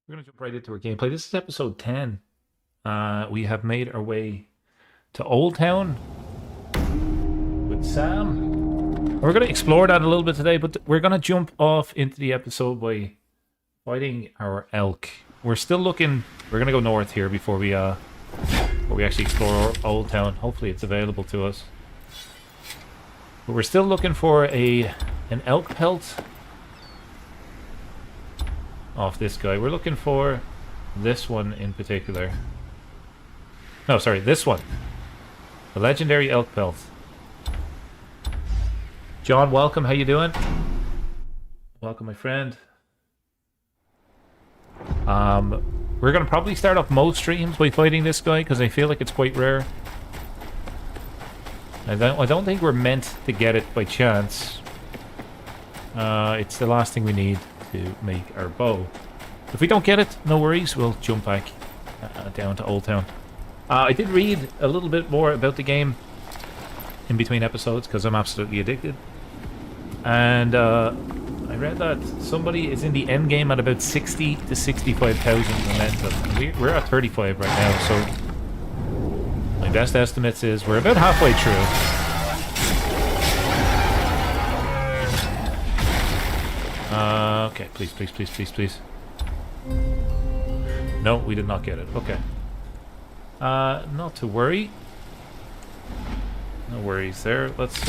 We're going to jump right into our gameplay. This is episode 10. We have made our way to Old Town with Sam. We're going to explore that a little bit today, but we're going to jump off into the episode by fighting our elk. We're still looking... We're going to go north here before we actually explore Old Town. Hopefully it's available to us. But we're still looking for an elk pelt off this guy. We're looking for this one in particular. No, sorry, this one. The legendary elk pelt. John, welcome. How you doing? Welcome, my friend. We're going to probably start off most streams by fighting this guy because I feel like it's quite rare. I don't think we're meant to get it by chance. It's the last thing we need to make our bow. If we don't get it, no worries, we'll jump back down to Old Town. I did read a little bit more about the game in between episodes because I'm absolutely addicted. And I read that somebody is in the end game at about 60 to 65,000 momentum. And we're at 35 right now, so my best estimates is we're about halfway through. Okay, please, please, please, please, please. No, we did not get it. Okay. Not to worry. No worries there. Let's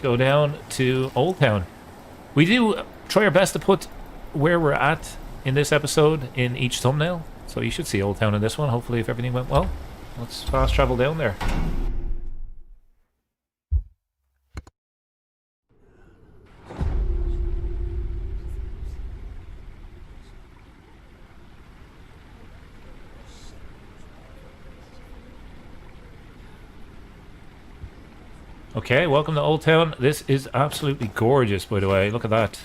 go down to Old Town. We do try our best to put where we're at in this episode in each thumbnail. So you should see Old Town in this one, hopefully, if everything went well. Let's fast travel down there. Okay, welcome to Old Town. This is absolutely gorgeous, by the way. Look at that.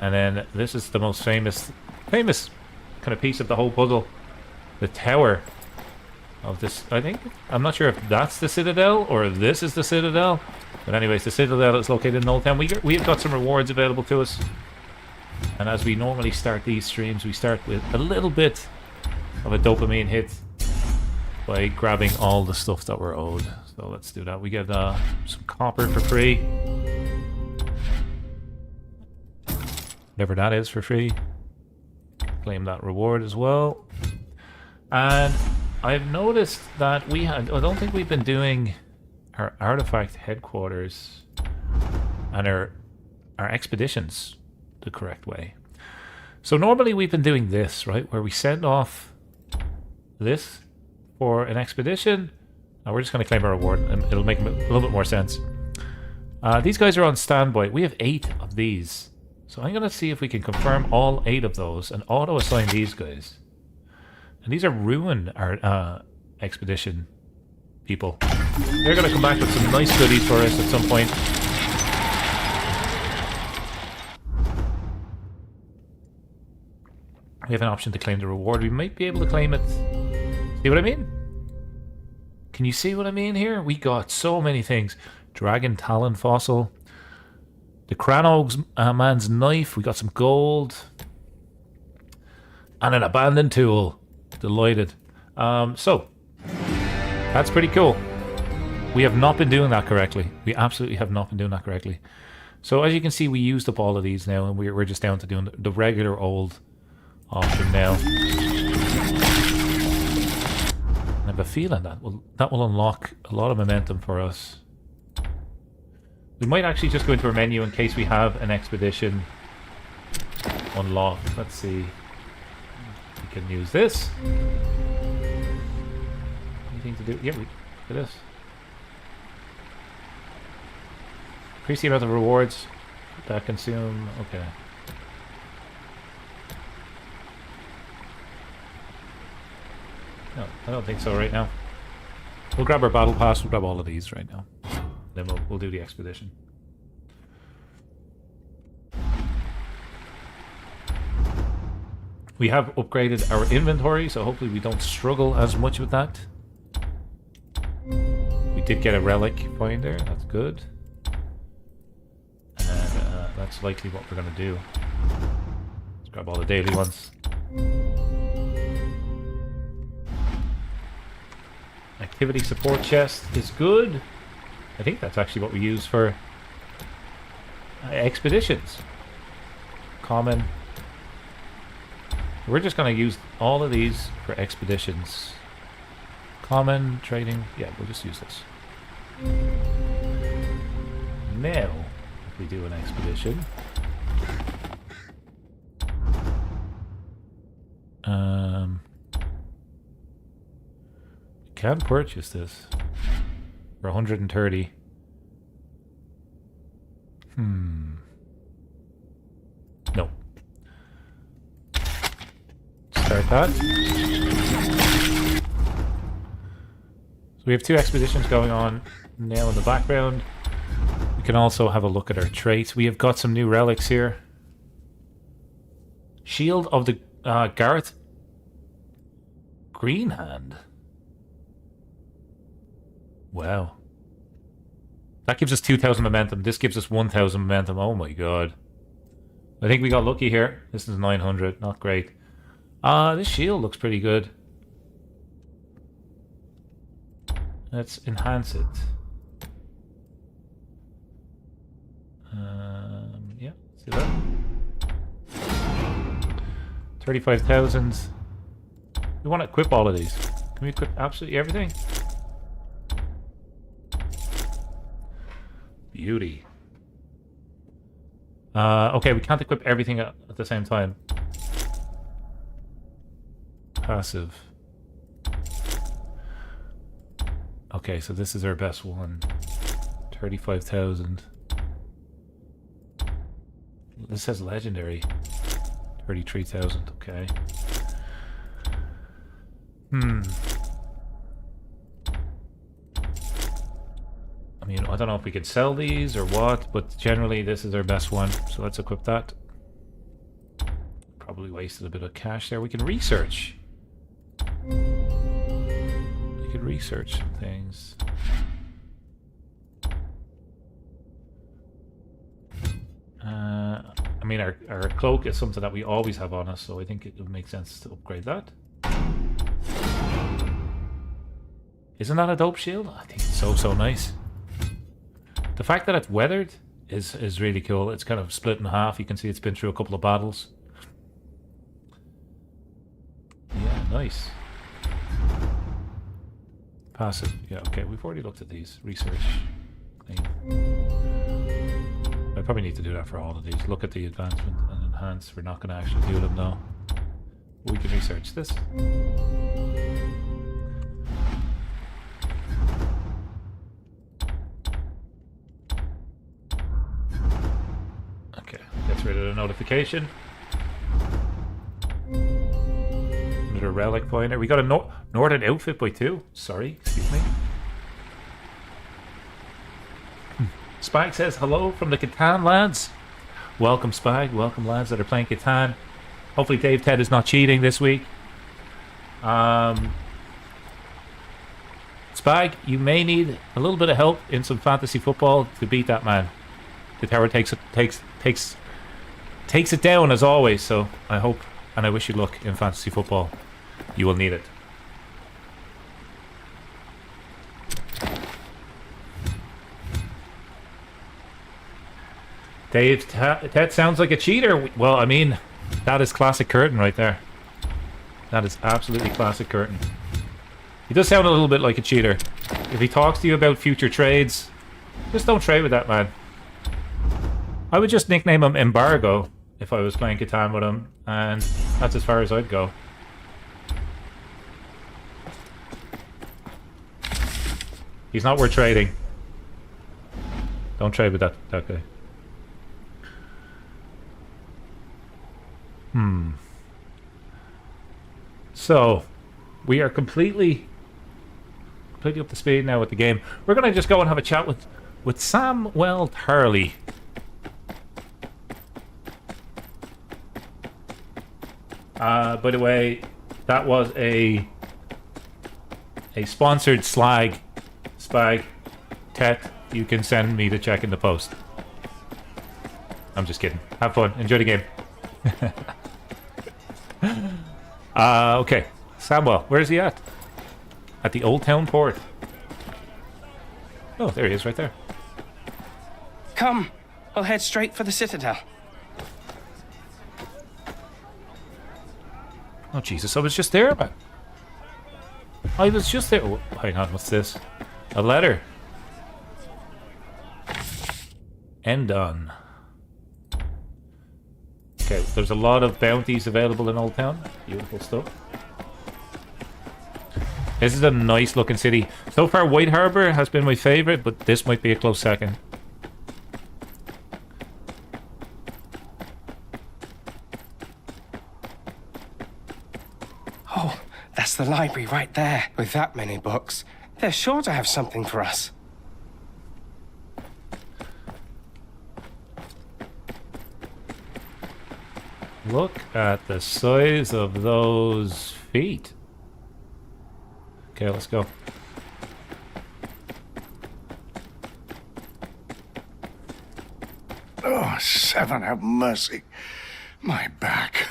And then this is the most famous kind of piece of the whole puzzle. The tower of this, I think. I'm not sure if that's the Citadel or if this is the Citadel. But anyways, the Citadel is located in Old Town. We have got some rewards available to us. And as we normally start these streams, we start with a little bit of a dopamine hit by grabbing all the stuff that we're owed. So let's do that. We get some copper for free. Whatever that is for free. Claim that reward as well. And I've noticed that I don't think we've been doing our artifact headquarters and our expeditions the correct way. So normally we've been doing this, right? Where we send off this for an expedition. Now we're just going to claim our reward and it'll make a little bit more sense. These guys are on standby. We have 8 of these. So I'm going to see if we can confirm all 8 of those and auto-assign these guys. And these are ruin our expedition people. They're going to come back with some nice goodies for us at some point. We have an option to claim the reward. We might be able to claim it. See what I mean? Can you see what I mean here? We got so many things. Dragon Talon Fossil. The Cranog's man's knife. We got some gold. And an abandoned tool. Delighted. So, that's pretty cool. We have not been doing that correctly. We absolutely have not been doing that correctly. So as you can see, we used up all of these now, and we're just down to doing the regular old option now. I have a feeling that will unlock a lot of momentum for us. We might actually just go into our menu in case we have an expedition unlocked. Let's see. We can use this. Anything to do? Yeah, look at this. Increase the amount of rewards that consume. Okay. No, I don't think so right now. We'll grab our battle pass. We'll grab all of these right now. Then we'll do the expedition. We have upgraded our inventory, so hopefully we don't struggle as much with that. We did get a relic finder. That's good. And that's likely what we're going to do. grab all the daily ones. Activity support chest is good. I think that's actually what we use for expeditions. Common. We're just going to use all of these for expeditions. Common, trading. Yeah, we'll just use this. Now, if we do an expedition. We can purchase this for 130. No. Start that. So we have 2 expeditions going on now in the background. We can also have a look at our traits. We have got some new relics here. Shield of the Garth Green Hand. Wow. That gives us 2,000 momentum. This gives us 1,000 momentum. Oh my god. I think we got lucky here. This is 900. Not great. This shield looks pretty good. Let's enhance it. Yeah, see that? 35,000. We want to equip all of these. Can we equip absolutely everything? Beauty. Okay, we can't equip everything at the same time. Passive. Okay, so this is our best one. 35,000. This says legendary. 33,000, okay. I mean, I don't know if we could sell these or what, but generally this is our best one. So let's equip that. Probably wasted a bit of cash there. We can research. We could research some things. I mean, our cloak is something that we always have on us, so I think it would make sense to upgrade that. Isn't that a dope shield? I think it's so nice. The fact that it's weathered is really cool. It's kind of split in half. You can see it's been through a couple of battles. Yeah, nice. Passive. Yeah, okay. We've already looked at these. Research. Clean. I probably need to do that for all of these. Look at the advancement and enhance. We're not going to actually do them now. We can research this. Okay, gets rid of the notification. Another relic pointer. We got a Northern outfit by 2. Sorry, excuse me. Spag says, hello from the Catan lads. Welcome, Spag. Welcome, lads that are playing Catan. Hopefully Dave Ted is not cheating this week. Spag, you may need a little bit of help in some fantasy football to beat that man. The tower takes it down as always, so I hope and I wish you luck in fantasy football. You will need it. Dave, that sounds like a cheater. Well, I mean, that is classic Curtin right there. That is absolutely classic Curtin. He does sound a little bit like a cheater. If he talks to you about future trades, just don't trade with that man. I would just nickname him Embargo if I was playing Catan with him, and that's as far as I'd go. He's not worth trading. Don't trade with that guy. So, we are completely up to speed now with the game. We're going to just go and have a chat with Samwell Tarley. By the way, that was a sponsored slag. Spag. Tet, you can send me the check in the post. I'm just kidding. Have fun. Enjoy the game. Okay. Samwell, where is he at? At the Old Town Port. Oh, there he is, right there. Come, we'll head straight for the Citadel. Oh, Jesus, I was just there, man. I was just there. Oh, hang on, what's this? A letter. End on. Okay, there's a lot of bounties available in Old Town. Beautiful stuff. This is a nice looking city. So far, White Harbour has been my favourite, but this might be a close second. Oh, that's the library right there. With that many books, they're sure to have something for us. Look at the size of those feet. Okay, let's go. Oh, Seven, have mercy. My back.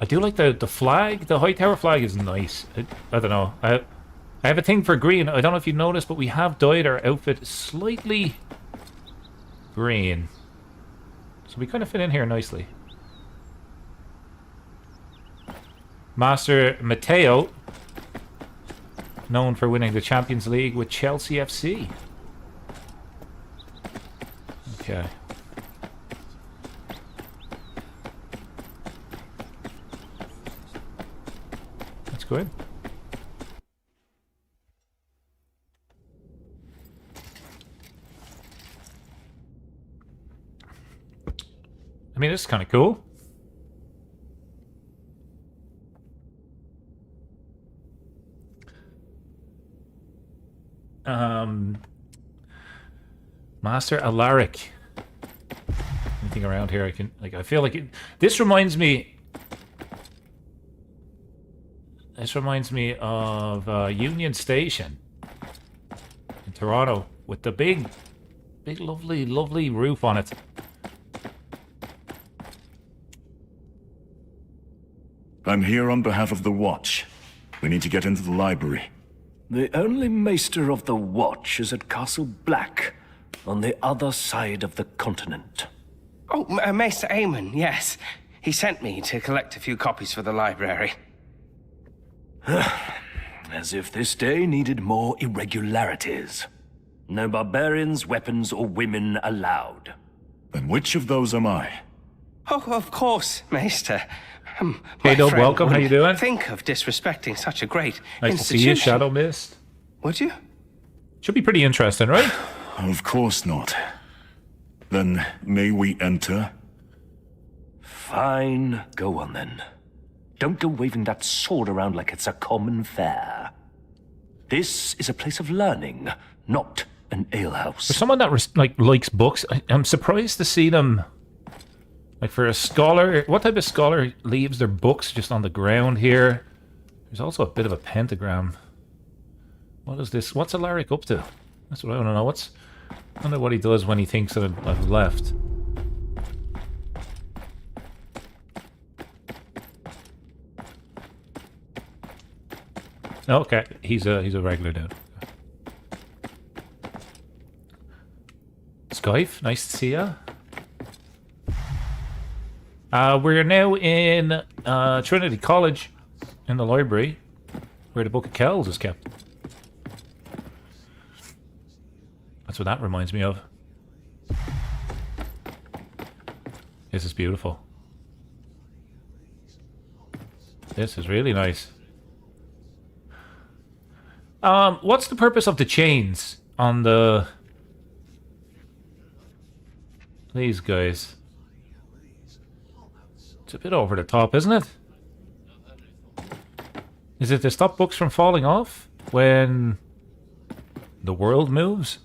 I do like the flag. The High Tower flag is nice. I don't know. I have a thing for green. I don't know if you noticed, but we have dyed our outfit slightly green. So we kind of fit in here nicely. Master Matteo, known for winning the Champions League with Chelsea FC. Okay. That's good. I mean, this is kind of cool. Master Alaric. Anything around here I can... Like, I feel like it... This reminds me... This reminds me of Union Station in Toronto with the big, lovely roof on it. I'm here on behalf of the Watch. We need to get into the library. The only Maester of the Watch is at Castle Black, on the other side of the continent. Oh, Maester Aemon, yes. He sent me to collect a few copies for the library. As if this day needed more irregularities. No barbarians, weapons, or women allowed. Then which of those am I? Oh, of course, Maester. Hey, Doug, welcome. How you doing? Think of disrespecting such a great Nice institution. to see you, Shadow Mist. Would you? Should be pretty interesting, right? Of course not. Then may we enter? Fine, go on then. Don't go waving that sword around like it's a common fare. This is a place of learning, not an alehouse. For someone that likes books, I'm surprised to see them. Like for a scholar, what type of scholar leaves their books just on the ground here? There's also a bit of a pentagram. What is this? What's Alaric up to? That's what I want to know. I wonder what he does when he thinks that I've left. Okay, he's a regular dude. Skype, nice to see ya. We're now in Trinity College, in the library, where the Book of Kells is kept. That's what that reminds me of. This is beautiful. This is really nice. What's the purpose of the chains on these guys? It's a bit over the top, isn't it? Is it to stop books from falling off when the world moves?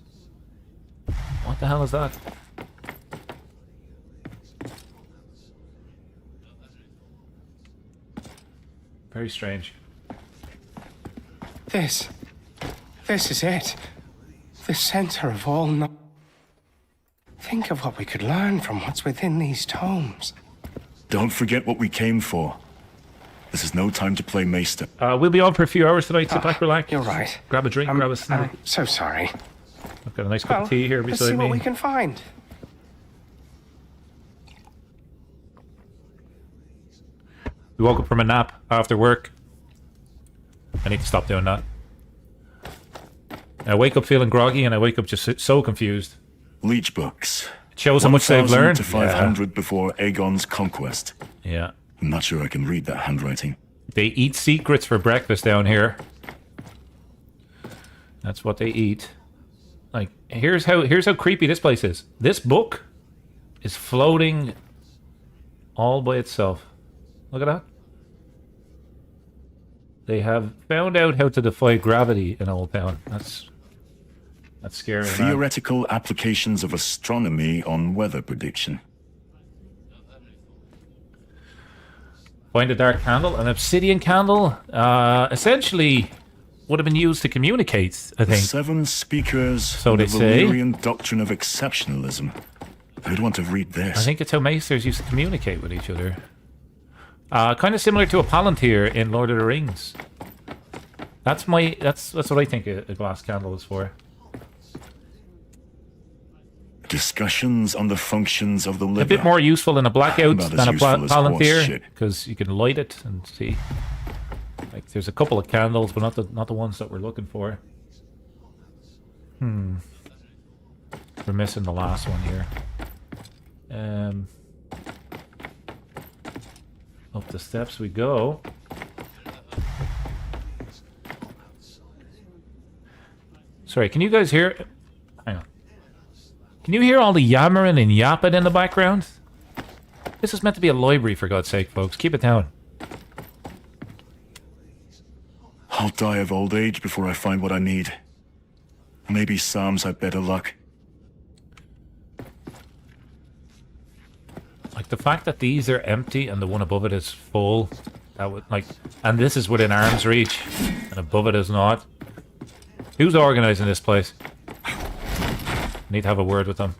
What the hell is that? Very strange. This is it. The center of all Think of what we could learn from what's within these tomes. Don't forget what we came for. This is no time to play Maester. We'll be on for a few hours tonight. Sit back, relax. You're right. Grab a drink, grab a snack. I'm so sorry. I've got a nice cup of tea here Let's beside see me. what we can find. We woke up from a nap after work. I need to stop doing that. I wake up feeling groggy and I wake up just so confused. Leech books. It shows how much they've 1,000 learned. to 500 before Aegon's conquest. Yeah. I'm not sure I can read that handwriting. They eat secrets for breakfast down here. That's what they eat. Like, here's how creepy this place is. This book is floating all by itself. Look at that. They have found out how to defy gravity in Old Town. That's scary, man. Theoretical applications of astronomy on weather prediction. Find a dark candle, an obsidian candle. Essentially, would have been used to communicate, I think. 7 speakers. So they the say. Valyrian doctrine of exceptionalism. Who'd want to read this? I think it's how maesters used to communicate with each other. Kind of similar to a palantir in Lord of the Rings. That's what I think a glass candle is for. Discussions on the functions of the liver. A bit more useful in a blackout About as than a useful as palantir, horseshit. because you can light it and see. Like, there's a couple of candles, but not the ones that we're looking for. We're missing the last one here. Up the steps we go. Sorry, can you guys hear? Hang on. Can you hear all the yammering and yapping in the background? This is meant to be a library, for God's sake, folks. Keep it down. I'll die of old age before I find what I need. Maybe Sam's had better luck. Like, the fact that these are empty and the one above it is full, that would, like, and this is within arm's reach, and above it is not. Who's organizing this place? Need to have a word with them.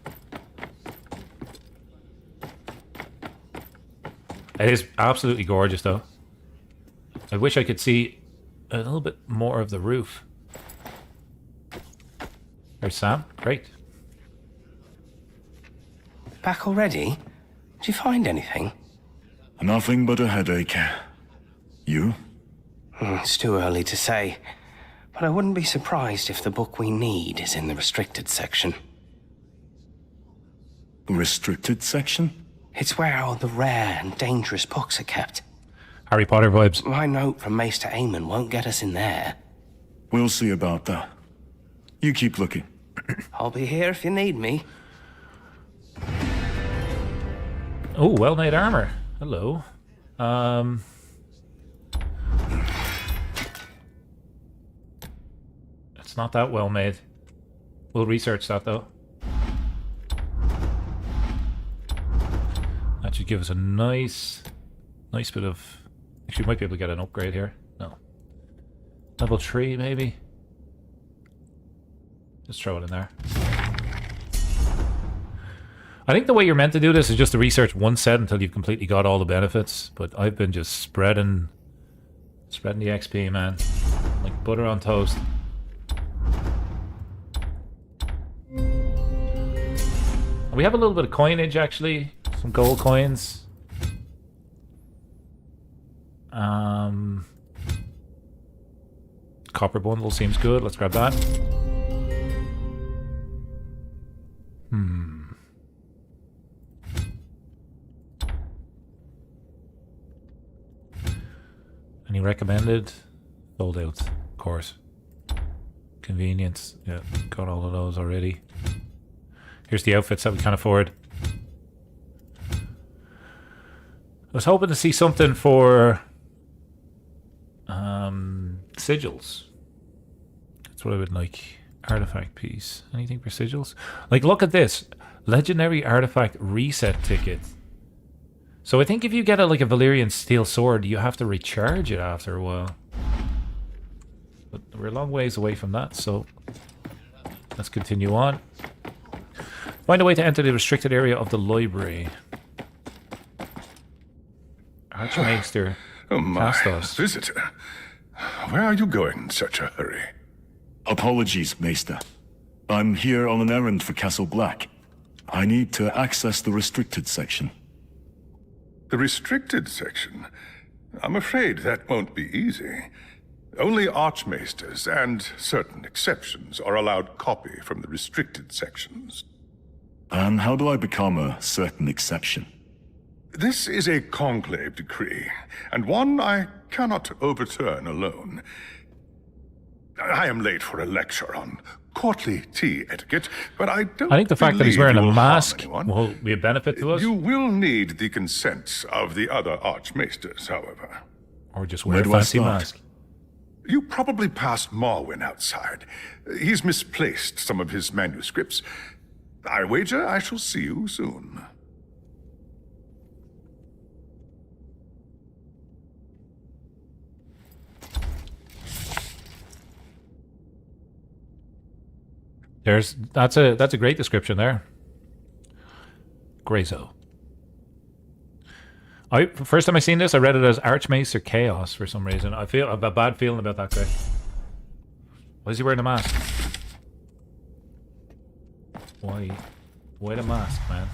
It is absolutely gorgeous, though. I wish I could see a little bit more of the roof. There's Sam. Great. Back already? Did you find anything? Nothing but a headache. You? It's too early to say, but I wouldn't be surprised if the book we need is in the restricted section. Restricted section? It's where all the rare and dangerous books are kept. Harry Potter vibes. My note from Maester Aemon won't get us in there. We'll see about that. You keep looking. I'll be here if you need me. Oh, well-made armor. Hello. It's not that well made. We'll research that, though. That should give us a nice bit of... Actually, we might be able to get an upgrade here. No. Level 3, maybe? Just throw it in there. I think the way you're meant to do this is just to research one set until you've completely got all the benefits. But I've been just spreading the XP, man. Like butter on toast. We have a little bit of coinage, actually. Some gold coins. Copper bundle seems good. Let's grab that. Any recommended? Sold out, of course. Convenience. Yeah, got all of those already. Here's the outfits that we can't afford. I was hoping to see something for sigils. That's what I would like. Artifact piece. Anything for sigils? Like, look at this. Legendary artifact reset ticket. So I think if you get a Valyrian steel sword, you have to recharge it after a while. But we're a long ways away from that, so let's continue on. Find a way to enter the restricted area of the library. Archmaester Oh my, Castos. visitor. Where are you going in such a hurry? Apologies, Maester. I'm here on an errand for Castle Black. I need to access the restricted section. The restricted section? I'm afraid that won't be easy. Only Archmaesters and certain exceptions are allowed copy from the restricted sections. And how do I become a certain exception? This is a conclave decree, and one I cannot overturn alone. I am late for a lecture on courtly tea etiquette, but I don't I think the fact that he's believe wearing a you will harm mask anyone. will be a benefit to us. You will need the consent of the other Archmaesters, however. Or just Where wear a do I fancy start? mask. You probably passed Marwyn outside. He's misplaced some of his manuscripts. I wager I shall see you soon. That's a great description there. Grayzo. First time I seen this, I read it as Archmaester Castos for some reason. I have a bad feeling about that guy. Why is he wearing a mask? Why? Why the mask, man?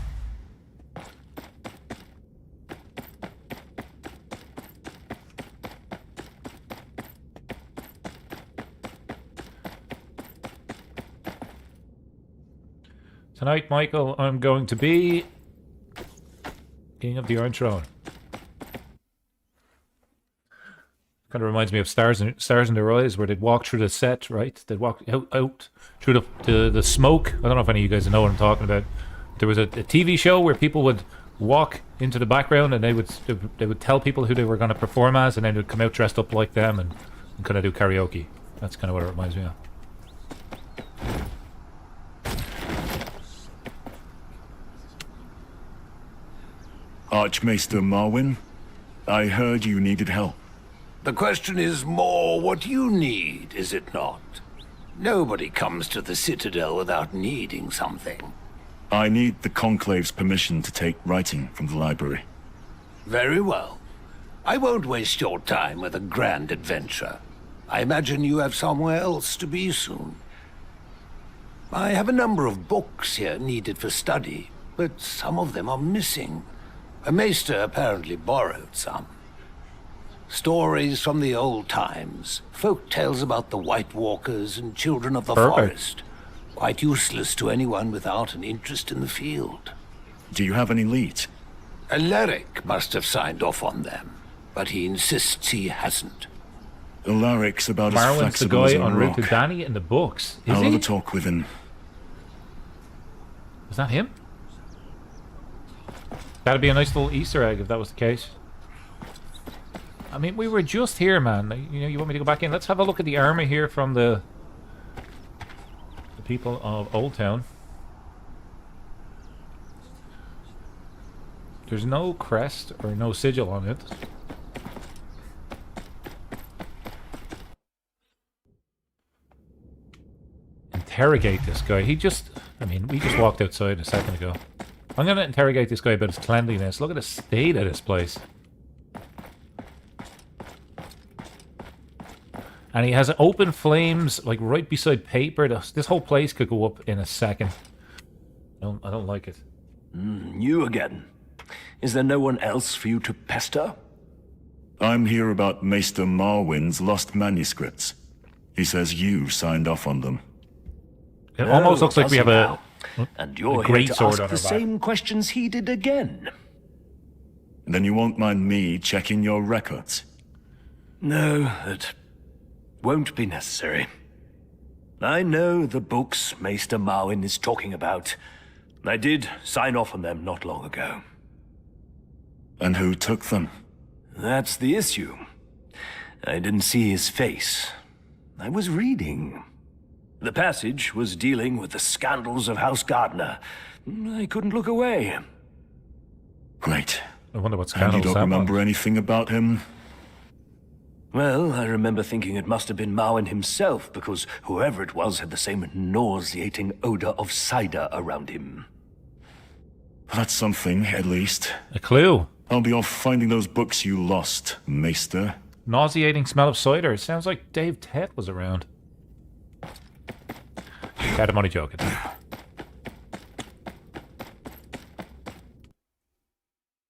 Tonight, Michael, I'm going to be King of the Iron Throne. Kind of reminds me of Stars in Their Eyes, where they'd walk through the set, right? They'd walk out through the smoke. I don't know if any of you guys know what I'm talking about. There was a TV show where people would walk into the background and they would tell people who they were going to perform as, and then they'd come out dressed up like them and kind of do karaoke. That's kind of what it reminds me of. Archmaester Marwyn, I heard you needed help. The question is more what you need, is it not? Nobody comes to the Citadel without needing something. I need the Conclave's permission to take writing from the library. Very well. I won't waste your time with a grand adventure. I imagine you have somewhere else to be soon. I have a number of books here needed for study, but some of them are missing. A maester apparently borrowed some. Stories from the old times, folk tales about the White Walkers and children of the forest. Quite useless to anyone without an interest in the field. Do you have any leads? Alaric must have signed off on them, but he insists he hasn't. Alaric's about as Marwyn's the flexible as guy a en route to rock. Danny in the books. Is I'll have he? a talk with him. Is that him? That'd be a nice little Easter egg if that was the case. I mean, we were just here, man. You know, you want me to go back in? Let's have a look at the armor here from the people of Old Town. There's no crest or no sigil on it. Interrogate this guy. We just walked outside a second ago. I'm gonna interrogate this guy about his cleanliness. Look at the state of this place. And he has open flames, like, right beside paper. This whole place could go up in a second. I don't like it. You again. Is there no one else for you to pester? I'm here about Maester Marwyn's lost manuscripts. He says you signed off on them. It almost looks like we have a And you're great here to sword ask on the our back. same questions he did again. Then you won't mind me checking your records? No, that won't be necessary. I know the books Maester Marwyn is talking about. I did sign off on them not long ago. And who took them? That's the issue. I didn't see his face. I was reading. The passage was dealing with the scandals of House Gardner. I couldn't look away. Great. I wonder what And scandals you don't that remember was. anything about him? Well, I remember thinking it must have been Marwyn himself, because whoever it was had the same nauseating odor of cider around him. That's something, at least. A clue. I'll be off finding those books you lost, Maester. Nauseating smell of cider. Sounds like Dave Ted was around. Ted, I'm only joking.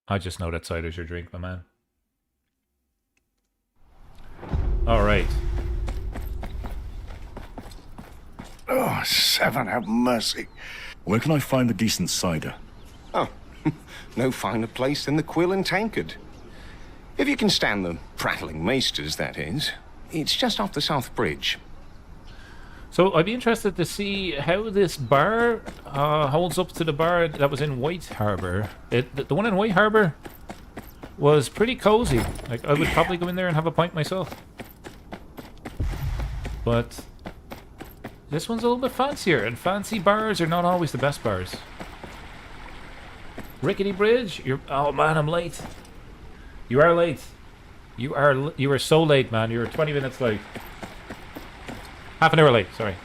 I just know that cider's your drink, my man. Alright. Oh, Seven, have mercy. Where can I find a decent cider? Oh, no finer place than the Quill and Tankard. If you can stand the prattling maesters, that is. It's just off the South Bridge. So I'd be interested to see how this bar holds up to the bar that was in White Harbour. The one in White Harbour was pretty cozy. Like, I would probably go in there and have a pint myself. But this one's a little bit fancier, and fancy bars are not always the best bars. Rickety Bridge, oh man, I'm late. You are late. You are so late, man. You're 20 minutes late. Half an hour late, sorry.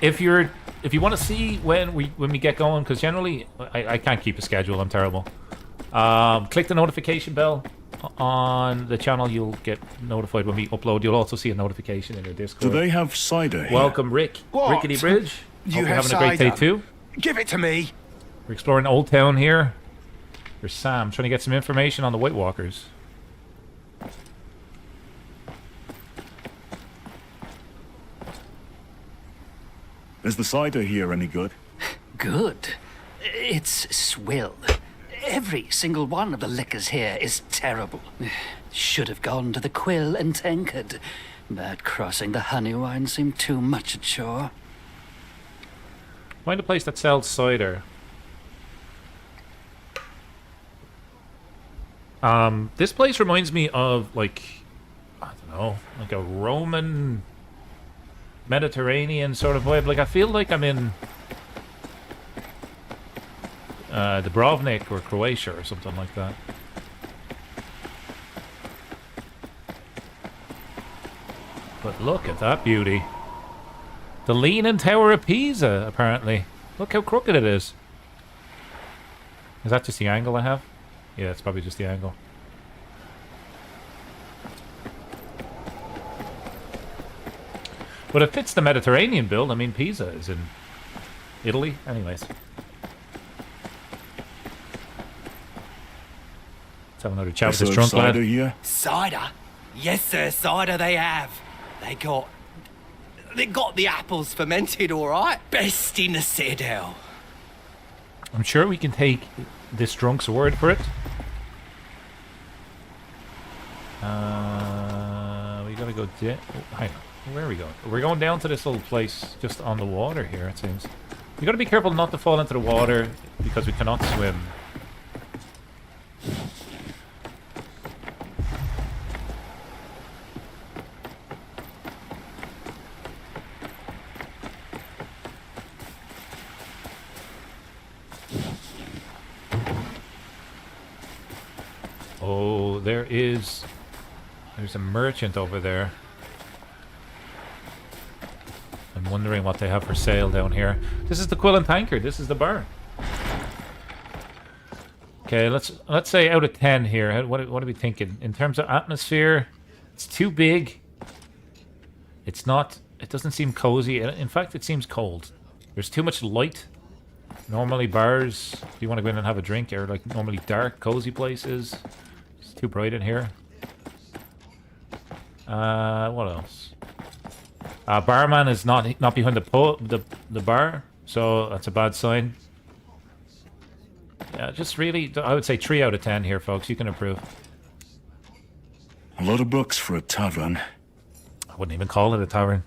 If you want to see when we get going, because generally I can't keep a schedule, I'm terrible. Click the notification bell on the channel, you'll get notified when we upload. You'll also see a notification in your Discord. Do they have cider here? Welcome, Rick. What? Rickety Bridge. You Hope you're have having a great day cider? too. Give it to me. We're exploring Old Town here. There's Sam trying to get some information on the White Walkers. Is the cider here any good? Good. It's swill. Every single one of the liquors here is terrible. Should have gone to the Quill and Tankard, but crossing the honey wine seemed too much a chore. Find a place that sells cider. This place reminds me of, like, I don't know, like a Roman Mediterranean sort of vibe. Like, I feel like I'm in Dubrovnik or Croatia or something like that. But look at that beauty. The Leaning Tower of Pisa, apparently. Look how crooked it is. Is that just the angle I have? Yeah, it's probably just the angle. But it fits the Mediterranean build. I mean, Pisa is in Italy. Anyways. Let's have another chat with this drunk lad. Cider here? Cider? Yes, sir, cider they have. They got the apples fermented, all right. Best in the Citadel. I'm sure we can take this drunk's word for it. We gotta go hang on. Where are we going? We're going down to this little place just on the water here, it seems. We gotta be careful not to fall into the water because we cannot swim. Oh, there's a merchant over there. I'm wondering what they have for sale down here. This is the Quill and Tankard. This is the bar. Okay, let's say out of 10 here. What are we thinking in terms of atmosphere? It's too big. It doesn't seem cozy. In fact, it seems cold. There's too much light. Normally bars, if you want to go in and have a drink, are like normally dark, cozy places. It's too bright in here. What else? Barman is not behind the bar, so that's a bad sign. Yeah, just really, I would say 3 out of 10 here, folks. You can approve. A lot of books for a tavern. I wouldn't even call it a tavern.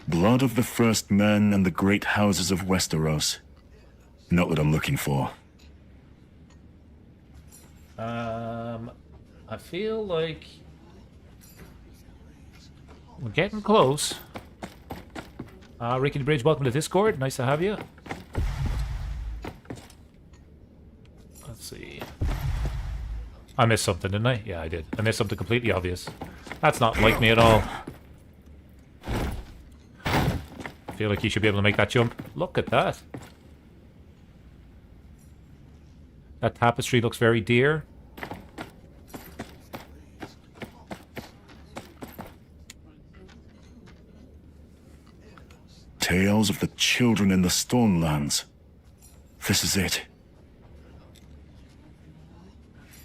Blood of the first men and the great houses of Westeros. Not what I'm looking for. I feel like we're getting close. Rickety Bridge, welcome to Discord. Nice to have you. Let's see. I missed something, didn't I? Yeah, I did. I missed something completely obvious. That's not like me at all. feel like you should be able to make that jump. Look at that. That tapestry looks very dear. Tales of the children in the Stonelands. This is it.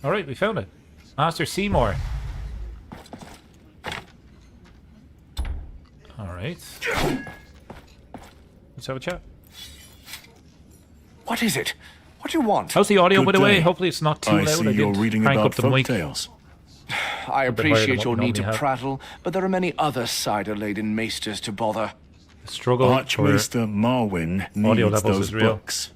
Alright, we found it. Master Seymour. Alright. Let's have a chat. What is it? What do you want? How's the audio, Good by the way? day. Hopefully it's not too I loud. see I you're did reading crank about up the mic. folktales. I bit higher than appreciate what your we need to normally have. prattle, but there are many other cider-laden maesters to bother. Struggle for Archmaester Marwyn audio needs levels those is real. books.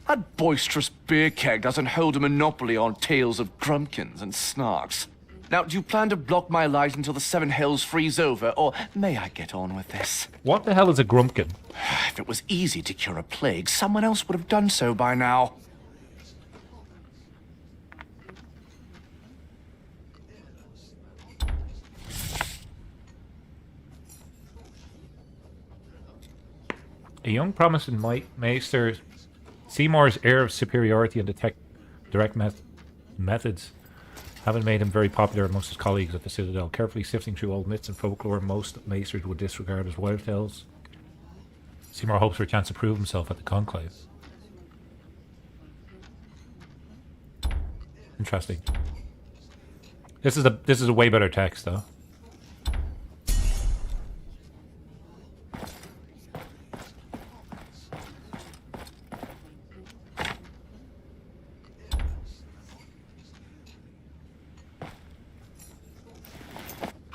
That boisterous beer keg doesn't hold a monopoly on tales of grumpkins and snarks. Now, do you plan to block my light until the Seven Hells freeze over, or may I get on with this? What the hell is a grumpkin? If it was easy to cure a plague, someone else would have done so by now. A young promising maester, Seymour's air of superiority and direct methods haven't made him very popular amongst his colleagues at the Citadel. Carefully sifting through old myths and folklore most maesters would disregard as wild tales. Seymour hopes for a chance to prove himself at the conclave. Interesting. This is a way better text, though.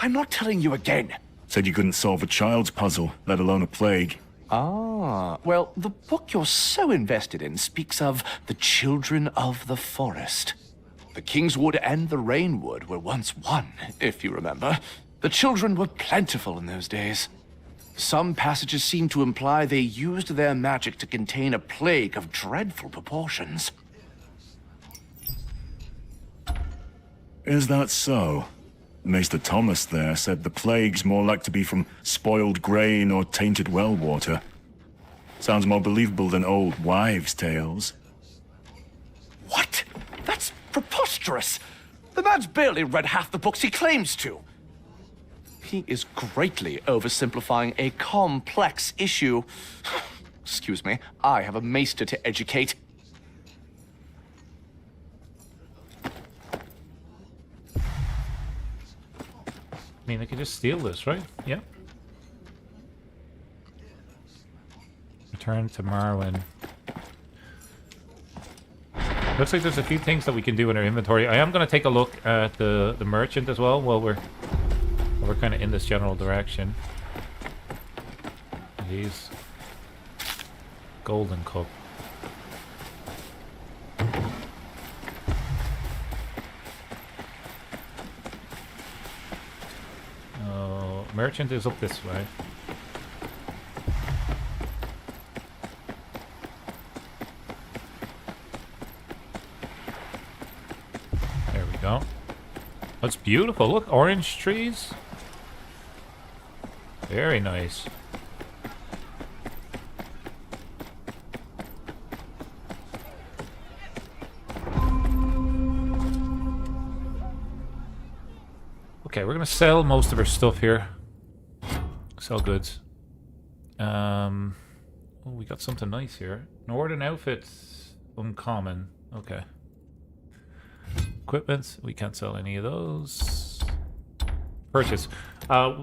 I'm not telling you again. Said you couldn't solve a child's puzzle, let alone a plague. Ah, well, the book you're so invested in speaks of the children of the forest. The Kingswood and the Rainwood were once one, if you remember. The children were plentiful in those days. Some passages seem to imply they used their magic to contain a plague of dreadful proportions. Is that so? Maester Thomas there said the plague's more like to be from spoiled grain or tainted well water. Sounds more believable than old wives' tales. What? That's preposterous! The man's barely read half the books he claims to. He is greatly oversimplifying a complex issue. Excuse me, I have a maester to educate. I mean, they could just steal this, right? Yeah. Return to Marwyn. Looks like there's a few things that we can do in our inventory. I am going to take a look at the merchant as well while we're kind of in this general direction. These golden cup. Oh, merchant is up this way. There we go. That's beautiful. Look, orange trees. Very nice. Okay, we're gonna sell most of our stuff here. Sell goods. Oh, we got something nice here. Northern outfits, uncommon. Okay. Equipment, we can't sell any of those. Purchase.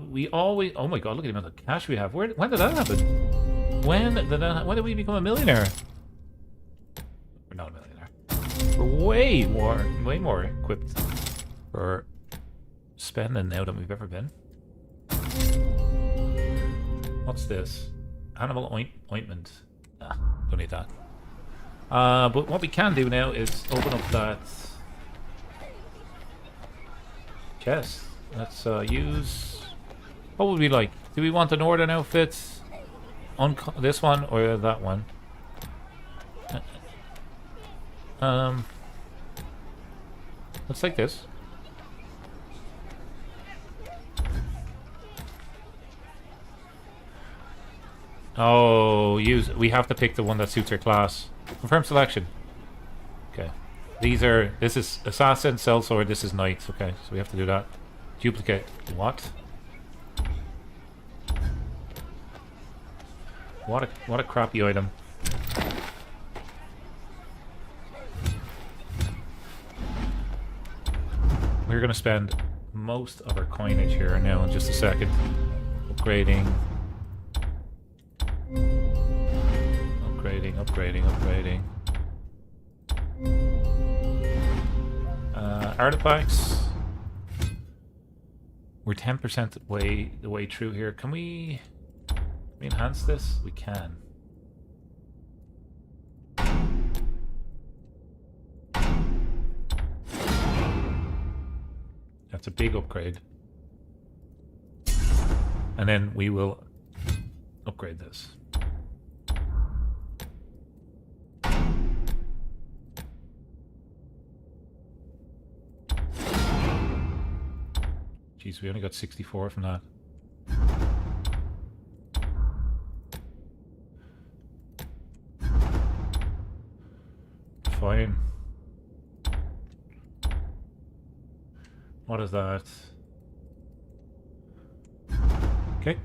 We always. Oh my god! Look at the amount of cash we have. When did that happen? When did we become a millionaire? We're not a millionaire. We're way more equipped for spending now than we've ever been. What's this? Animal ointment. Nah, don't need that. But what we can do now is open up that chest. Let's use. What would we like? Do we want the northern outfits? This one or that one? Let's take this. Oh, we have to pick the one that suits our class. Confirm selection. Okay. This is assassin, sellsword, this is knight. Okay, so we have to do that. Duplicate. What? What a crappy item. We're gonna spend most of our coinage here now in just a second. Upgrading. Upgrading. Artifacts. We're 10% the way through here. Can we enhance this? We can. That's a big upgrade. And then we will upgrade this. Jeez, we only got 64 from that. Fine. What is that? Okay.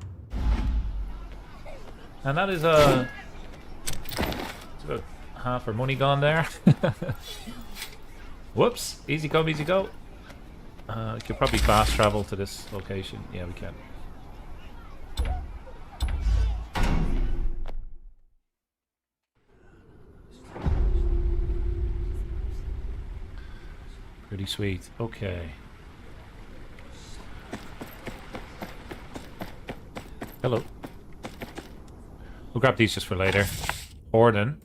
And that is it's about half our money gone there. Whoops! Easy come, easy go. We could probably fast travel to this location. Yeah, we can. Pretty sweet. Okay. Hello. We'll grab these just for later. Orden.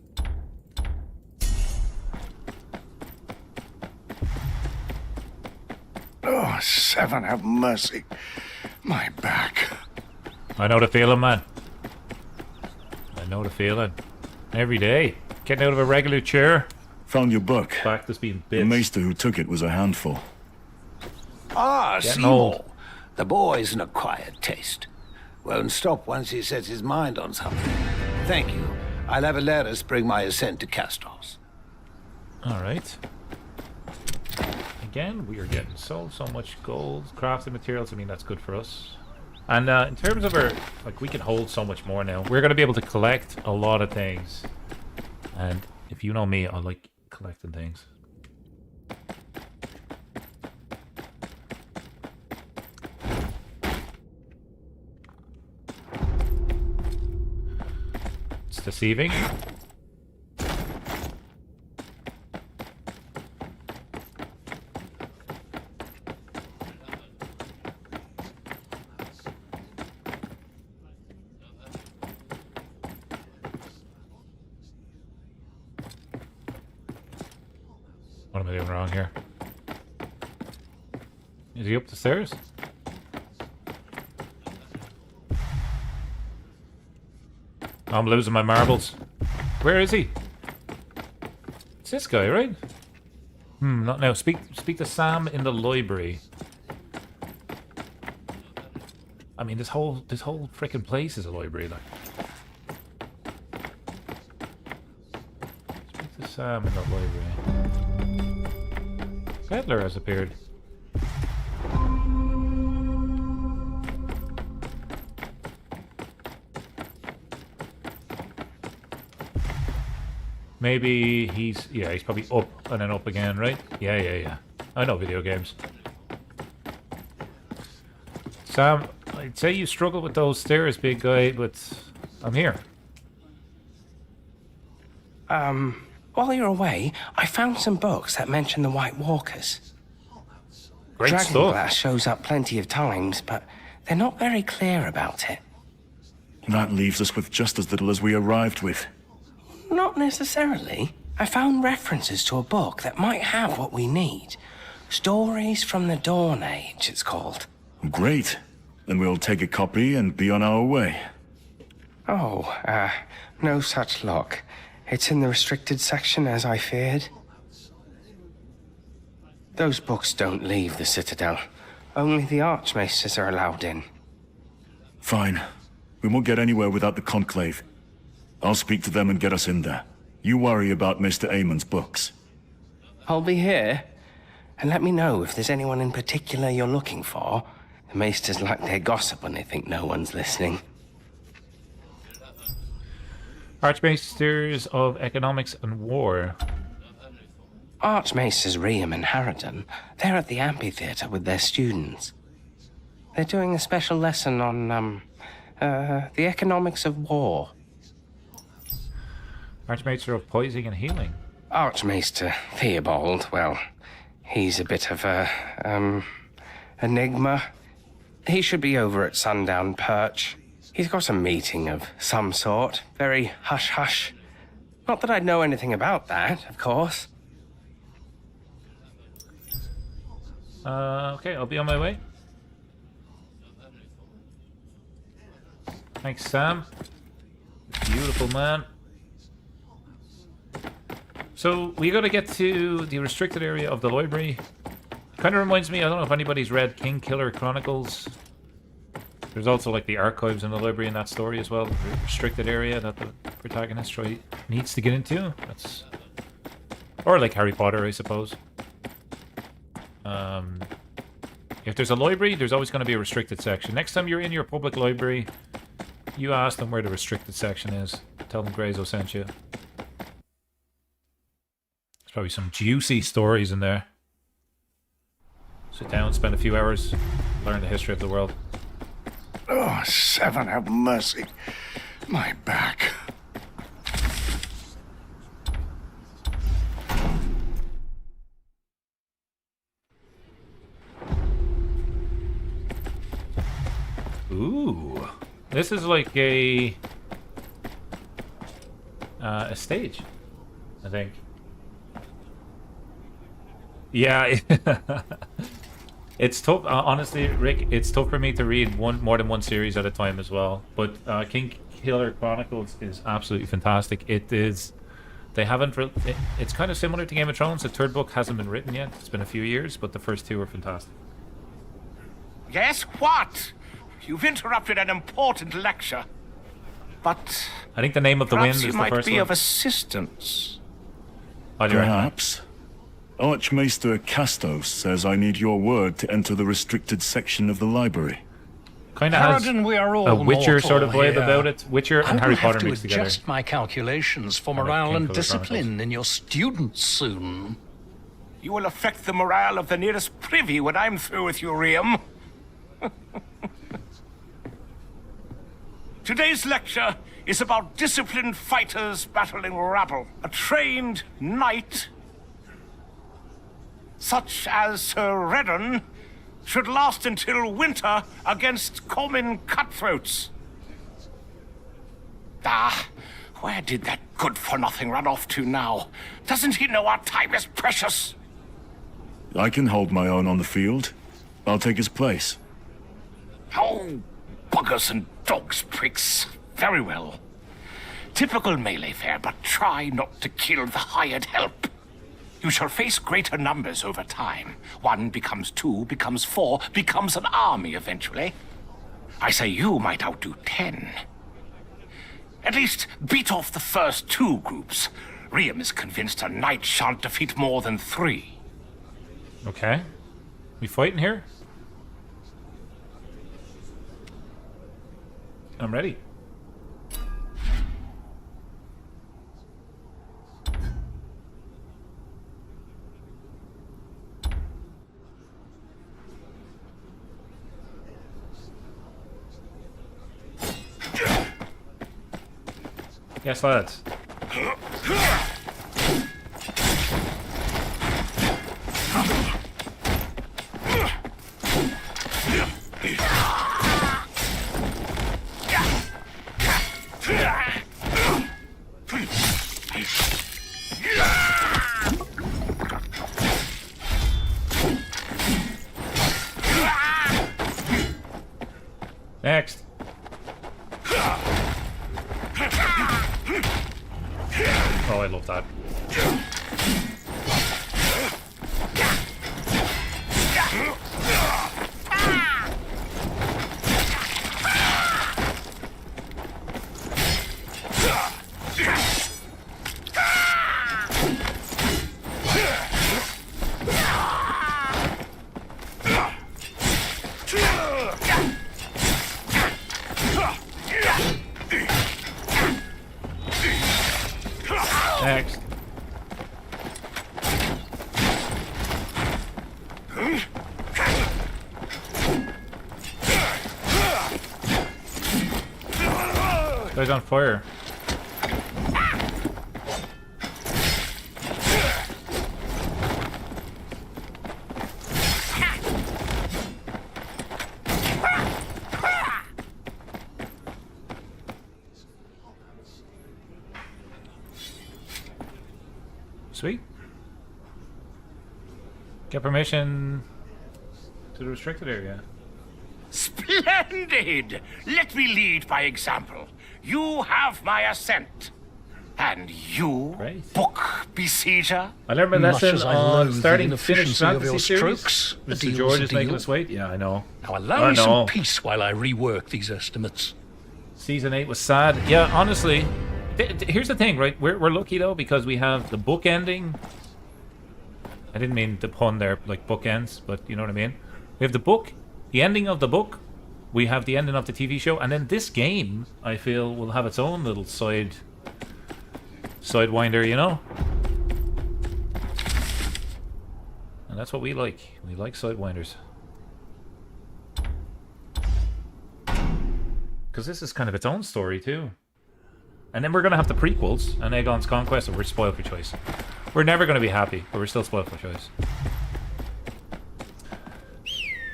Oh, Seven, have mercy. My back. I know the feeling, man. I know the feeling. Every day. Getting out of a regular chair. Found your book. Back that's being The bits. maester who took it was a handful. Ah, Getting Seymour. old. The boy's an acquired taste. Won't stop once he sets his mind on something. Thank you. I'll have Alaris bring my assent to Castos. Alright. Again, we are getting so much gold. Crafting materials, I mean, that's good for us. And in terms of our... Like, we can hold so much more now. We're going to be able to collect a lot of things. And if you know me, I like collecting things. It's deceiving. What am I doing wrong here? Is he up the stairs? I'm losing my marbles. Where is he? It's this guy, right? Not now. Speak to Sam in the library. I mean, this whole freaking place is a library, like. Speak to Sam in the library. Settler has appeared. Maybe he's probably up and then up again, right? Yeah. I know video games. Sam, I'd say you struggle with those stairs, big guy, but I'm here. While you're away, I found some books that mention the White Walkers. Great Dragon stuff. Glass shows up plenty of times, but they're not very clear about it. That leaves us with just as little as we arrived with. Not necessarily. I found references to a book that might have what we need. Stories from the Dawn Age, it's called. Great. Then we'll take a copy and be on our way. Oh, no such luck. It's in the restricted section, as I feared. Those books don't leave the Citadel. Only the Archmaesters are allowed in. Fine. We won't get anywhere without the Conclave. I'll speak to them and get us in there. You worry about Mr. Aemon's books. I'll be here. And let me know if there's anyone in particular you're looking for. The Maesters like their gossip when they think no one's listening. Archmaesters of Economics and War. Archmaesters Riem and Harridan, they're at the amphitheater with their students. They're doing a special lesson on, the economics of war. Archmaester of Poising and Healing. Archmaester Theobald, well, he's a bit of a, enigma. He should be over at Sundown Perch. He's got a meeting of some sort, very hush-hush. Not that I'd know anything about that, of course. Okay, I'll be on my way. Thanks, Sam. Beautiful man. So, we gotta get to the restricted area of the library. Kind of reminds me, I don't know if anybody's read Kingkiller Chronicles. There's also like the archives in the library in that story as well. The restricted area that the protagonist needs to get into. That's... Or like Harry Potter, I suppose. If there's a library, there's always going to be a restricted section. Next time you're in your public library, you ask them where the restricted section is. Tell them Greyzo sent you. There's probably some juicy stories in there. Sit down, spend a few hours, learn the history of the world. Oh, Seven, have mercy. My back. Ooh, this is like a stage, I think. Yeah, it's tough. Honestly, Rick, it's tough for me to read more than one series at a time as well. But Kingkiller Chronicles is absolutely fantastic. It is. They haven't. It's kind of similar to Game of Thrones. The third book hasn't been written yet. It's been a few years, but the first two are fantastic. Yes, what? You've interrupted an important lecture. But I think the Name of the Wind is the perhaps you might first be one. of assistance. What do you reckon? Perhaps. Archmaester Castos says I need your word to enter the restricted section of the library. Kind of has Harridan, we are all a Witcher mortal sort of vibe here. about it. Witcher and I Harry will have Potter to mixed together. adjust my calculations for I like morale and Kingkiller discipline Chronicles. in your students soon. You will affect the morale of the nearest privy when I'm through with you, Riem. Today's lecture is about disciplined fighters battling rabble. A trained knight, such as Sir Redden, should last until winter against common cutthroats. Ah, where did that good-for-nothing run off to now? Doesn't he know our time is precious? I can hold my own on the field. I'll take his place. Oh, buggers and dogs, pricks. Very well. Typical melee fare, but try not to kill the hired help. You shall face greater numbers over time. 1 becomes 2, becomes 4, becomes an army eventually. I say you might outdo 10. At least beat off the first 2 groups. Riem is convinced a knight shan't defeat more than 3. Okay, we fighting here? I'm ready. Yes, lads. Next. Oh, I love that. Next. Guy's on fire. Sweet. Get permission to the restricted area. Splendid! Let me lead by example. You have my assent. And you, Great. book besieger? I learned my Much lesson as I on loathe starting the finished inefficiency of fantasy your series. strokes, a Mr. deal's George a is making deal. us wait. Yeah, I know. Now allow I me know. some peace while I rework these estimates. Season 8 was sad. Yeah, honestly, here's the thing, right? We're lucky though because we have the book ending. I didn't mean the pun there, like bookends, but you know what I mean. We have the book, the ending of the book. We have the ending of the TV show, and then this game, I feel, will have its own little sidewinder, you know. And that's what we like. We like sidewinders. Because this is kind of its own story too. And then we're going to have the prequels and Aegon's Conquest, and we're spoiled for choice. We're never going to be happy, but we're still spoiled for choice.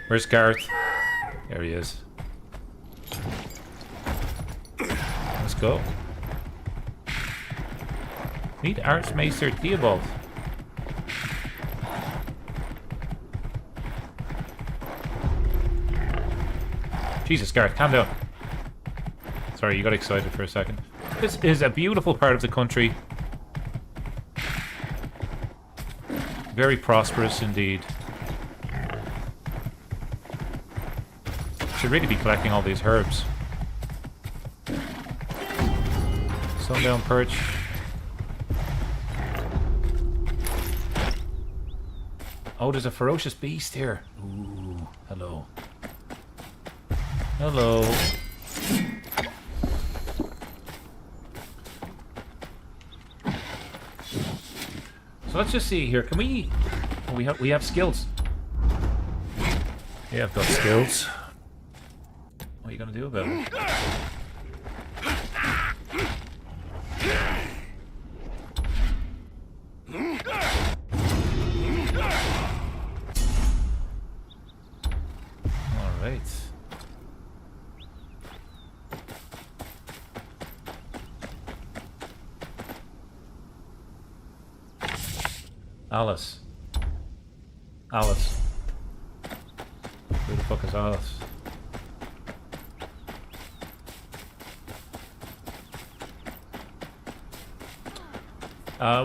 Where's Gareth? There he is. Let's go. Meet Archmaester Theobald. Jesus, Gareth, calm down. Sorry, you got excited for a second. This is a beautiful part of the country. Very prosperous indeed. Should really be collecting all these herbs. Sundown perch. Oh, there's a ferocious beast here. Ooh, hello. Hello. So let's just see here. Can we? Oh, we have skills. Yeah, I've got skills. What are you gonna do about it? All right. Alice. Alice. Who the fuck is Alice?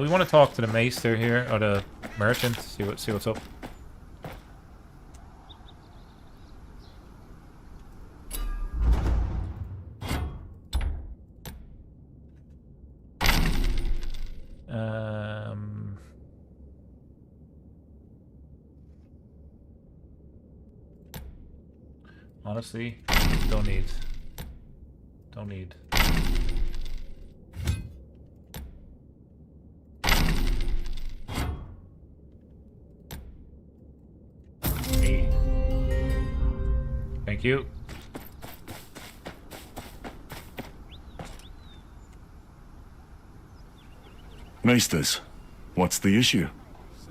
We want to talk to the maester here, or the merchant, see what's up. Honestly, don't need. Hey. Thank you. Maesters, what's the issue?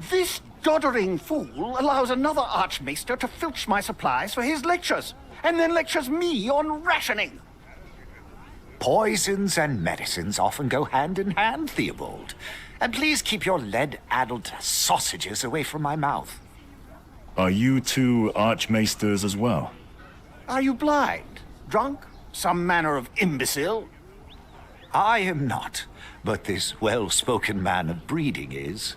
This doddering fool allows another Archmaester to filch my supplies for his lectures, and then lectures me on rationing. Poisons and medicines often go hand in hand, Theobald. And please keep your lead-addled sausages away from my mouth. Are you two Archmaesters as well? Are you blind? Drunk? Some manner of imbecile? I am not, but this well-spoken man of breeding is.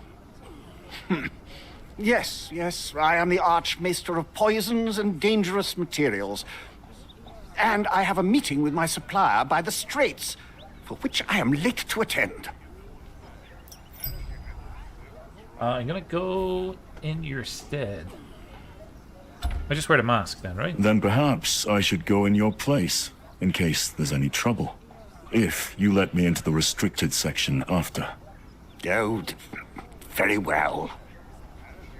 Yes, I am the Archmaester of Poisons and Dangerous Materials. And I have a meeting with my supplier by the Straits, for which I am late to attend. I'm gonna go in your stead. I just wear the mask then, right? Then perhaps I should go in your place, in case there's any trouble. If you let me into the restricted section after. Oh, very well.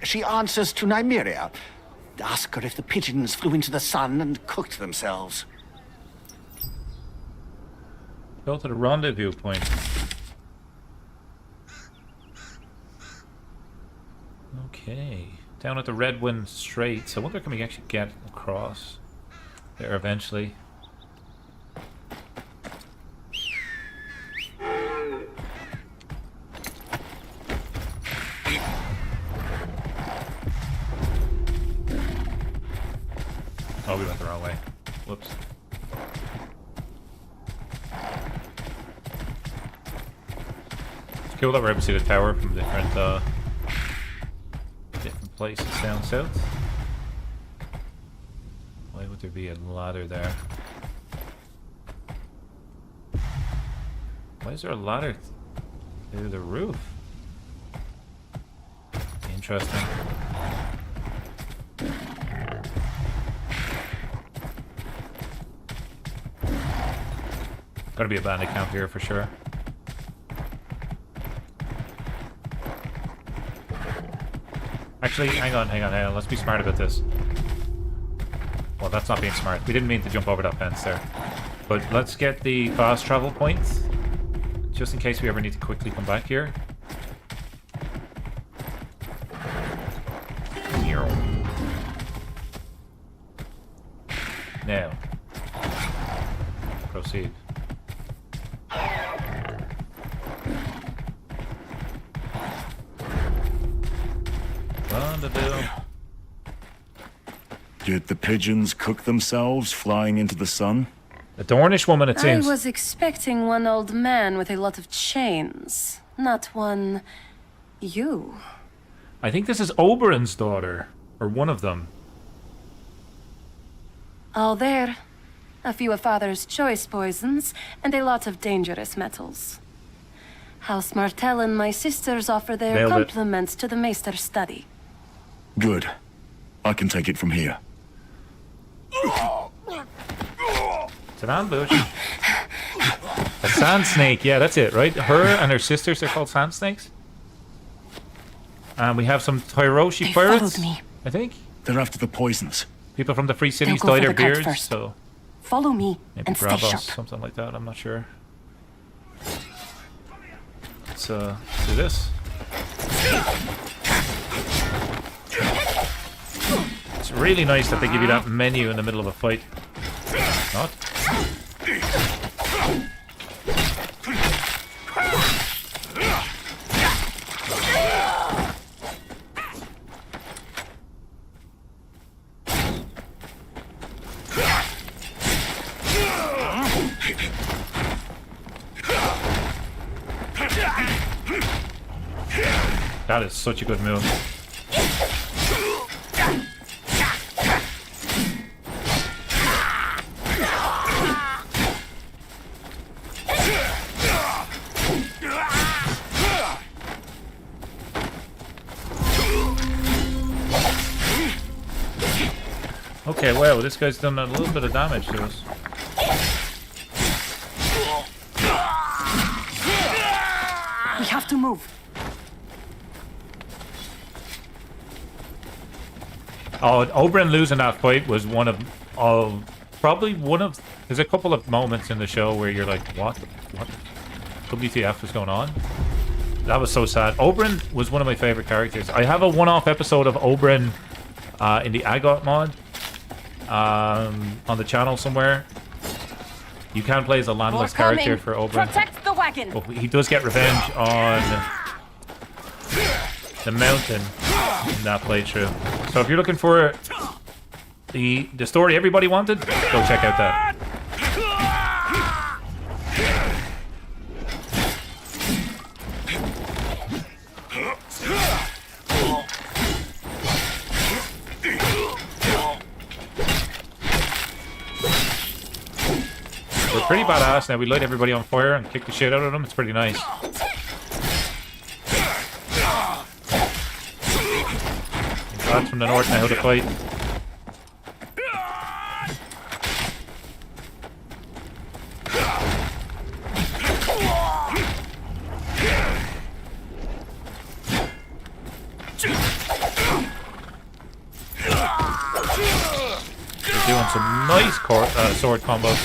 She answers to Nymeria. Ask her if the pigeons flew into the sun and cooked themselves. Go to the rendezvous point. Okay. Down at the Redwind Straits. I wonder can we actually get across there eventually. Oh, we went the wrong way. Whoops. It's cool that we're able to see the tower from different places down south. Why would there be a ladder there? Why is there a ladder through the roof? Interesting. Gotta be a bandit camp here for sure. Actually, hang on. Let's be smart about this. Well, that's not being smart. We didn't mean to jump over that fence there. But let's get the fast travel points. Just in case we ever need to quickly come back here. Now. Proceed. Did the pigeons cook themselves flying into the sun? A Dornish woman, it seems. I was expecting one old man with a lot of chains, not one... you. I think this is Oberyn's daughter, or one of them. All there. A few of Father's choice poisons, and a lot of dangerous metals. House Martell and my sisters offer their Nailed it. compliments to the Maester's study. Good. I can take it from here. It's an ambush. A sand snake, yeah, that's it, right? Her and her sisters are called sand snakes. And we have some Tyroshi They pirates, followed me. I think. They're after the poisons. People from the Free Cities They'll go dyed for their the cart beards, first. so Follow me maybe and stay Bravos, sharp. something like that, I'm not sure. Let's do this. It's really nice that they give you that menu in the middle of a fight. Not? That is such a good move. Okay, well, this guy's done a little bit of damage to us. We have to move. Oh, Oberyn losing that fight was one of probably one of. There's a couple of moments in the show where you're like, what WTF was going on? That was so sad. Oberyn was one of my favorite characters. I have a one-off episode of Oberyn in the Agot mod on the channel somewhere. You can play as a landless character for Oberyn. Protect the wagon. But he does get revenge on the mountain in that playthrough. So if you're looking for the story everybody wanted, go check out that. We're pretty badass now. We light everybody on fire and kick the shit out of them. It's pretty nice. Lads from the north know how to fight. nice sword combos.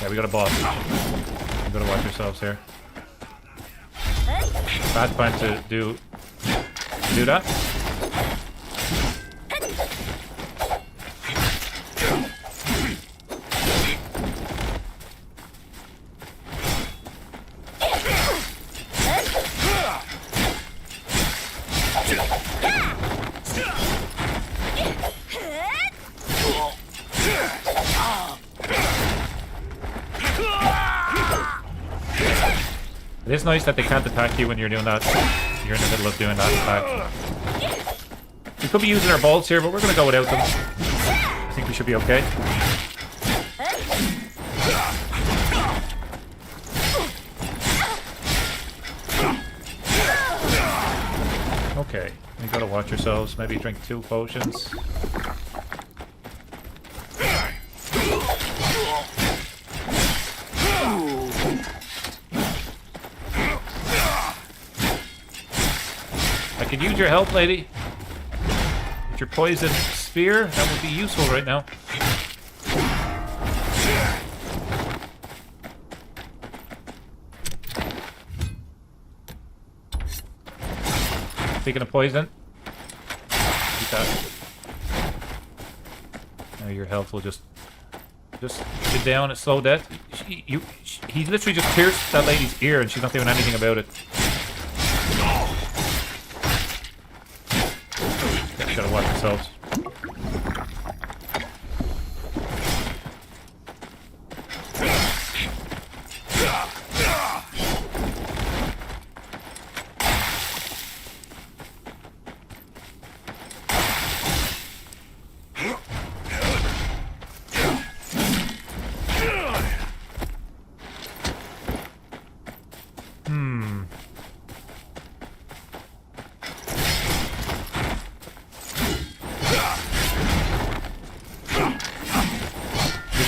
Yeah, we got a boss. We gotta watch ourselves here. Bad plan to do that. It is nice that they can't attack you when you're doing that. You're in the middle of doing that attack. We could be using our bolts here, but we're going to go without them. I think we should be okay. Okay, we got to watch ourselves. Maybe drink 2 potions. Could use your help, lady. With your poison spear, that would be useful right now. Speaking of poison, keep that. Now your health will just get down at slow death. He literally just pierced that lady's ear, and she's not doing anything about it. Gotta watch ourselves.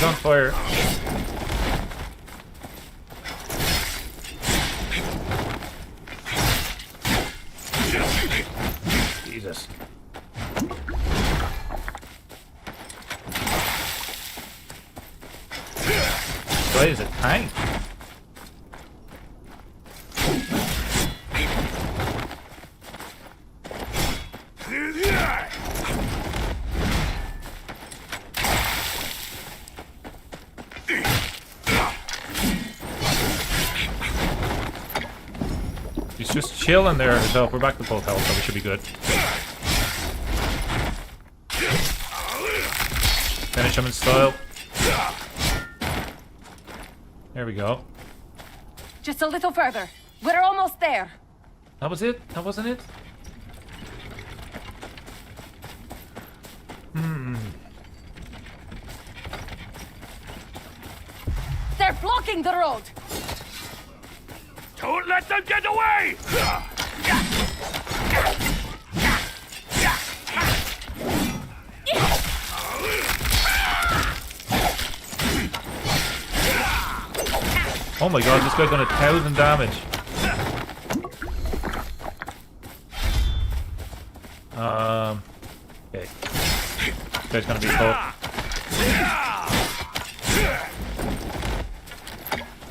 On fire. Jesus. Why is it tank? He's just chilling there himself. We're back to full health, so we should be good. Finish him in style. There we go. Just a little further. We're almost there. That was it? That wasn't it? They're blocking the road. Don't let them get away! Oh my god, this guy's done 1,000 damage. Okay. This guy's gonna be tough.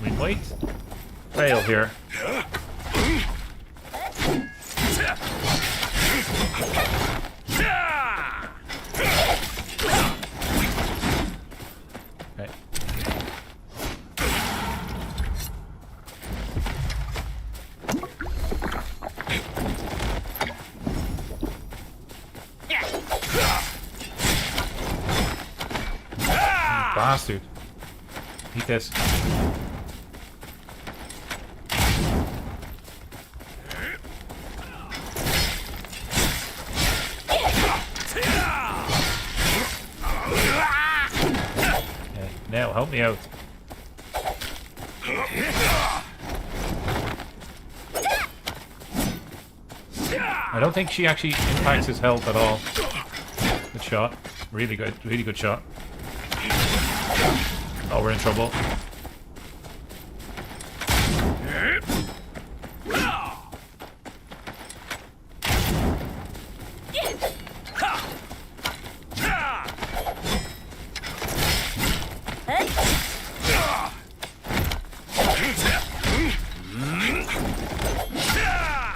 We might fail here. Okay. Bastard. Eat this. Now, help me out. I don't think she actually impacts his health at all. Good shot. Really good shot. Oh, we're in trouble.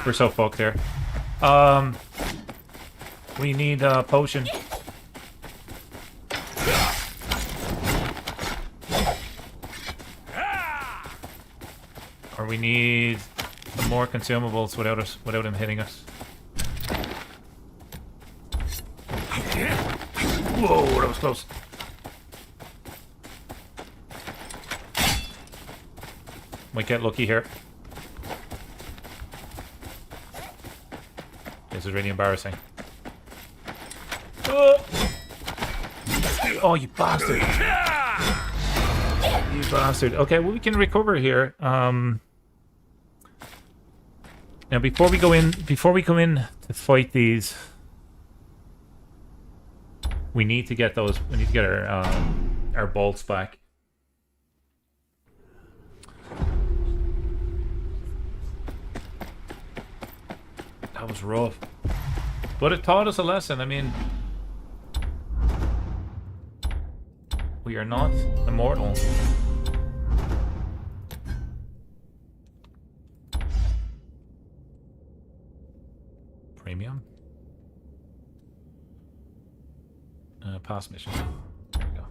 We're so fucked here. We need a potion. Or we need some more consumables without him hitting us. Whoa, that was close. Might get lucky here. This is really embarrassing. Oh, you bastard! You bastard. Okay, well we can recover here. Now before we come in to fight these, we need to get those. We need to get our bolts back. That was rough, but it taught us a lesson. I mean, we are not immortal. Premium. Past mission. There we go.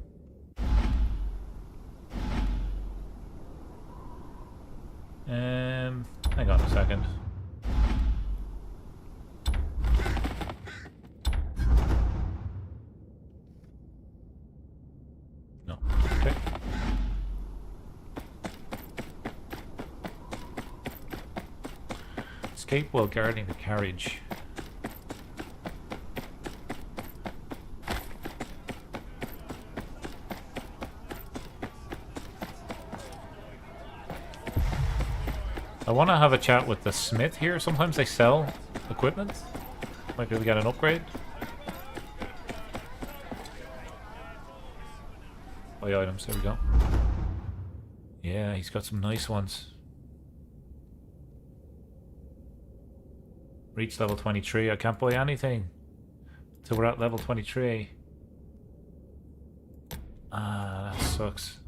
Hang on a second. No. Okay. Escape while guarding the carriage. I want to have a chat with the smith here. Sometimes they sell equipment. Might be able to get an upgrade. Buy items, there we go. Yeah, he's got some nice ones. Reach level 23. I can't buy anything until we're at level 23. Ah, that sucks.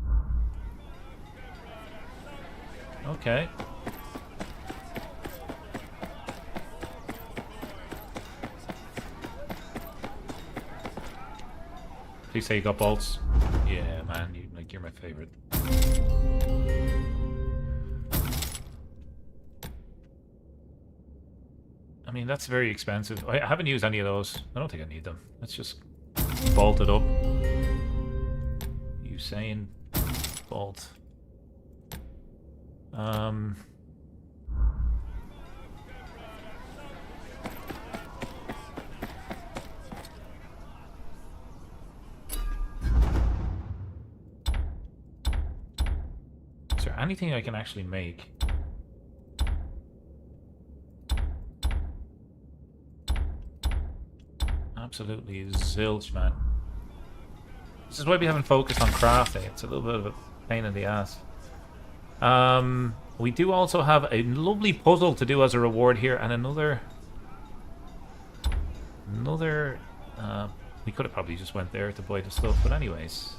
Okay. Please say you got bolts. Yeah, man, you're my favorite. I mean, that's very expensive. I haven't used any of those. I don't think I need them. Let's just bolt it up. Usain bolt. Is there anything I can actually make? Absolutely zilch, man. This is why we haven't focused on crafting. It's a little bit of a pain in the ass. We do also have a lovely puzzle to do as a reward here, and another. We could have probably just went there to buy the stuff, but anyways,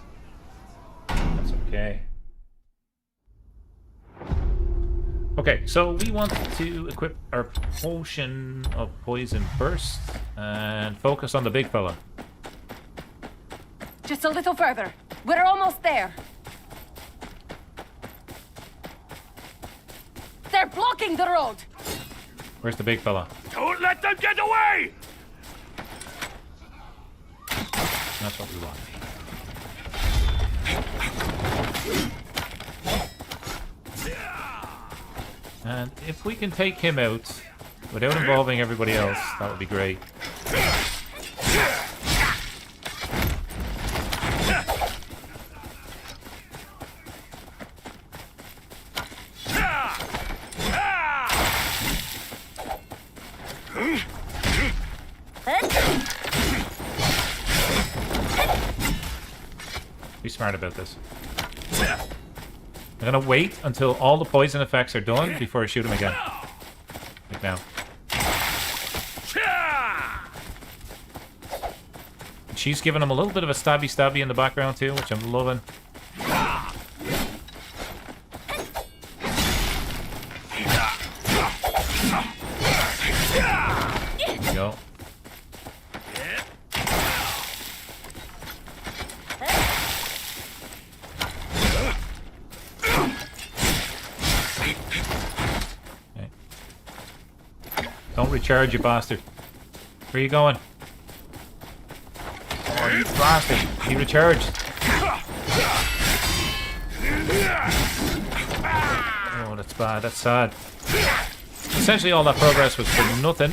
that's okay. Okay, so we want to equip our potion of poison first and focus on the big fella. Just a little further. We're almost there. They're blocking the road. Where's the big fella? Don't let them get away! That's what we want. And if we can take him out without involving everybody else, that would be great. Be smart about this. I'm gonna wait until all the poison effects are done before I shoot him again. Like now. She's giving him a little bit of a stabby in the background too, which I'm loving. Don't recharge, you bastard. Where are you going? Oh, you bastard. He recharged. Oh, that's bad. That's sad. Essentially, all that progress was for nothing.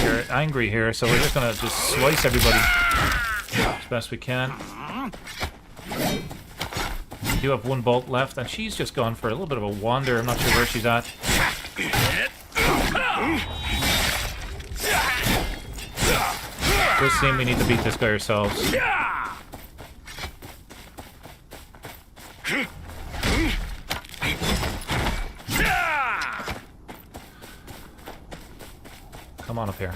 You're angry here, so we're just gonna just slice everybody as best we can. We do have one bolt left, and she's just gone for a little bit of a wander. I'm not sure where she's at. Does seem we need to beat this guy ourselves. Come on up here.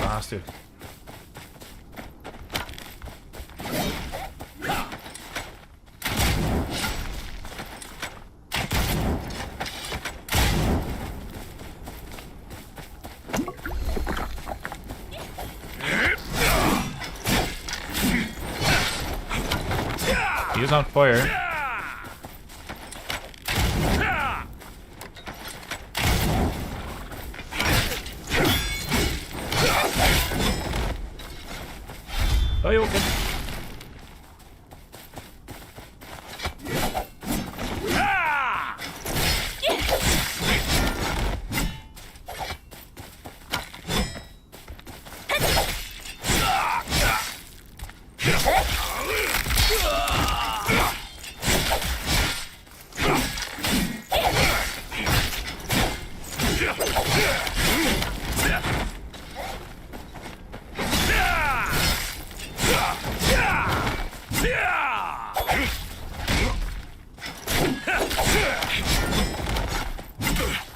Bastard. He is on fire. Oh, you okay?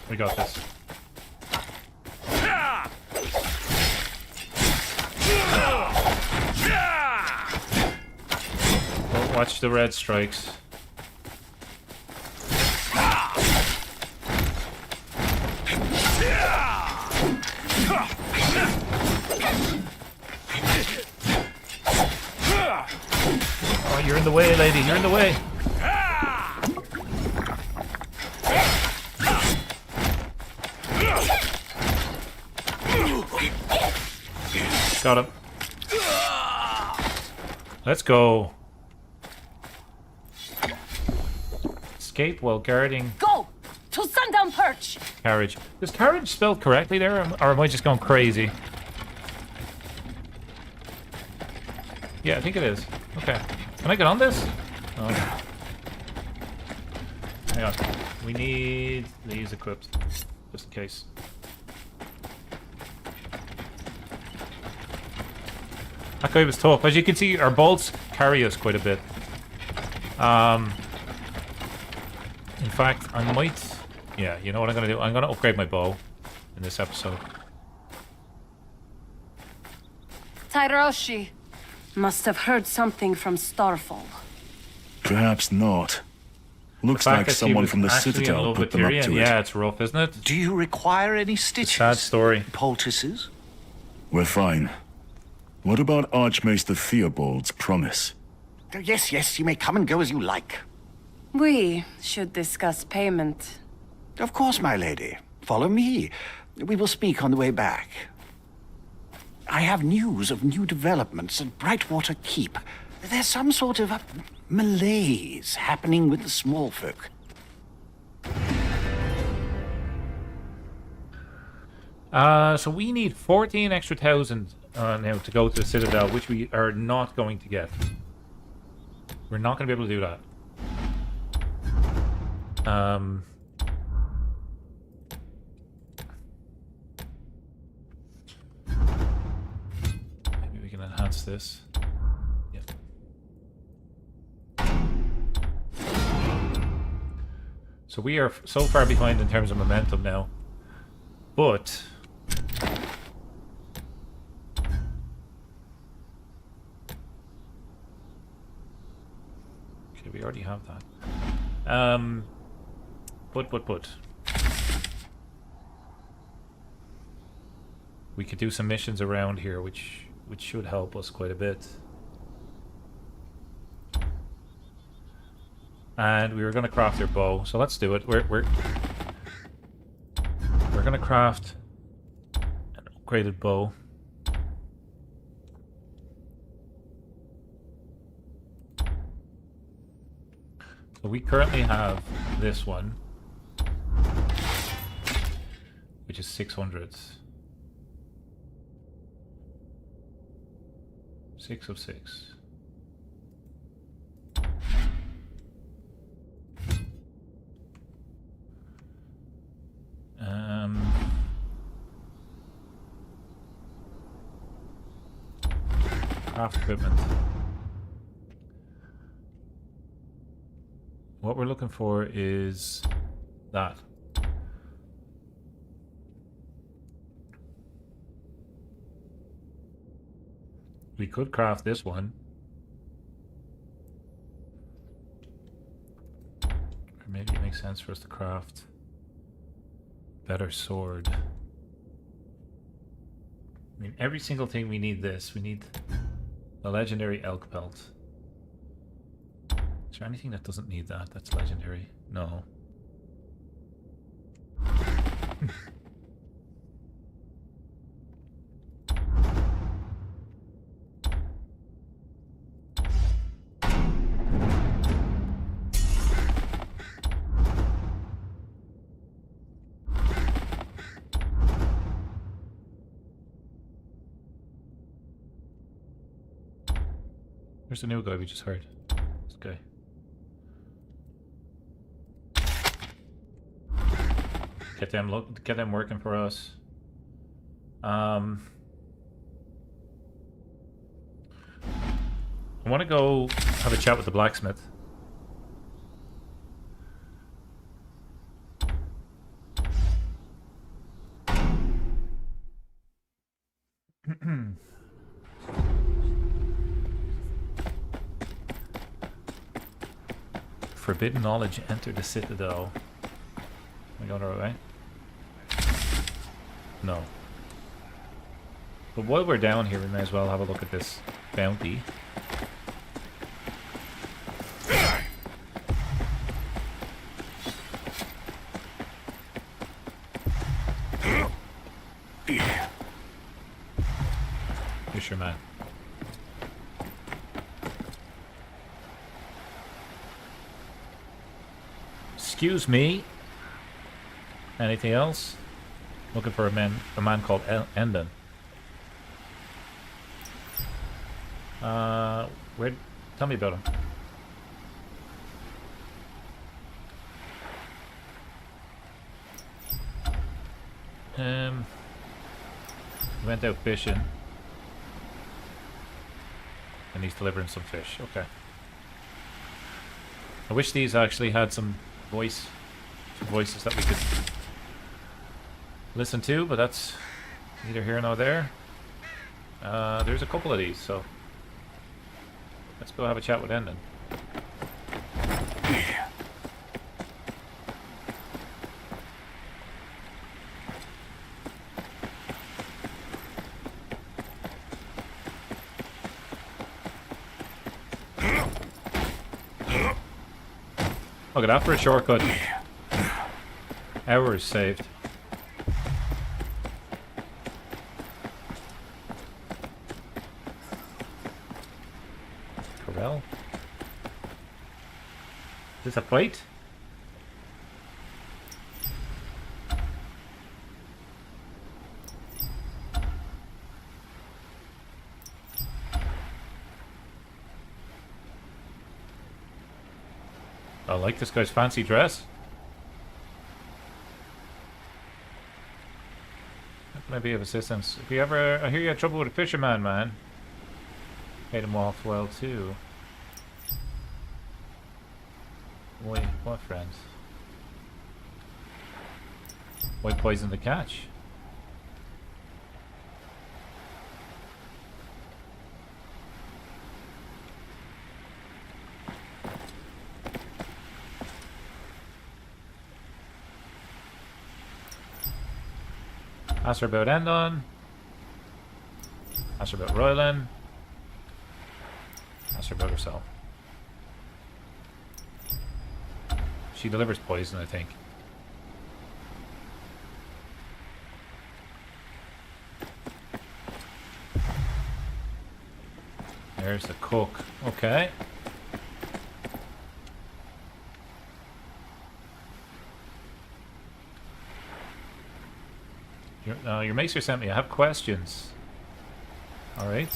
We got this. Well, watch the red strikes. Oh, you're in the way, lady. You're in the way. Got him. Let's go. Escape while guarding. Go to sundown perch. Carriage. Is carriage spelled correctly there, or am I just going crazy? Yeah, I think it is. Okay. Can I get on this? Oh. Hang on. We need these equipped, just in case. That guy was tough. As you can see, our bolts carry us quite a bit. In fact, I might... Yeah, you know what I'm going to do? I'm going to upgrade my bow in this episode. Tyroshi must have heard something from Starfall. Perhaps not. Looks fact like that he someone was from the actually in Citadel love put with them up Tyrion. to it. Yeah, it's rough, isn't it? Do you require any stitches? Sad story. Poultices? We're fine. What about Archmaester Theobald's promise? Yes, yes, you may come and go as you like. We should discuss payment. Of course, my lady. Follow me. We will speak on the way back. I have news of new developments at Brightwater Keep. There's some sort of malaise happening with the small folk. So we need 14 extra thousand now to go to the Citadel, which we are not going to get. We're not going to be able to do that. Maybe we can enhance this. Yep. So we are so far behind in terms of momentum now. But Okay, we already have that. But. We could do some missions around here, which should help us quite a bit. And we were going to craft their bow, so let's do it. We're going to craft an upgraded bow. So we currently have this one, which is 600. 6 of 6. Craft equipment. What we're looking for is that. We could craft this one. Or maybe it makes sense for us to craft better sword. I mean, every single thing we need this. We need the legendary elk pelt. Is there anything that doesn't need that? That's legendary. No. Where's the new guy we just heard? This guy. Get them working for us. I want to go have a chat with the blacksmith. Forbidden knowledge enter the Citadel. Am I going the right way? No. But while we're down here, we may as well have a look at this bounty. Fisherman. Excuse me. Anything else? Looking for a man called Endon. Where? Tell me about him. Went out fishing, and he's delivering some fish. Okay. I wish these actually had some voices that we could listen to, but that's neither here nor there. There's a couple of these, so let's go have a chat with Endon. Look at that for a shortcut. Hours saved. Corral? Is this a plate? I like this guy's fancy dress. That might be of assistance. If you ever, I hear you had trouble with a fisherman, man. Paid him off well too. Wait, what friends? Why poison the catch? Ask her about Endon. Ask her about Royland. Ask her about herself. She delivers poison, I think. There's the cook. Okay. Your maester sent me. I have questions. Alright.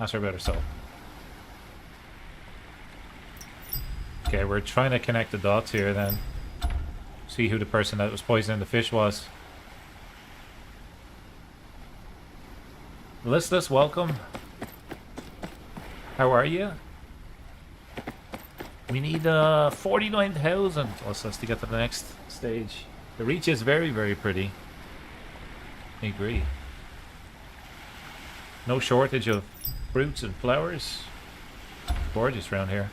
Ask her about herself. Okay, we're trying to connect the dots here then. See who the person that was poisoning the fish was. Listless, welcome. How are you? We need 49,000 plus us to get to the next stage. The reach is very, very pretty. I agree. No shortage of fruits and flowers. Gorgeous around here.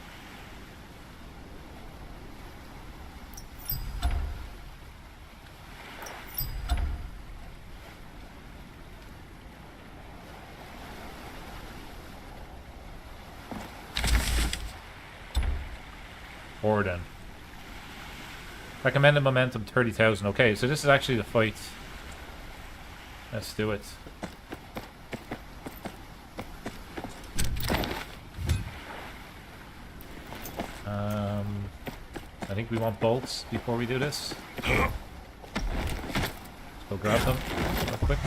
Orden. Recommended momentum 30,000. Okay, so this is actually the fight. Let's do it. I think we want bolts before we do this. Let's go grab them real quick.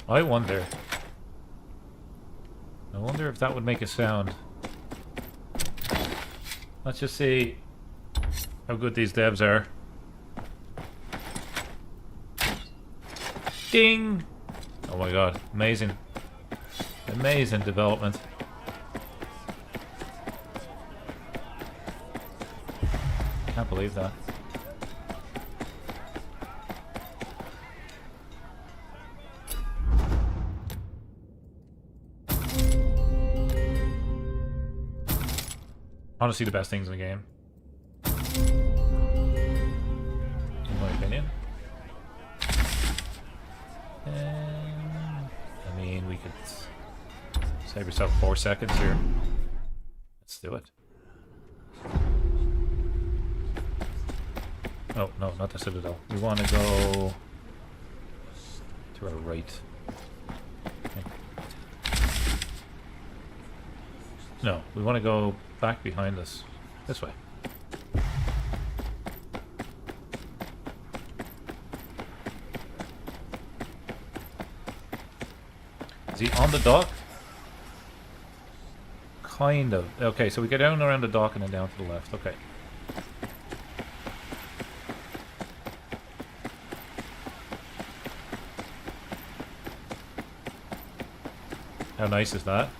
I wonder if that would make a sound. Let's just see how good these devs are. Ding! Oh my god, amazing. Amazing development. Can't believe that. Honestly, the best things in the game, in my opinion. I mean, we could save yourself 4 seconds here. Let's do it. Oh no, not the Citadel. We want to go to our right. No, we want to go back behind us. This way. Is he on the dock? Kind of. Okay, so we go down around the dock and then down to the left. Okay. How nice is that?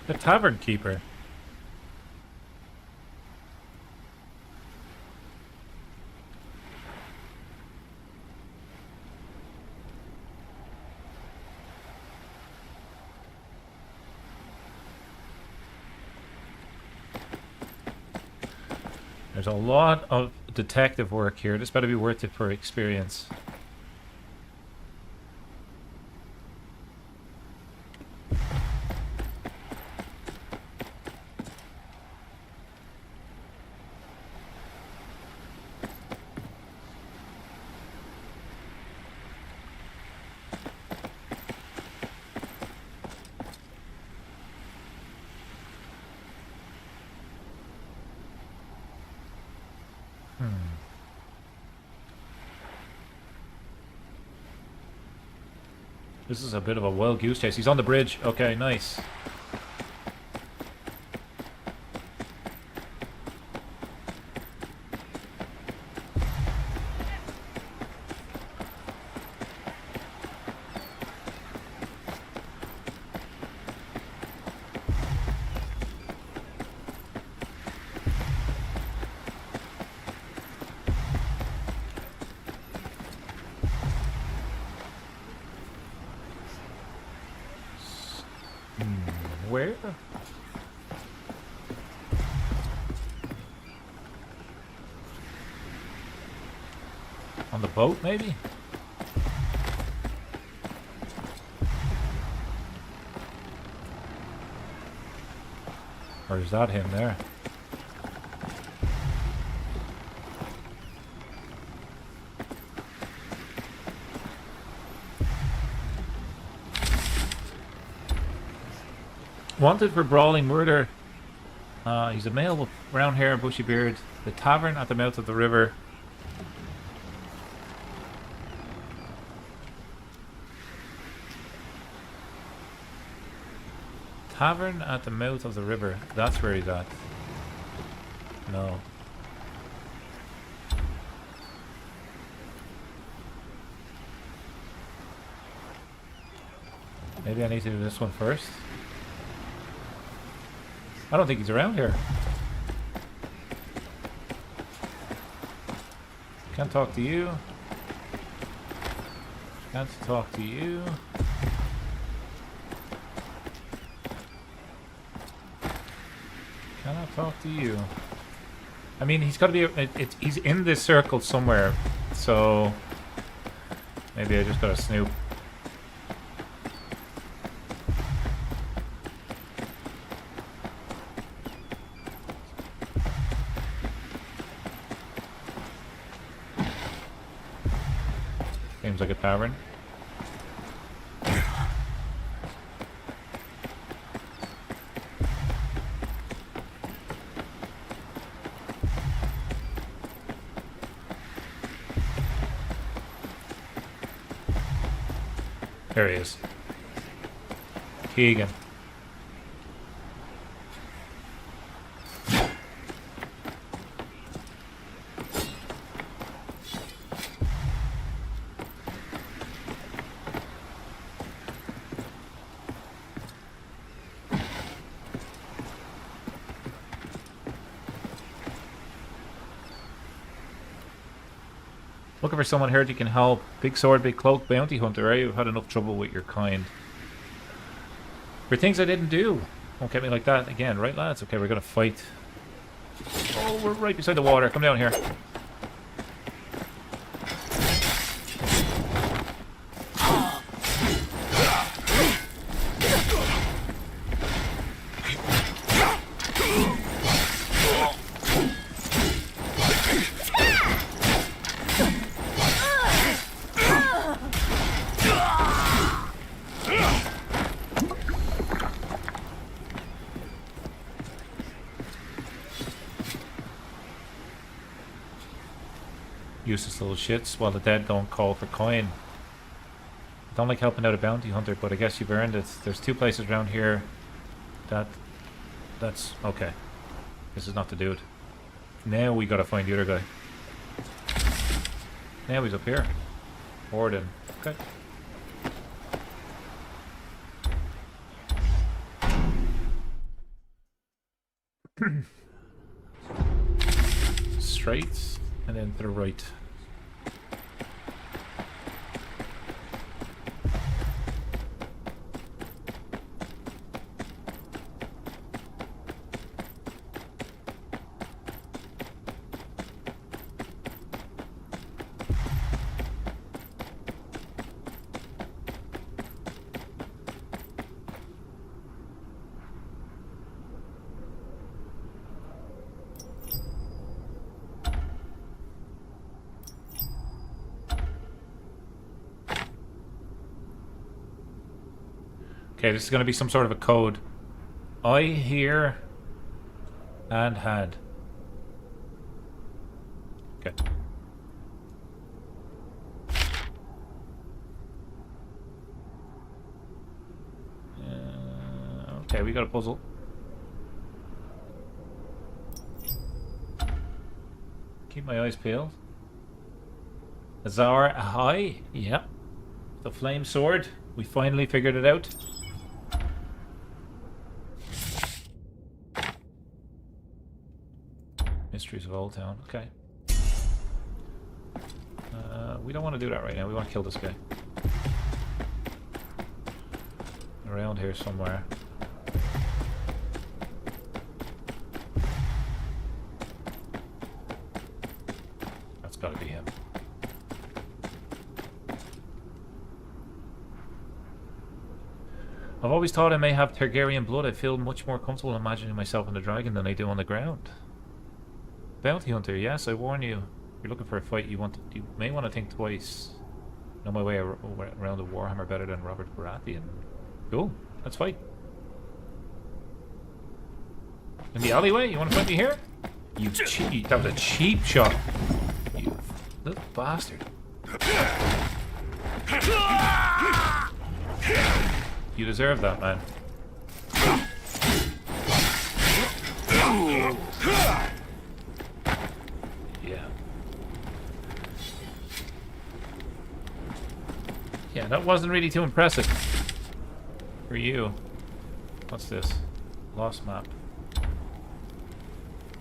The tavern keeper. There's a lot of detective work here. This better be worth it for experience. This is a bit of a wild goose chase. He's on the bridge. Okay, nice. Where? On the boat, maybe? Or is that him there? Wanted for brawling murder. He's a male with brown hair and bushy beard. The tavern at the mouth of the river. Tavern at the mouth of the river. That's where he's at. No. Maybe I need to do this one first. I don't think he's around here. Can't talk to you. Can't talk to you. Cannot talk to you. I mean, he's got to be. He's in this circle somewhere. So maybe I just gotta snoop. Seems like a tavern. There he is. Keegan. Looking for someone here you can help. Big sword, big cloak, bounty hunter. I've had enough trouble with your kind. For things I didn't do. Won't get me like that again, right lads? Okay, we're gonna fight. Oh, we're right beside the water. Come down here. Useless little shits while the dead don't call for coin. I don't like helping out a bounty hunter, but I guess you've earned it. There's two places around here that's okay. This is not the dude. Now we gotta find the other guy. Now he's up here. Orden. Okay. Straight and then to the right. Okay, this is going to be some sort of a code. I hear and had. Okay. Okay, we got a puzzle. Keep my eyes peeled. Azar Ahai. Yep. The flame sword. We finally figured it out. Mysteries of Old Town. Okay. We don't want to do that right now. We want to kill this guy. Around here somewhere. gotta be him. I've always thought I may have Targaryen blood. I feel much more comfortable imagining myself on the dragon than I do on the ground. Bounty hunter, yes, I warn you. If you're looking for a fight, you may want to think twice. Know my way around the Warhammer better than Robert Baratheon. Cool, let's fight. In the alleyway? You want to fight me here? You cheat. That was a cheap shot. You little bastard. You deserve that, man. Yeah. Yeah, that wasn't really too impressive. For you. What's this? Lost map.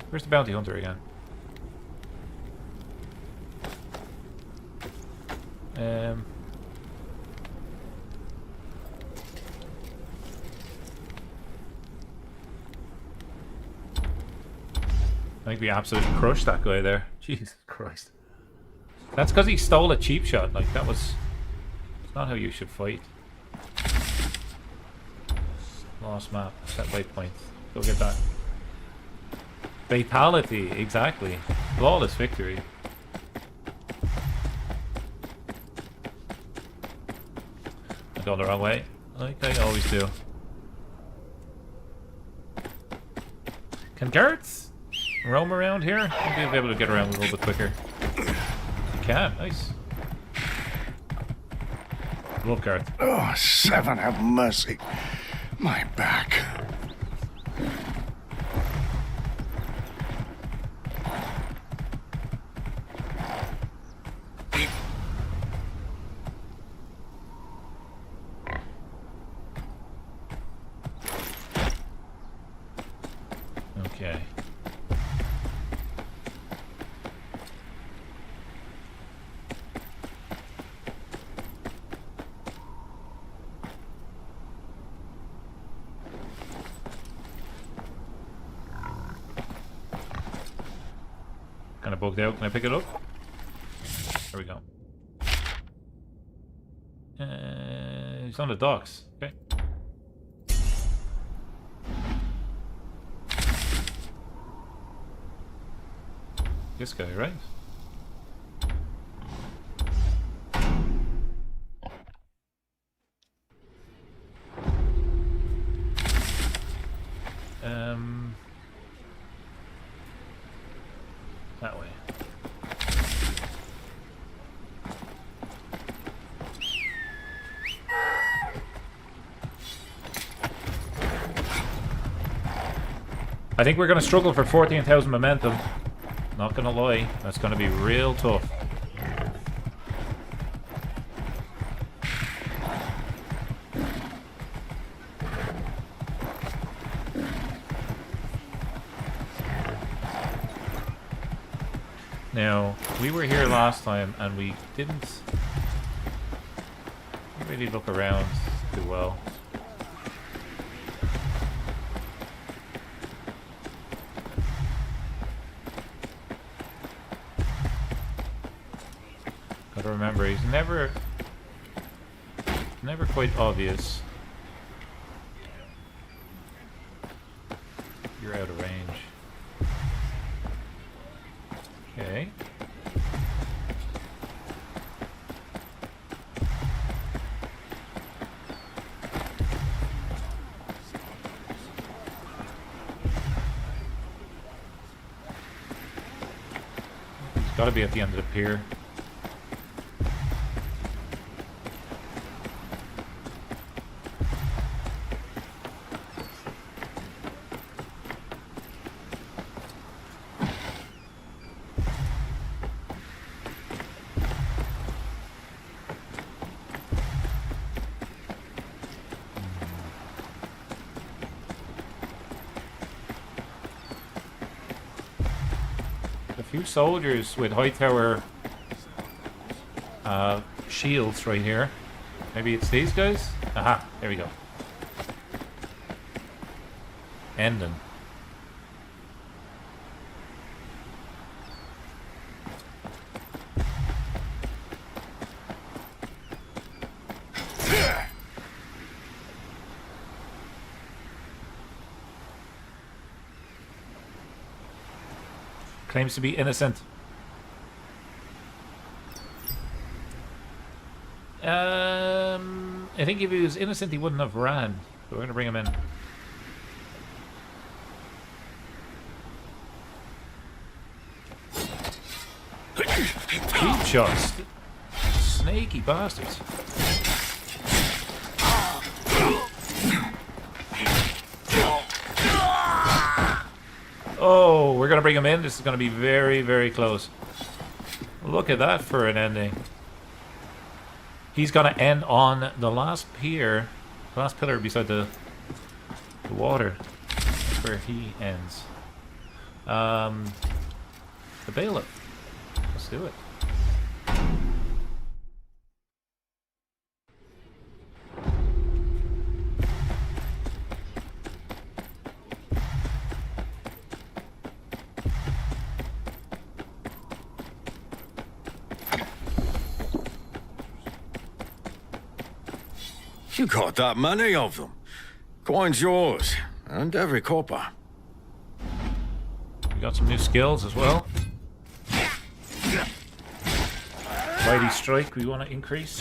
Where's the bounty hunter again? I think we absolutely crushed that guy there. Jesus Christ. That's because he stole a cheap shot. Like, that was... It's not how you should fight. Lost map. Set waypoint. Go get that. Fatality. Exactly. Flawless victory. I'm going the wrong way. Like I always do. Can Garrett's roam around here? Maybe I'll be able to get around a little bit quicker. Can, nice. Love Garrett. Oh, Seven, have mercy. My back. Okay. Kind of bugged out. Can I pick it up? There we go. He's on the docks. Okay. This guy, right? That way. I think we're going to struggle for 14,000 momentum. Not gonna lie, that's gonna be real tough. Now, we were here last time and we didn't really look around too well. Gotta remember, he's never quite obvious. You're out of range. Okay. He's gotta be at the end of the pier. Few soldiers with high tower shields right here. Maybe it's these guys? Aha, there we go. Ending. Claims to be innocent. I think if he was innocent, he wouldn't have ran. So we're going to bring him in. Deep shots. Snaky bastards. Oh, we're going to bring him in. This is going to be very, very close. Look at that for an ending. He's going to end on the last pier, the last pillar beside the water. That's where he ends. The bailiff. Let's do it. You got that many of them. Coin's yours, and every copper. We got some new skills as well. Mighty Strike we want to increase.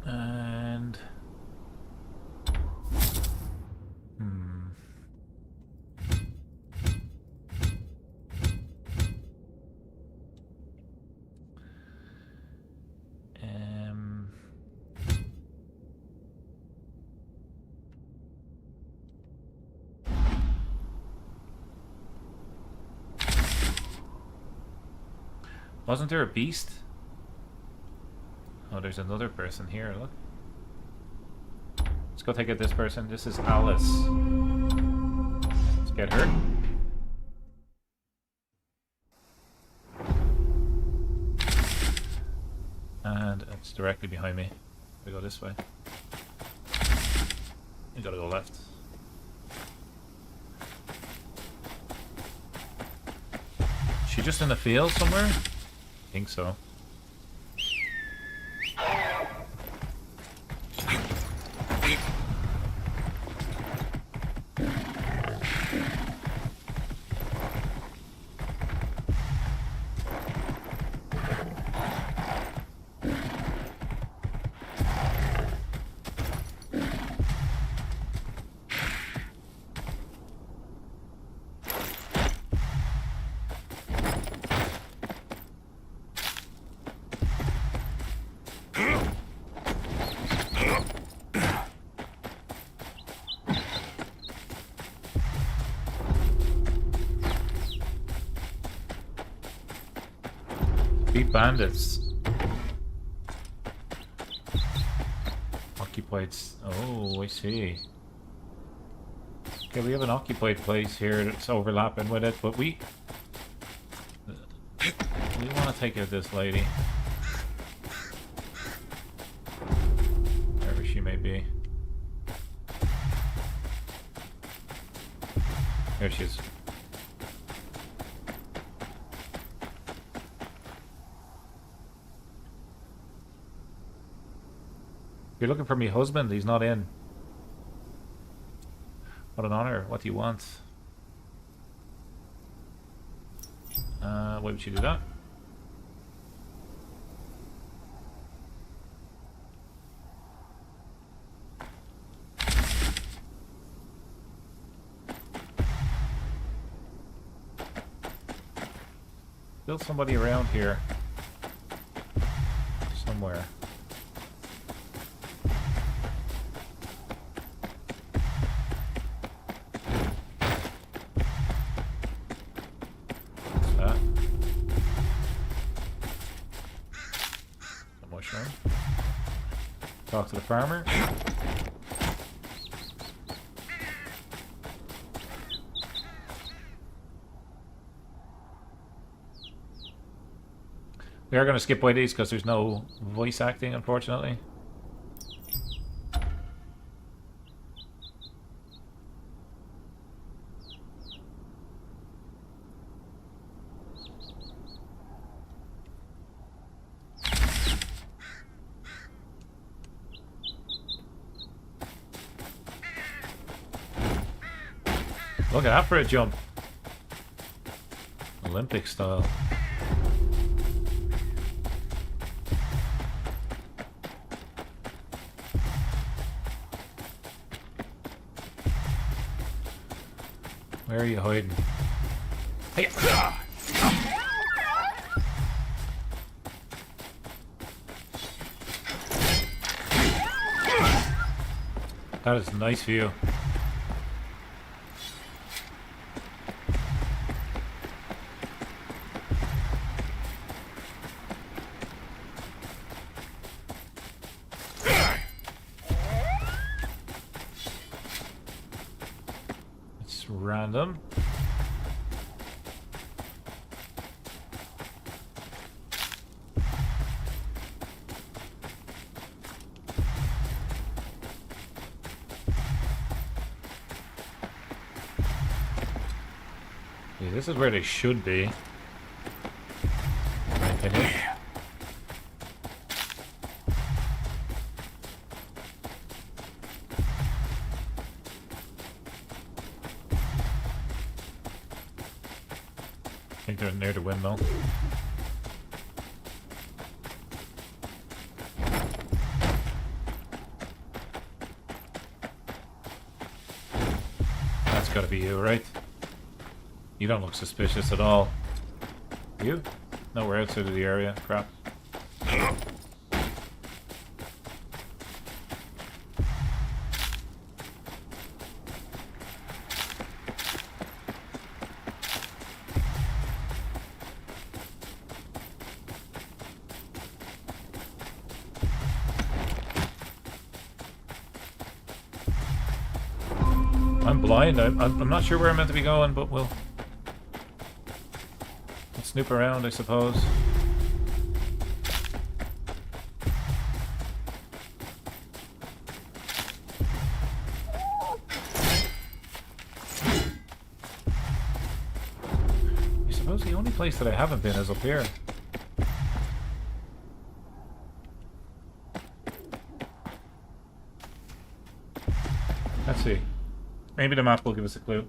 And... Wasn't there a beast? Oh, there's another person here, look. Let's go take out this person. This is Alice. Let's get her. And it's directly behind me. We go this way. You gotta go left. Is she just in the field somewhere? I think so. Bandits. Occupied. Oh, I see. Okay, we have an occupied place here that's overlapping with it, but we want to take out this lady. Wherever she may be. There she is. You're looking for me husband, he's not in. What an honor. What do you want? Why would you do that? Build somebody around here. Somewhere. Talk to the farmer. We are going to skip by these because there's no voice acting, unfortunately. Look at that for a jump. Olympic style. Where are you hiding? Hey! That is a nice view. It's random. This is where they should be. In my opinion. I think they're near the windmill. That's gotta be you, right? You don't look suspicious at all. You? No, we're outside of the area. Crap. I'm blind. I'm not sure where I'm meant to be going, but we'll snoop around, I suppose. I suppose the only place that I haven't been is up here. Let's see. Maybe the map will give us a clue.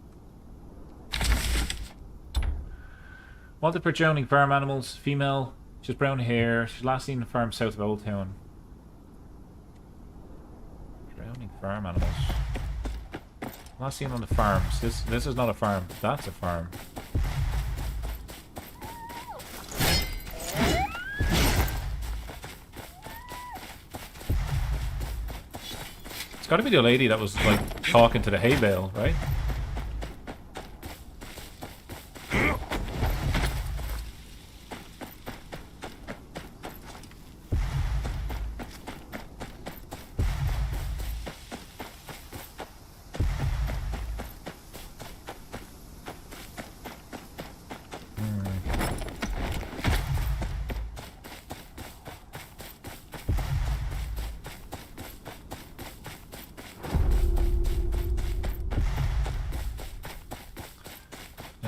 Wanted for drowning farm animals. Female. She has brown hair. She's last seen in a farm south of Old Town. Drowning farm animals. Last seen on the farms. This is not a farm. That's a farm. It's got to be the lady that was like talking to the hay bale, right?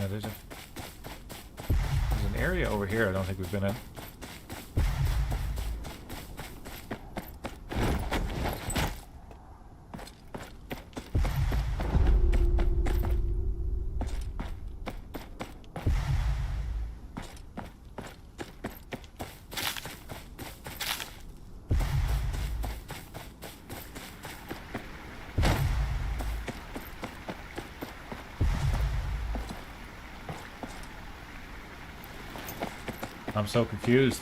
There's an area over here I don't think we've been in. I'm so confused.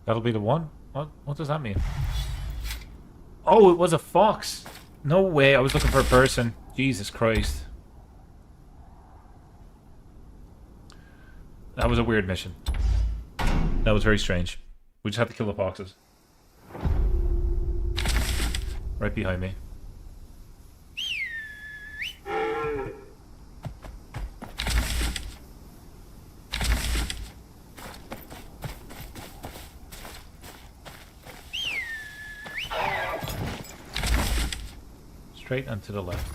That'll be the one? What does that mean? Oh, it was a fox! No way, I was looking for a person. Jesus Christ. That was a weird mission. That was very strange. We just have to kill the foxes. Right behind me. Straight and to the left.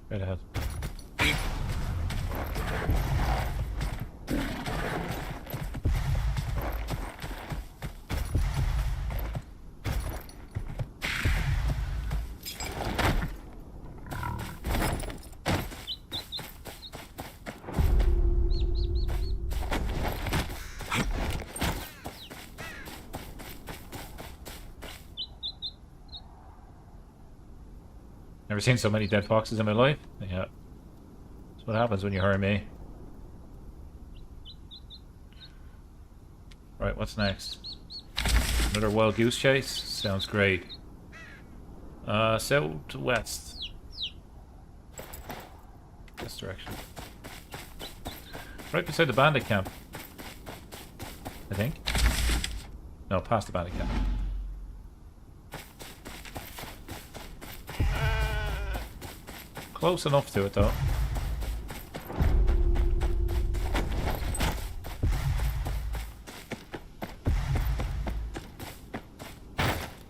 Right ahead. Never seen so many dead foxes in my life. Yeah. That's what happens when you hire me. Right, what's next? Another wild goose chase? Sounds great. South to west. This direction. Right beside the bandit camp. I think. No, past the bandit camp. Close enough to it, though.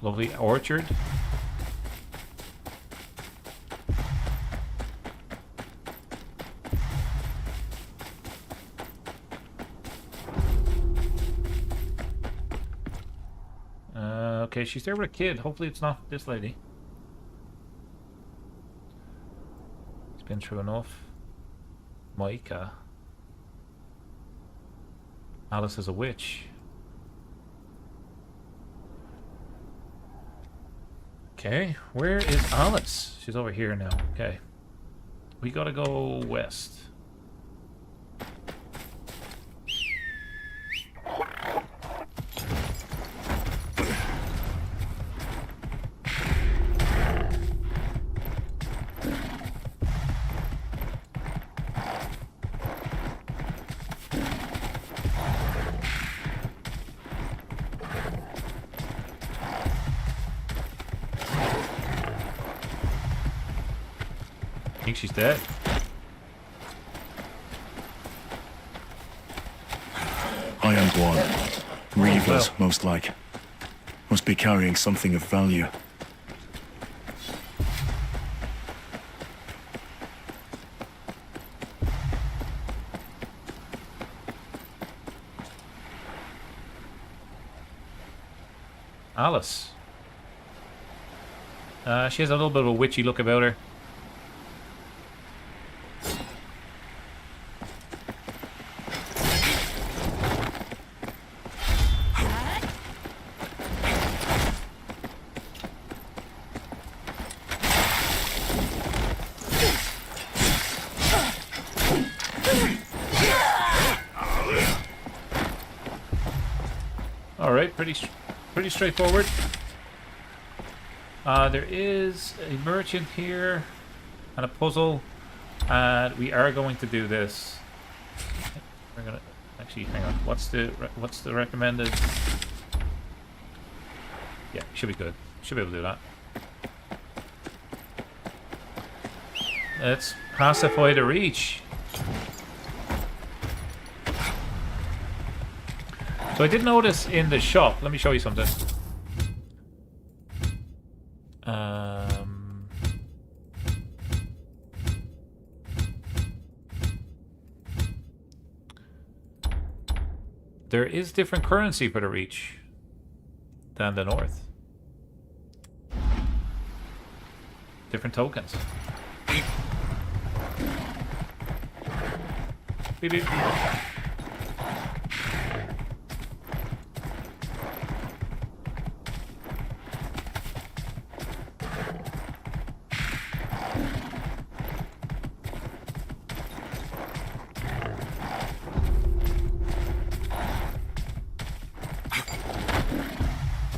Lovely orchard. Okay, she's there with a kid. Hopefully it's not this lady. Been through enough. Micah. Alice is a witch. Okay, where is Alice? She's over here now. Okay. We gotta go west. I think she's dead. Iron Guan. Reavers, most like. Must be carrying something of value. Alice. She has a little bit of a witchy look about her. Alright, pretty straightforward. There is a merchant here and a puzzle, and we are going to do this. We're gonna actually hang on. What's the recommended? Yeah, should be good. Should be able to do that. Let's pacify the reach. So I did notice in the shop, let me show you something. There is different currency for the reach than the north. Different tokens. Beep beep.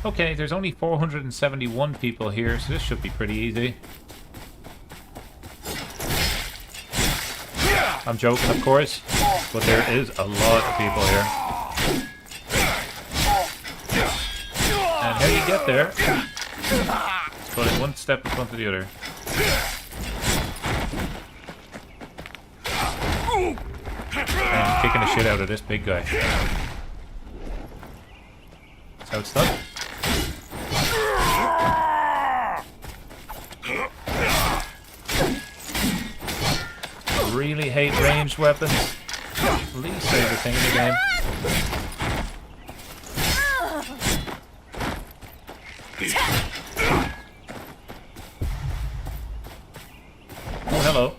Okay, there's only 471 people here, so this should be pretty easy. I'm joking, of course, but there is a lot of people here. And how you get there, just put it one step in front of the other. And I'm kicking the shit out of this big guy. That's how it's done. Really hate ranged weapons. Least favorite thing in the game. Oh, hello.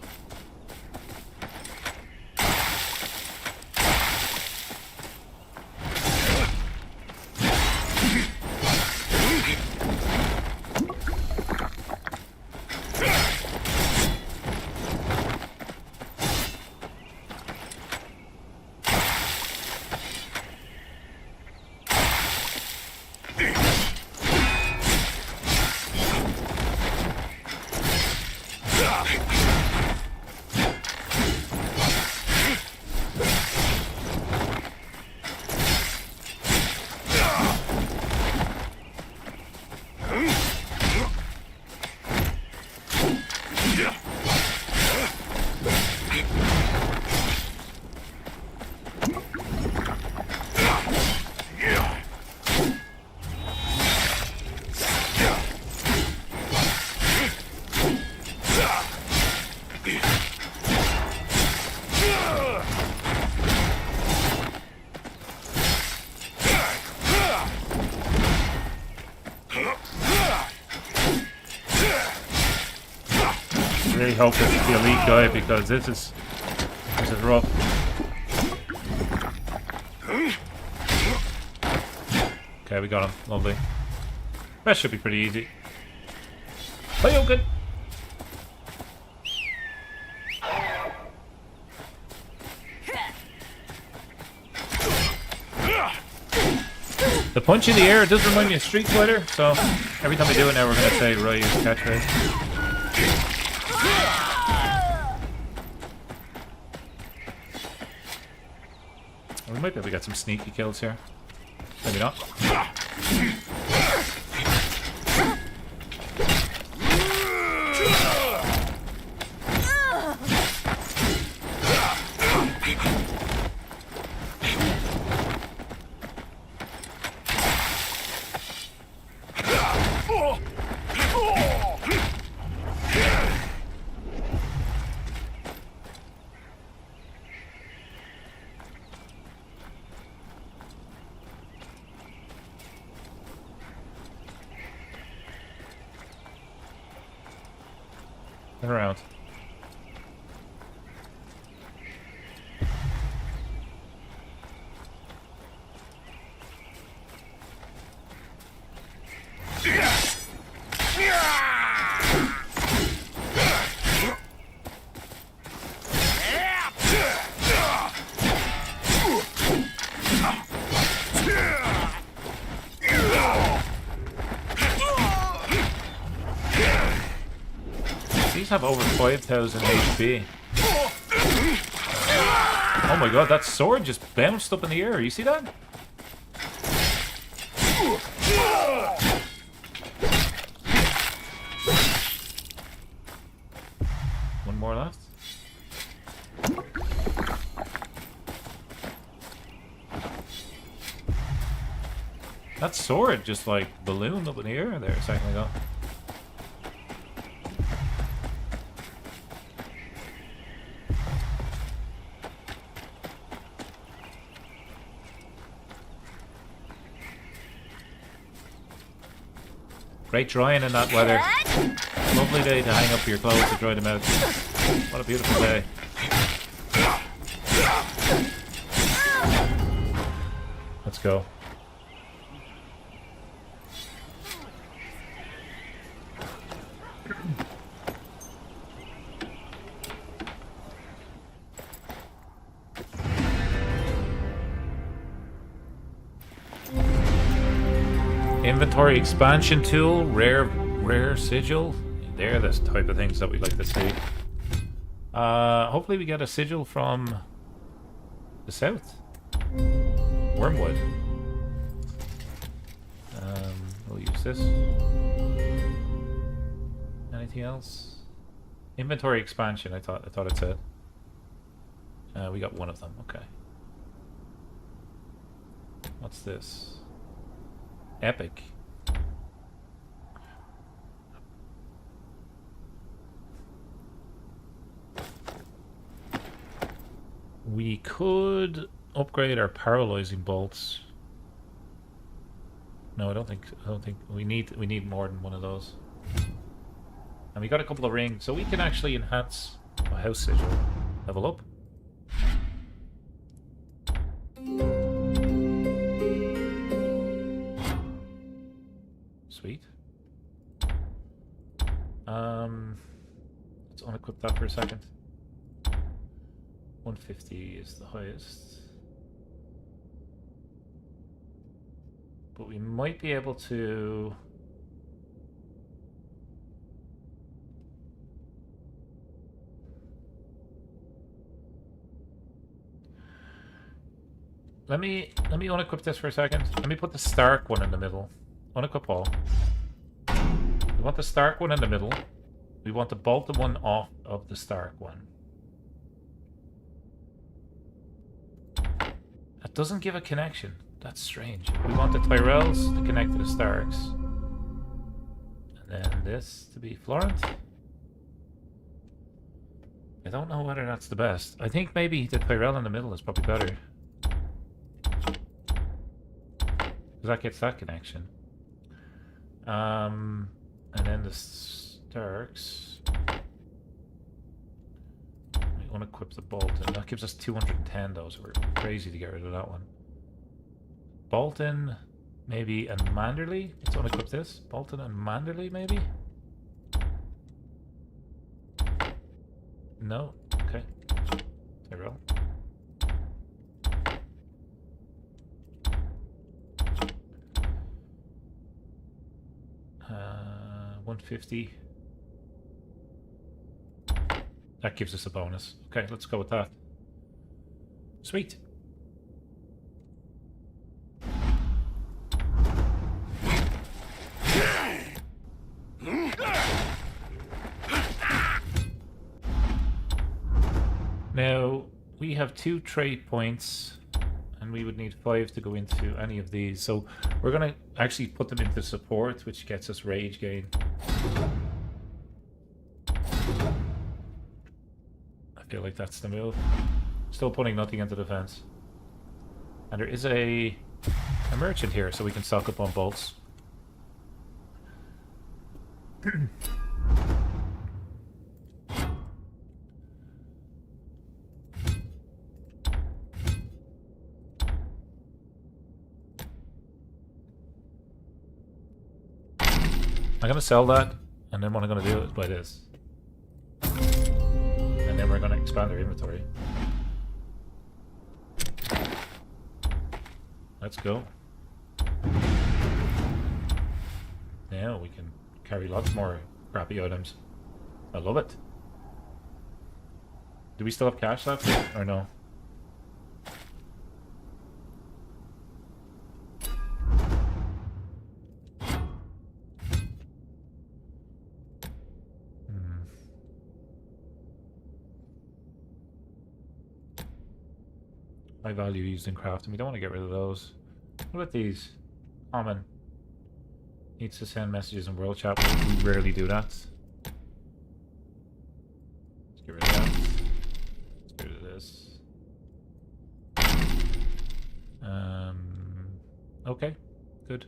Really hope this is the elite guy because this is rough. Okay, we got him. Lovely. That should be pretty easy. Hey, oh, good. The punch in the air does remind me of Street Fighter, so every time I do it now we're going to say Ryu's catchphrase. We might be able to get some sneaky kills here. Maybe not. Turn around. These have over 5,000 HP. Oh my god, that sword just bounced up in the air. You see that? One more left. That sword just like ballooned up in the air there a second ago. Great drying in that weather. Lovely day to hang up your clothes to dry them out. What a beautiful day. Let's go. Inventory expansion tool, rare sigil. They're the type of things that we like to see. Hopefully we get a sigil from the south. Wormwood. We'll use this. Anything else? Inventory expansion. I thought it said. We got one of them. Okay. What's this? Epic. We could upgrade our paralyzing bolts. No, I don't think we need more than one of those. And we got a couple of rings, so we can actually enhance a house sigil. Level up. Sweet. Let's unequip that for a second. 150 is the highest. But we might be able to... Let me unequip this for a second. Let me put the Stark one in the middle. Unequip all. We want the Stark one in the middle. We want the bolted one off of the Stark one. That doesn't give a connection. That's strange. We want the Tyrells to connect to the Starks. And then this to be Florent. I don't know whether that's the best. I think maybe the Tyrell in the middle is probably better. Because that gets that connection. And then the Starks. We unequip the Bolton. That gives us 210 though, so we're crazy to get rid of that one. Bolton, maybe, and Manderley. Let's unequip this. Bolton and Manderley, maybe? No? Okay. Tyrell. Uh, 150. That gives us a bonus. Okay, let's go with that. Sweet. Now, we have 2 trade points, and we would need 5 to go into any of these. So we're going to actually put them into support, which gets us rage gain. I feel like that's the move. Still putting nothing into defense. And there is a merchant here, so we can stock up on bolts. I'm gonna sell that, and then what I'm gonna do is buy this. And then we're gonna expand our inventory. Let's go. Now we can carry lots more crappy items. I love it. Do we still have cash left, or no? High value used in crafting. We don't want to get rid of those. What about these? Common. Needs to send messages in world chat. We rarely do that. Let's get rid of that. Let's get rid of this. Okay. Good.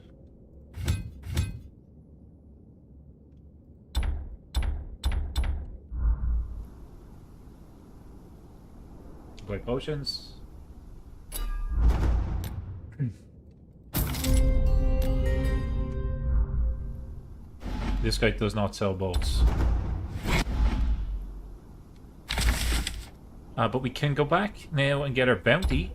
Play potions. This guy does not sell bolts. But we can go back now and get our bounty.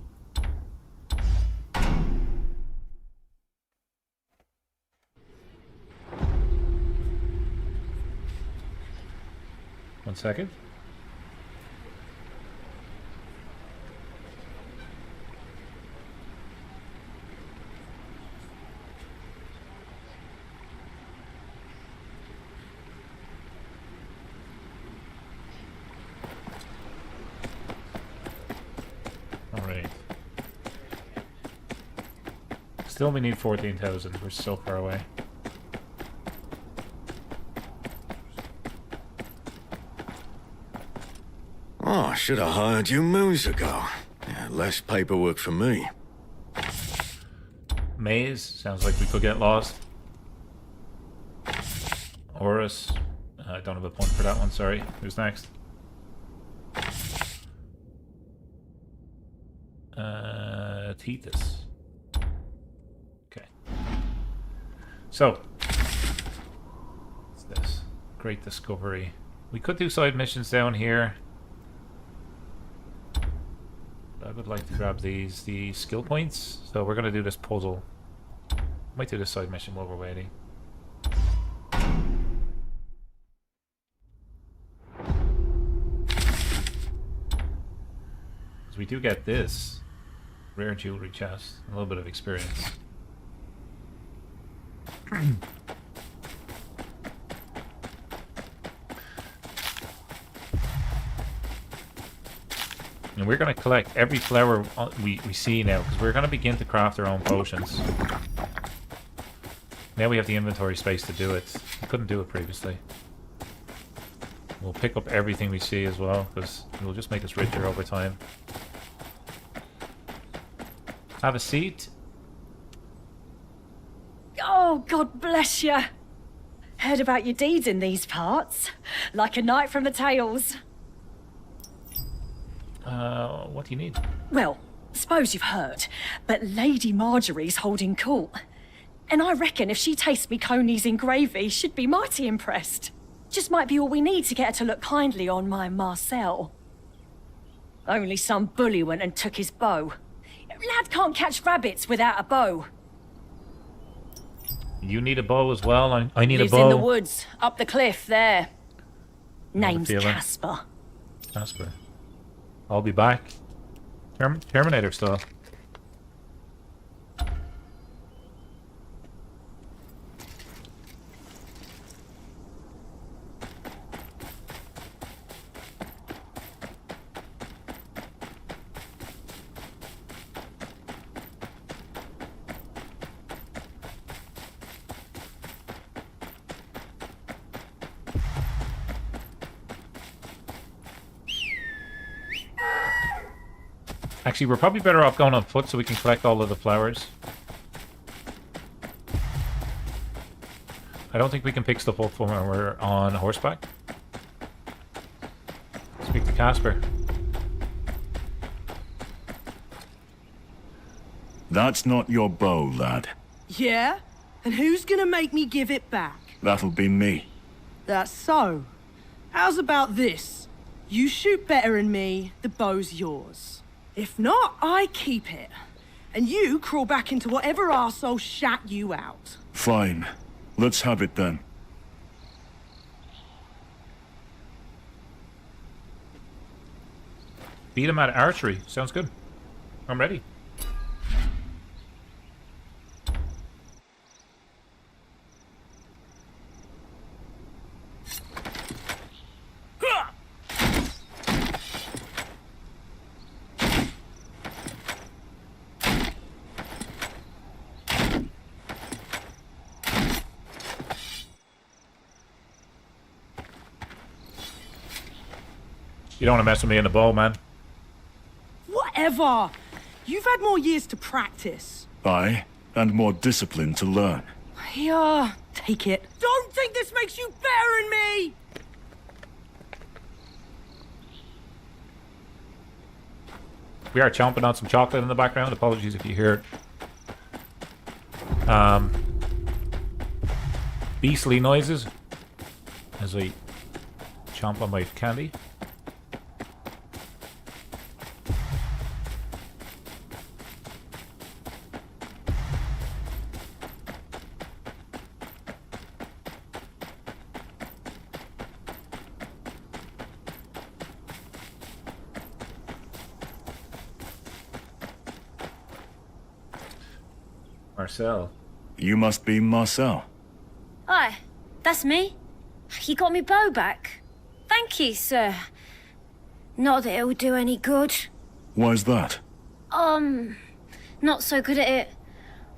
1 second. Alright. Still we need 14,000. We're so far away. Oh, I should have hired you moons ago. Yeah, less paperwork for me. Maze. Sounds like we could get lost. Horus. I don't have a point for that one, sorry. Who's next? Tethys. Okay. So. What's this? Great discovery. We could do side missions down here. I would like to grab the skill points. So we're going to do this puzzle. Might do this side mission while we're waiting. We do get this rare jewelry chest, a little bit of experience. And we're going to collect every flower we see now, because we're going to begin to craft our own potions. Now we have the inventory space to do it. We couldn't do it previously. We'll pick up everything we see as well, because it will just make us richer over time. Have a seat. Oh, God bless you. Heard about your deeds in these parts. Like a knight from the tales. What do you need? Well, suppose you've heard, but Lady Marjorie's holding court. And I reckon if she tastes me conies in gravy, she'd be mighty impressed. Just might be all we need to get her to look kindly on my Marcel. Only some bully went and took his bow. Lad can't catch rabbits without a bow. You need a bow as well. I need Lives a bow. in the woods, up the cliff there. Name's Casper. Casper. I'll be back. Terminator style. Actually, we're probably better off going on foot so we can collect all of the flowers. I don't think we can pick stuff up when we're on horseback. Speak to Casper. That's not your bow, lad. Yeah? And who's gonna make me give it back? That'll be me. That's so. How's about this? You shoot better than me, the bow's yours. If not, I keep it. And you crawl back into whatever arsehole shat you out. Fine. Let's have it then. Beat him at archery. Sounds good. I'm ready. You don't want to mess with me in the bow, man. Whatever. You've had more years to practice. Aye, and more discipline to learn. Yeah, take it. Don't think this makes you better than me! We are chomping on some chocolate in the background. Apologies if you hear it. Beastly noises as I chomp on my candy. Marcel. You must be Marcel. Aye, that's me. You got me bow back. Thank you, sir. Not that it'll do any good. Why's that? Not so good at it.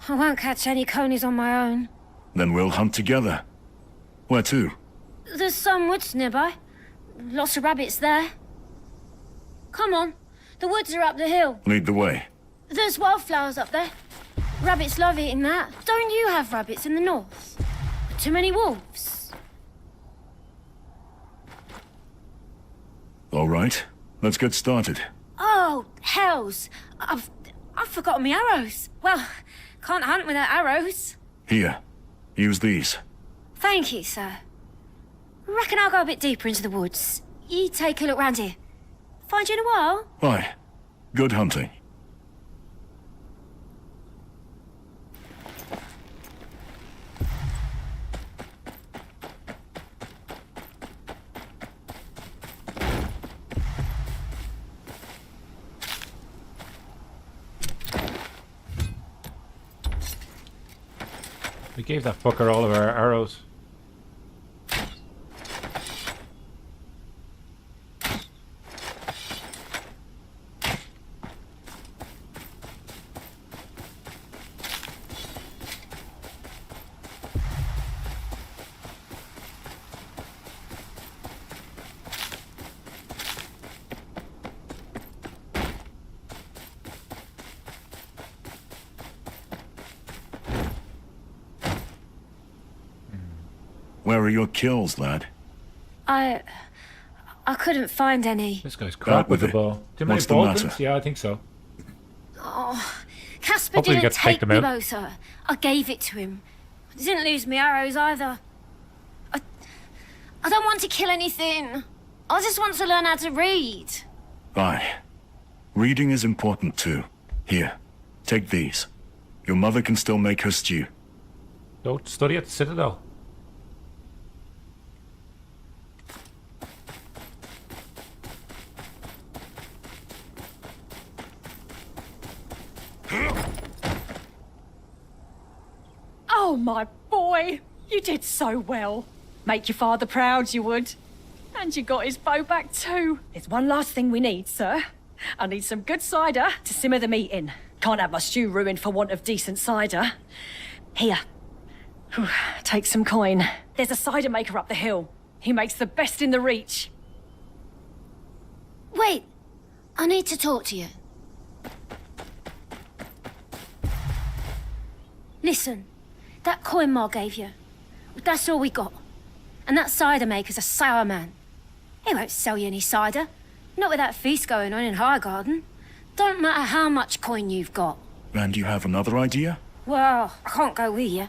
I won't catch any conies on my own. Then we'll hunt together. Where to? There's some woods nearby. Lots of rabbits there. Come on, the woods are up the hill. Lead the way. There's wildflowers up there. Rabbits love eating that. Don't you have rabbits in the north? Too many wolves? All right, let's get started. Oh, hells. I've forgotten my arrows. Well, can't hunt without arrows. Here, use these. Thank you, sir. Reckon I'll go a bit deeper into the woods. You take a look round here. Find you in a while. Aye. Good hunting. We gave that fucker all of our arrows. Where are your kills, lad? I couldn't find any. This guy's crap with the bow. Too many What's the baldwins? matter? Yeah, I think so. Oh, Casper Hopefully he didn't gets to take take them me out. bow, sir. I gave it to him. I didn't lose my arrows either. I don't want to kill anything. I just want to learn how to read. Aye. Reading is important too. Here, take these. Your mother can still make her stew. Go study at the Citadel. Oh, my boy. You did so well. Make your father proud, you would. And you got his bow back too. There's one last thing we need, sir. I need some good cider to simmer the meat in. Can't have my stew ruined for want of decent cider. Here. Take some coin. There's a cider maker up the hill. He makes the best in the Reach. Wait, I need to talk to you. Listen, that coin Ma gave you, that's all we got. And that cider maker's a sour man. He won't sell you any cider. Not with that feast going on in Highgarden. Don't matter how much coin you've got. And you have another idea? Well, I can't go with you.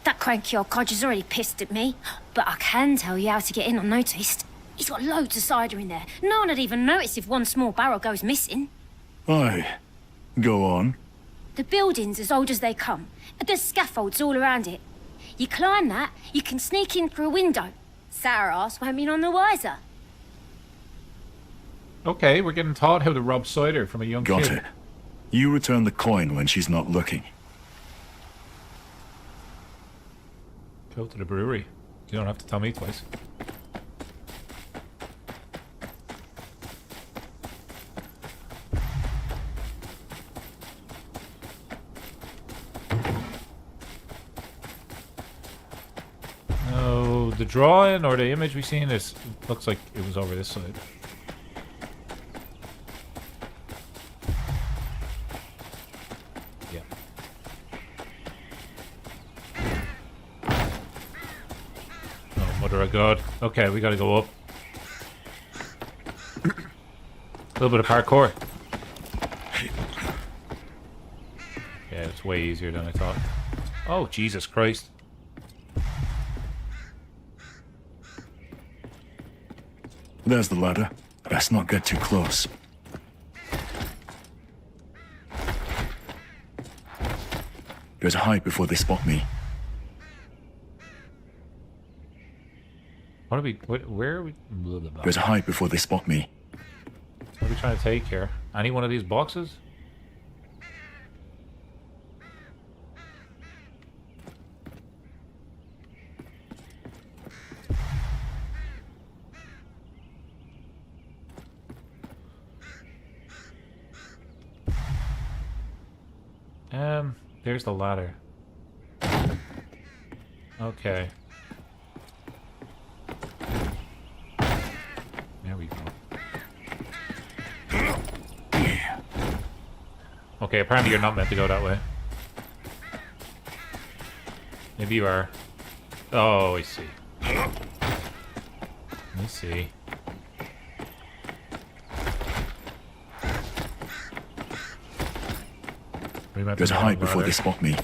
That cranky old codger's already pissed at me. But I can tell you how to get in unnoticed. He's got loads of cider in there. No one would even notice if one small barrel goes missing. Aye. Go on. The building's as old as they come. There's scaffolds all around it. You climb that, you can sneak in through a window. Sour ass won't be none the wiser. Okay, we're getting taught how to rob cider from a young kid. Got it. You return the coin when she's not looking. Go to the brewery. You don't have to tell me twice. No, the drawing or the image we seen is looks like it was over this side. Yeah. Oh, mother of God. Okay, we gotta go up. A little bit of parkour. Yeah, it's way easier than I thought. Oh, Jesus Christ. There's the ladder. Best not get too close. There's a hide before they spot me. What are we? Where are we? Blah, blah, blah. There's a hide before they spot me. What are we trying to take here? Any one of these boxes? There's the ladder. Okay. There we go. Okay, apparently you're not meant to go that way. Maybe you are. Oh, I see. I see. There's a hide before they spot me.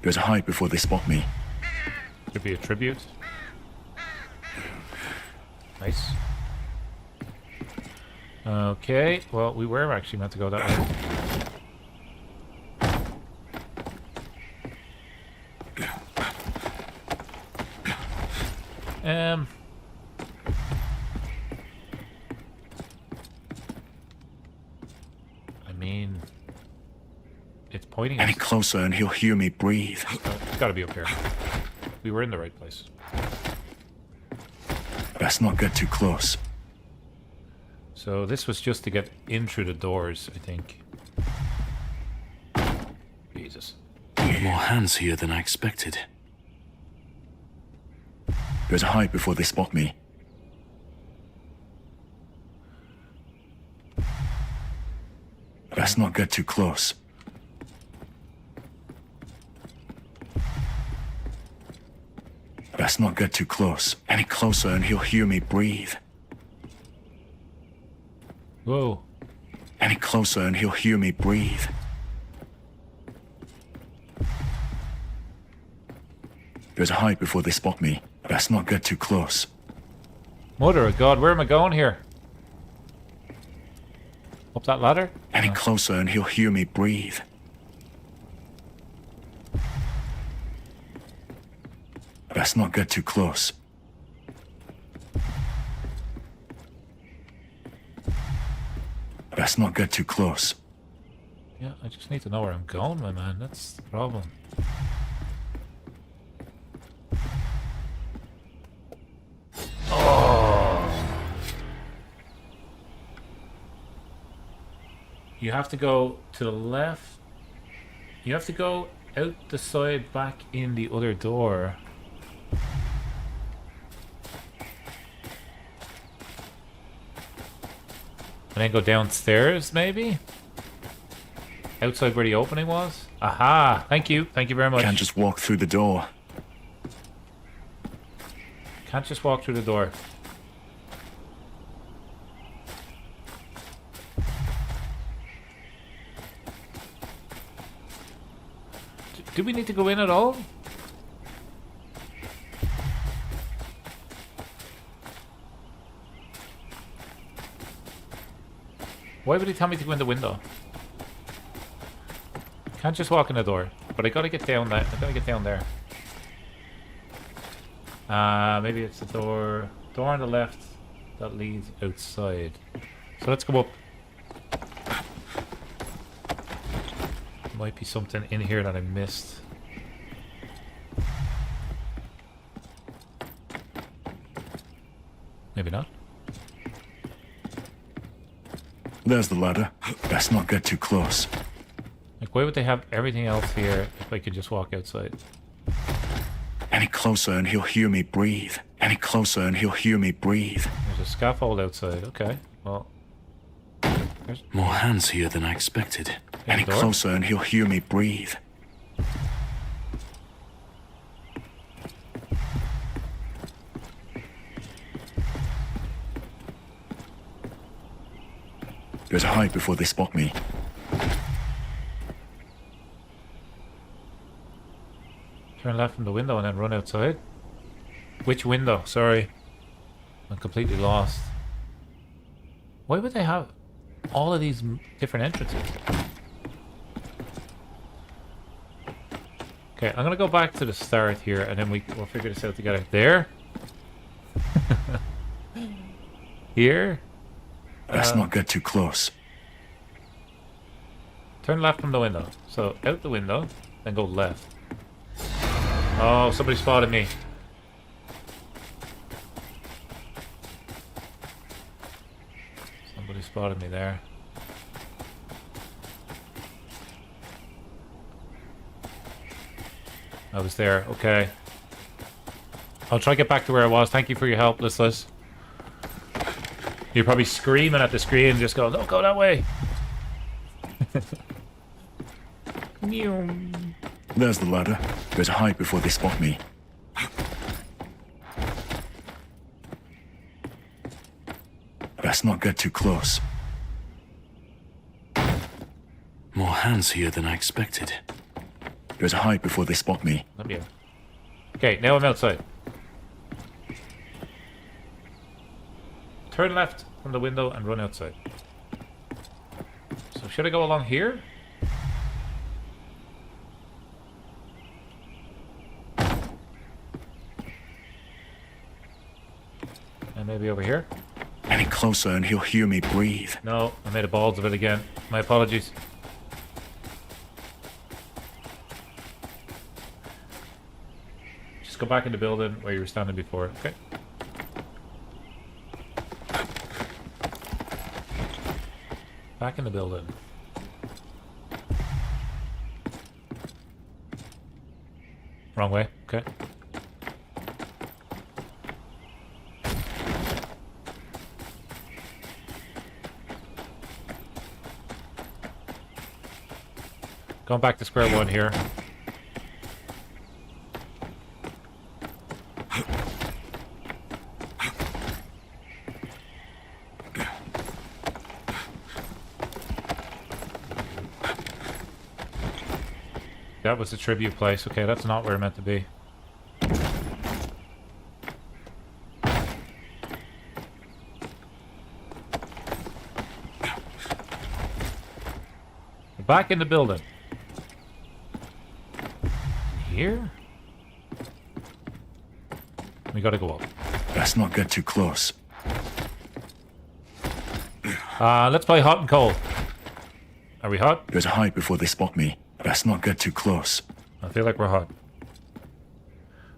There's a hide before they spot me. Could be a tribute. Nice. Okay, well, we were actually meant to go that way. I mean, it's pointing Any us. closer and he'll hear me breathe. It's gotta be up here. We were in the right place. Best not get too close. So this was just to get in through the doors, I think. Jesus. More hands here than I expected. There's a hide before they spot me. Best not get too close. Best not get too close. Any closer and he'll hear me breathe. Whoa. Any closer and he'll hear me breathe. There's a hide before they spot me. Best not get too close. Mother of God, where am I going here? Up that ladder? Any closer and he'll hear me breathe. Best not get too close. Best not get too close. Yeah, I just need to know where I'm going, my man. That's the problem. Oh. You have to go to the left. You have to go out the side back in the other door. And then go downstairs, maybe? Outside where the opening was? Aha! Thank you. Thank you very much. Can't just walk through the door. Can't just walk through the door. Do we need to go in at all? Why would he tell me to go in the window? Can't just walk in the door. But I gotta get down that. I gotta get down there. Maybe it's the door on the left that leads outside. So let's go up. Might be something in here that I missed. Maybe not. There's the ladder. Best not get too close. Like, why would they have everything else here if I could just walk outside? Any closer and he'll hear me breathe. Any closer and he'll hear me breathe. There's a scaffold outside. Okay, well. More hands here than I expected. Any closer and he'll hear me breathe. There's a hide before they spot me. Turn left from the window and then run outside. Which window? Sorry. I'm completely lost. Why would they have all of these different entrances? Okay, I'm gonna go back to the start here and then we'll figure this out together. There? Here? Let's not get too close. Turn left from the window. So, out the window, then go left. Oh, somebody spotted me. Somebody spotted me there. I was there. Okay. I'll try to get back to where I was. Thank you for your help, Listless. You're probably screaming at the screen, just go, don't go that way. There's the ladder. Better hide before they spot me. Best not get too close. More hands here than I expected. Better hide before they spot me. Let me in. Okay, now I'm outside. Turn left from the window and run outside. So should I go along here? And maybe over here? Any closer and he'll hear me breathe. No, I made a balls of it again. My apologies. Just go back in the building where you were standing before, okay? Back in the building. Wrong way, okay. Going back to square one here. That was the tribute place. Okay, that's not where it meant to be. We're back in the building. Here? We gotta go up. Let's not get too close. Let's play hot and cold. Are we hot? Better hide before they spot me. Let's not get too close. I feel like we're hot.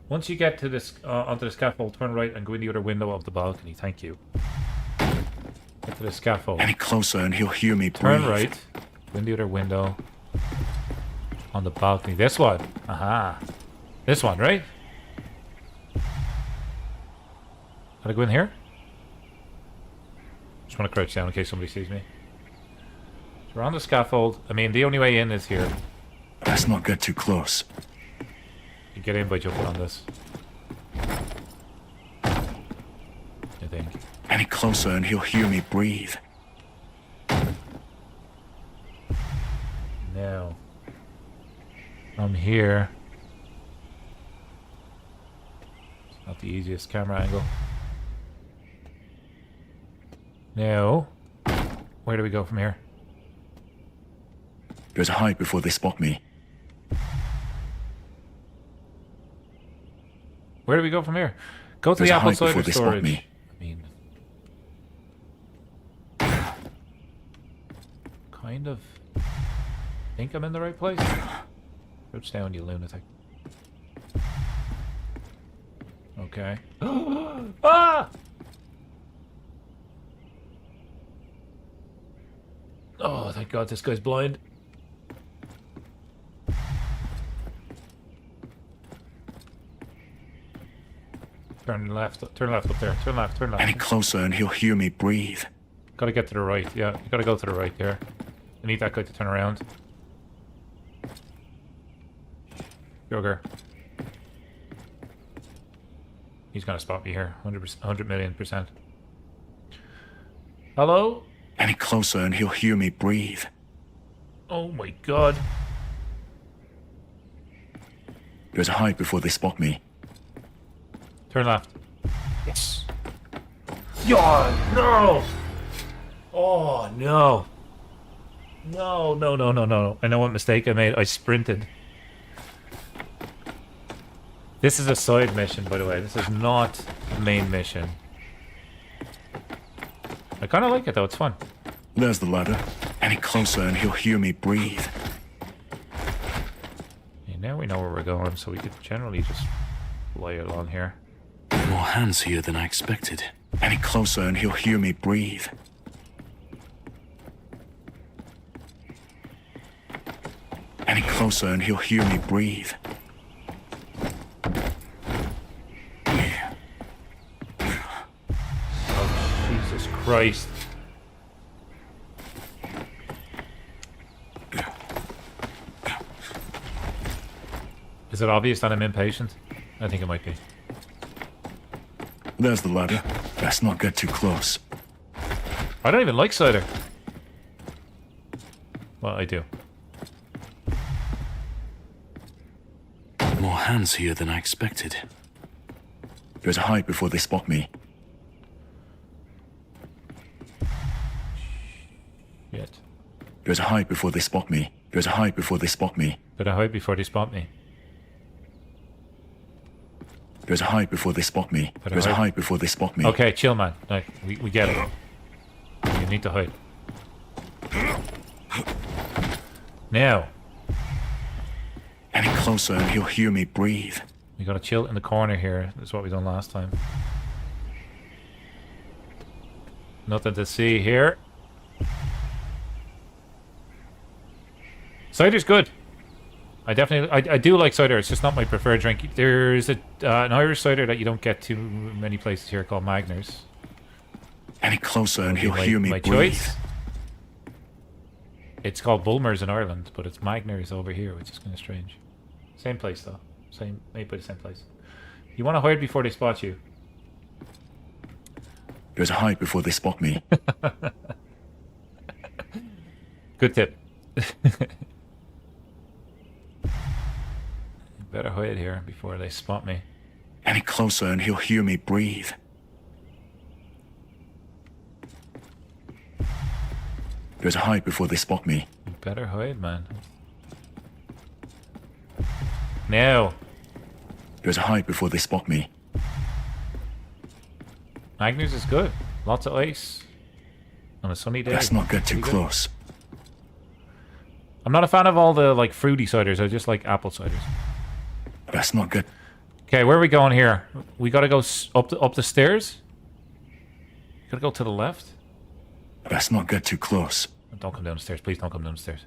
Once you get to this onto the scaffold, turn right and go in the other window of the balcony. Thank you. Get to the scaffold. Any closer and he'll hear me breathe. Turn right. Go in the other window. On the balcony. This one. Aha. This one, right? Gotta go in here? Just want to crouch down in case somebody sees me. So we're on the scaffold. I mean, the only way in is here. Let's not get too close. You get in by jumping on this. I think. Any closer and he'll hear me breathe. Now. From here. It's not the easiest camera angle. Now. Where do we go from here? Better hide before they spot me. Where do we go from here? Go to Better the apple hide before cider they spot storage. me. I mean, kind of think I'm in the right place. Crouch down, you lunatic. Okay. Ah! Oh, thank God this guy's blind. Turn left up there. Turn left. Any closer and he'll hear me breathe. Gotta get to the right, yeah. You gotta go to the right there. I need that guy to turn around. Yoger. He's gonna spot me here. 100%, 100 million%. Hello? Any closer and he'll hear me breathe. Oh my God. Better hide before they spot me. Turn left. Yes. Oh, no! Oh, no. No. I know what mistake I made. I sprinted. This is a side mission, by the way. This is not the main mission. I kind of like it, though. It's fun. There's the ladder. Any closer and he'll hear me breathe. Okay, now we know where we're going, so we could generally just lay along here. More hands here than I expected. Any closer and he'll hear me breathe. closer and he'll hear me breathe. Oh, Jesus Christ. Is it obvious that I'm impatient? I think it might be. There's the ladder. Best not get too close. I don't even like cider. Well, I do. More hands here than I expected. There's a hide before they spot me. Shit. There's a hide before they spot me. There's a hide before they spot me. Better hide before they spot me. There's a hide before they spot me. There's a hide before they spot me. Okay, chill, man. Like, we get it. You need to hide. Now. Any closer and he'll hear me breathe. We gotta chill in the corner here. That's what we done last time. Nothing to see here. Cider's good. I definitely, I do like cider. It's just not my preferred drink. There's an Irish cider that you don't get too many places here called Magners. Any closer and he'll hear me breathe. Choice. It's called Bulmers in Ireland, but it's Magners over here, which is kind of strange. Same place though. Same, made by the same place. You want to hide before they spot you. There's a hide before they spot me. Good tip. Better hide here before they spot me. Any closer and he'll hear me breathe. There's a hide before they spot me. You better hide, man. Now. There's a hide before they spot me. Magners is good. Lots of ice. On a sunny day. Let's not get too close. I'm not a fan of all the like fruity ciders. I just like apple ciders. That's not good. Okay, where are we going here? We gotta go up the stairs? Gotta go to the left? Let's not get too close. Don't come down the stairs. Please don't come down the stairs.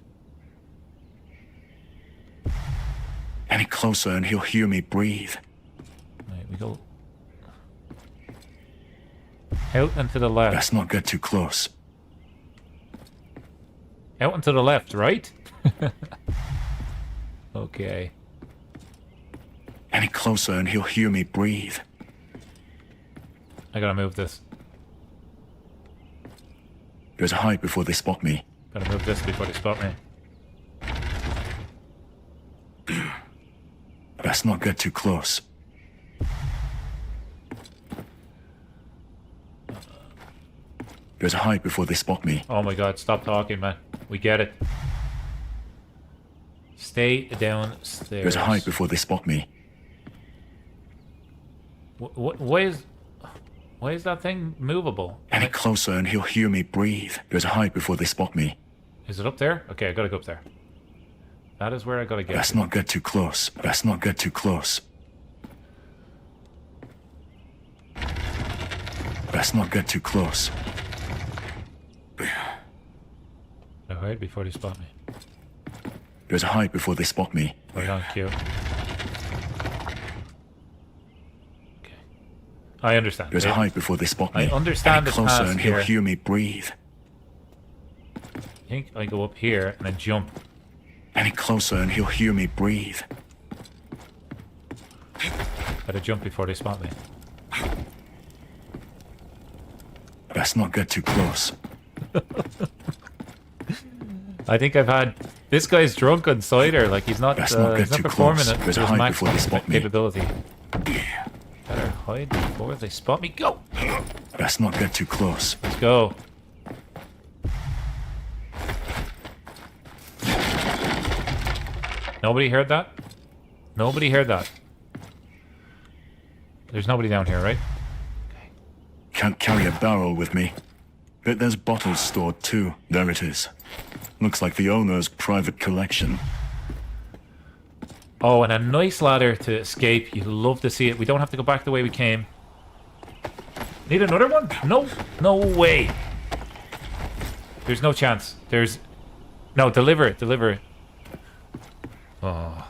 Any closer and he'll hear me breathe. Right, we go out and to the left. Let's not get too close. Out and to the left, right? Okay. Any closer and he'll hear me breathe. I gotta move this. There's a hide before they spot me. Gotta move this before they spot me. Let's not get too close. There's a hide before they spot me. Oh my god, stop talking, man. We get it. Stay downstairs. There's a hide before they spot me. Why is that thing movable? Any closer and he'll hear me breathe. There's a hide before they spot me. Is it up there? Okay, I gotta go up there. That is where I gotta get. Let's not get too close. Let's not get too close. Let's not get too close. I hide before they spot me. There's a hide before they spot me. Right on cue. Okay. I understand. There's a hide before they spot me. I understand the closer task and he'll here. hear me breathe. I think I go up here and then jump. Any closer and he'll hear me breathe. Better jump before they spot me. Let's not get too close. I think I've had... This guy's drunk on cider. Like, he's not performing close. it There's to a his hide max before they spot me. capability. Better hide before they spot me. Go! Let's not get too close. Let's go. Nobody heard that? Nobody heard that. There's nobody down here, right? Can't carry a barrel with me. But there's bottles stored too. There it is. Looks like the owner's private collection. Oh, and a nice ladder to escape. You'd love to see it. We don't have to go back the way we came. Need another one? No. No way. There's no chance. There's... No, deliver it. Deliver it. Oh,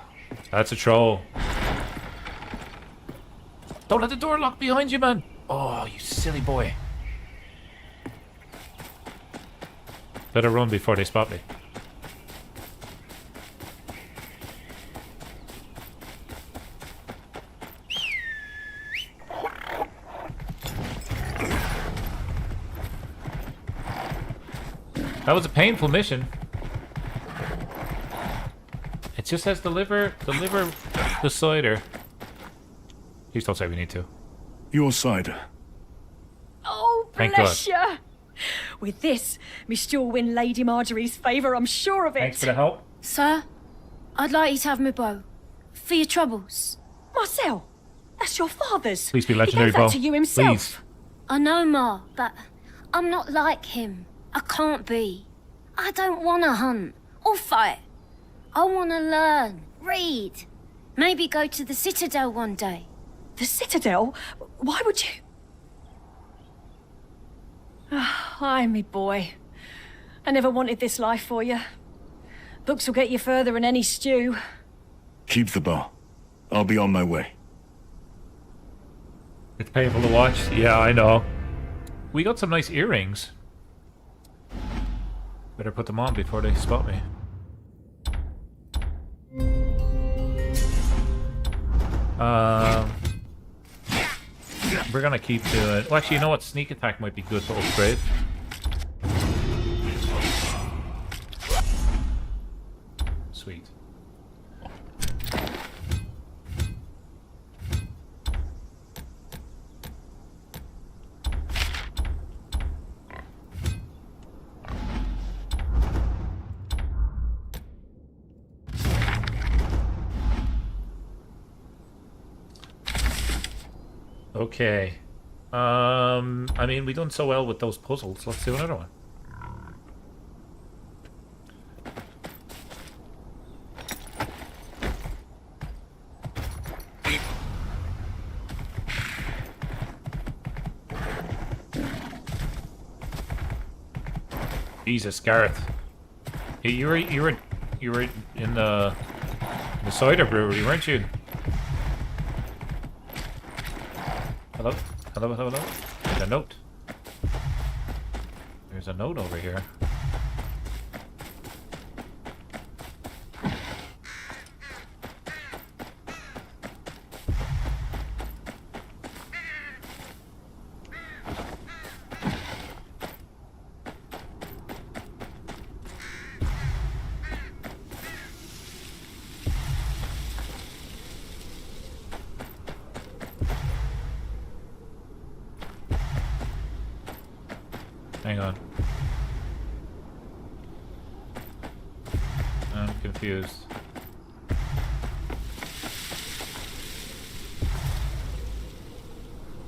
that's a troll. Don't let the door lock behind you, man. Oh, you silly boy. Better run before they spot me. That was a painful mission. It just says deliver the cider. Please don't say we need to. Your cider. Oh, Thank bless ya! With this, Miss you'll win Lady Marjorie's favour, I'm sure of it. Thanks for the help. Sir, I'd like you to have my bow. For your troubles. Marcel, that's your father's. Please be legendary, He gave that bow. to you himself. Please. I know, Ma, but I'm not like him. I can't be. I don't want to hunt or fight. I want to learn, read. Maybe go to the Citadel one day. The Citadel? Why would you? Aye, me boy. I never wanted this life for you. Books will get you further than any stew. Keep the bow. I'll be on my way. It's painful to watch. Yeah, I know. We got some nice earrings. Better put them on before they spot me. We're gonna keep doing... Well, actually, you know what? Sneak attack might be good to upgrade. Sweet. Okay. I mean, we've done so well with those puzzles. Let's do another one. Jesus, Gareth. You were in the cider brewery, weren't you? Hello? Hello, hello, hello? There's a note. There's a note over here. Hang on. I'm confused.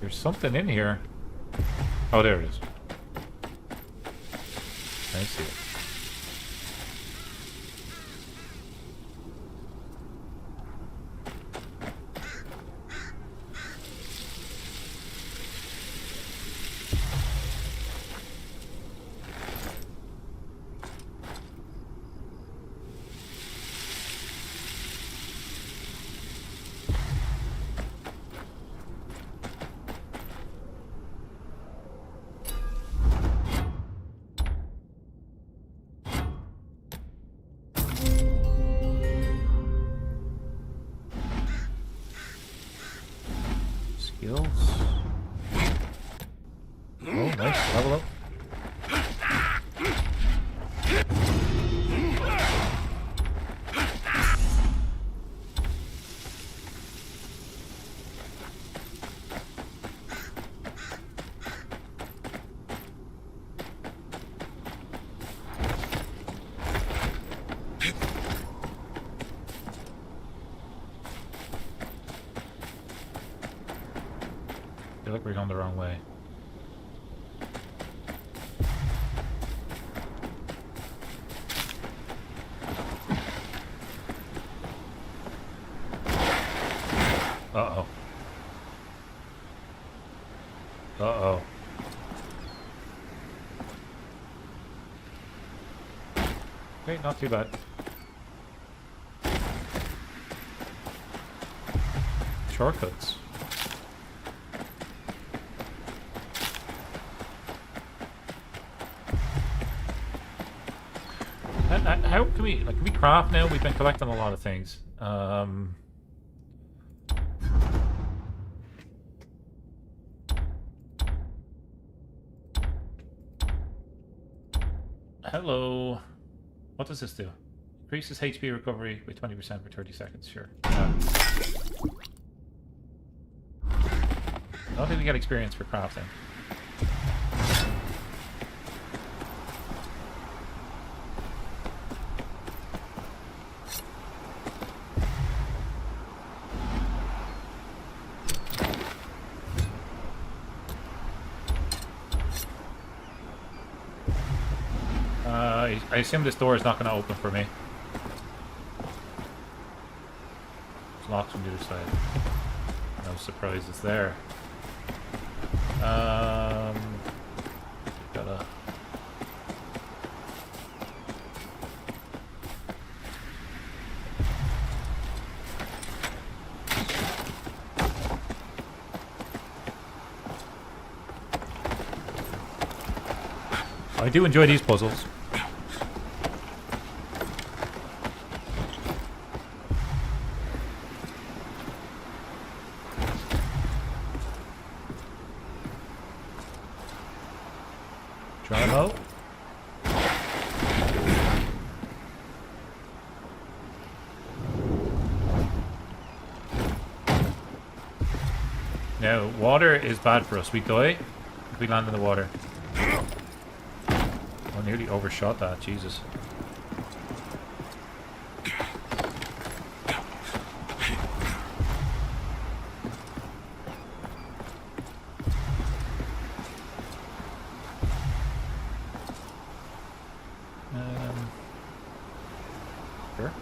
There's something in here. Oh, there it is. I see it. Skills. Oh, nice. Level up. I feel like we're going the wrong way. Uh-oh. Uh-oh. Okay, not too bad. shortcuts. How can we, like, can we craft now? We've been collecting a lot of things. Hello. What does this do? Increases HP recovery by 20% for 30 seconds. Sure. I don't think we get experience for crafting. I assume this door is not going to open for me. It's locked from the other side. No surprises there. Gotta... I do enjoy these puzzles. Now, water is bad for us. We die if we land in the water. I nearly overshot that, Jesus. Sure.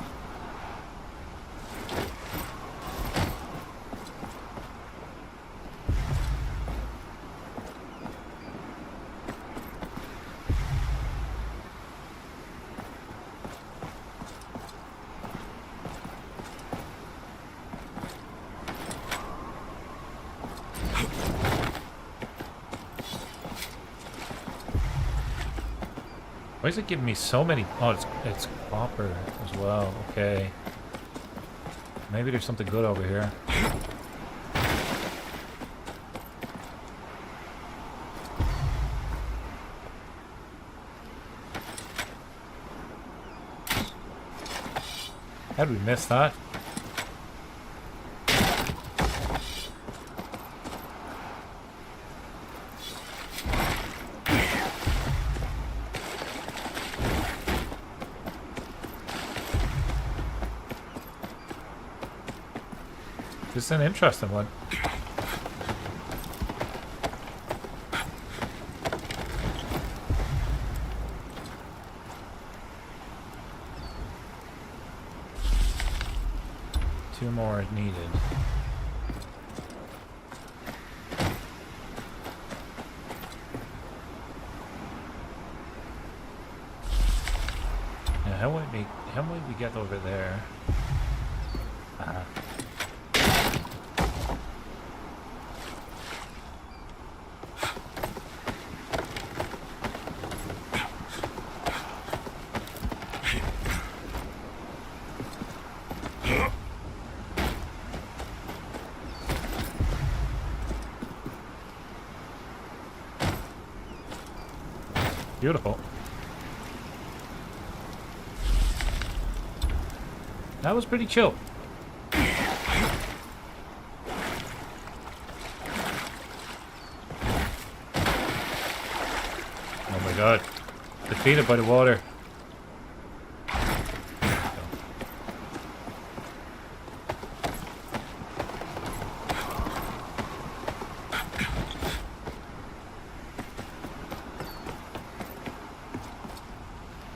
Why is it giving me so many? Oh, it's copper as well. Okay. Maybe there's something good over here. How did we miss that? This is an interesting one. Two more needed. Now, how might we get over there? Beautiful. That was pretty chill. Oh my god. Defeated by the water.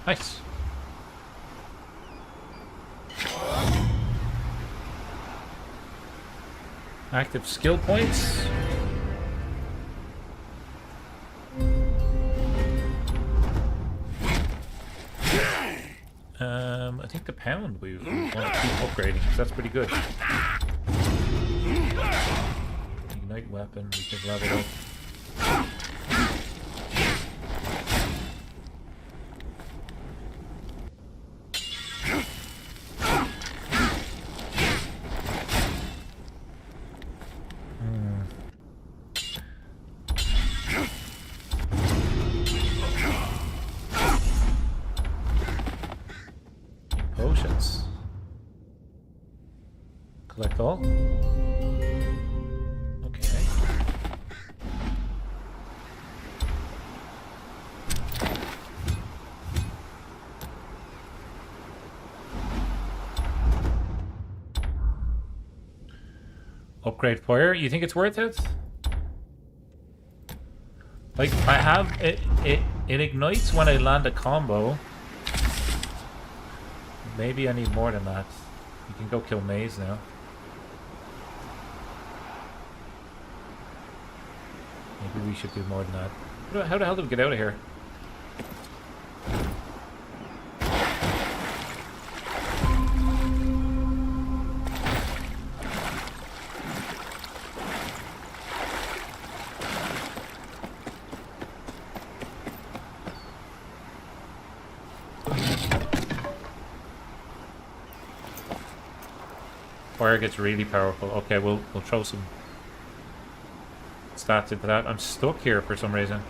Nice. Active skill points. I think the pound we want to keep upgrading because that's pretty good. weapon we could level up. Potions. Collect all. Okay. Upgrade fire. You think it's worth it? Like, I have it ignites when I land a combo. Maybe I need more than that. You can go kill Maze now. Maybe we should do more than that. How the hell did we get out of here? Fire gets really powerful. Okay, we'll throw some stats into that. I'm stuck here for some reason.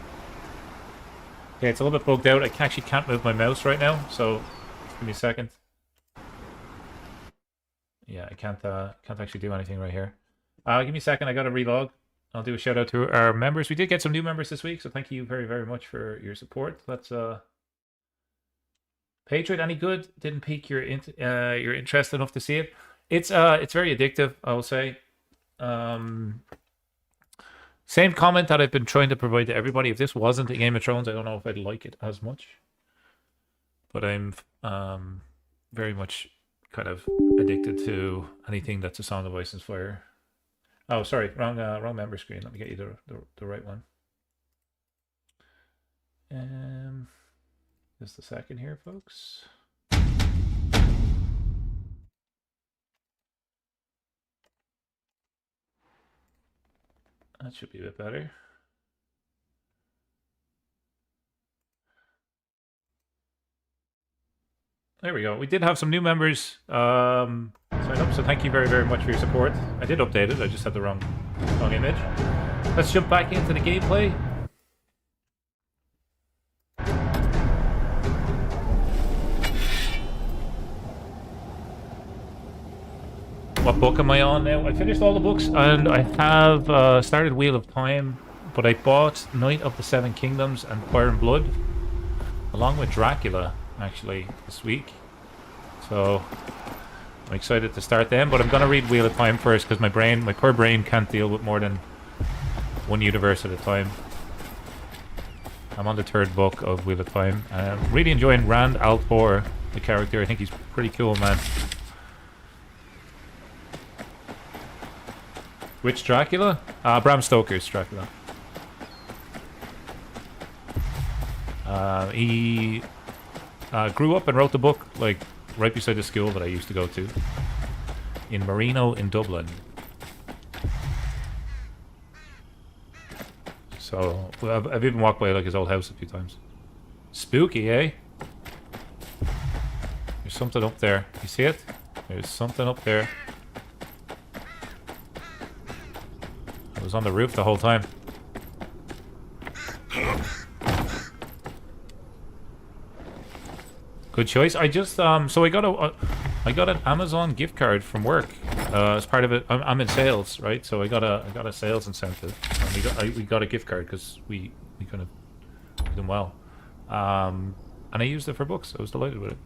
Okay, it's a little bit bugged out. I actually can't move my mouse right now, so give me a second. Yeah, I can't actually do anything right here. Give me a second. I gotta relog. I'll do a shout out to our members. We did get some new members this week, so thank you very, very much for your support. Let's Patriot, any good? Didn't pique your interest enough to see it. It's very addictive, I will say. Same comment that I've been trying to provide to everybody. If this wasn't a Game of Thrones, I don't know if I'd like it as much. But I'm very much kind of addicted to anything that's a Song of Ice and Fire. Oh, sorry, wrong member screen. Let me get you the right one. Just a second here, folks. That should be a bit better. There we go. We did have some new members sign up, so thank you very, very much for your support. I did update it, I just had the wrong image. Let's jump back into the gameplay. What book am I on now? I finished all the books and I have started Wheel of Time, but I bought Knight of the Seven Kingdoms and Fire and Blood along with Dracula actually this week. So I'm excited to start them, but I'm gonna read Wheel of Time first because my poor brain can't deal with more than one universe at a time. I'm on the third book of Wheel of Time. I'm really enjoying Rand al'Thor, the character. I think he's pretty cool, man. Which Dracula? Bram Stoker's Dracula. He grew up and wrote the book like right beside the school that I used to go to in Marino in Dublin. So I've even walked by like his old house a few times. Spooky, eh? There's something up there. You see it? There's something up there. I was on the roof the whole time. Good choice. I just so I got an Amazon gift card from work as part of it. I'm in sales, right? So I got a sales incentive, and we got a gift card because we kind of did them well, and I used it for books. I was delighted with it.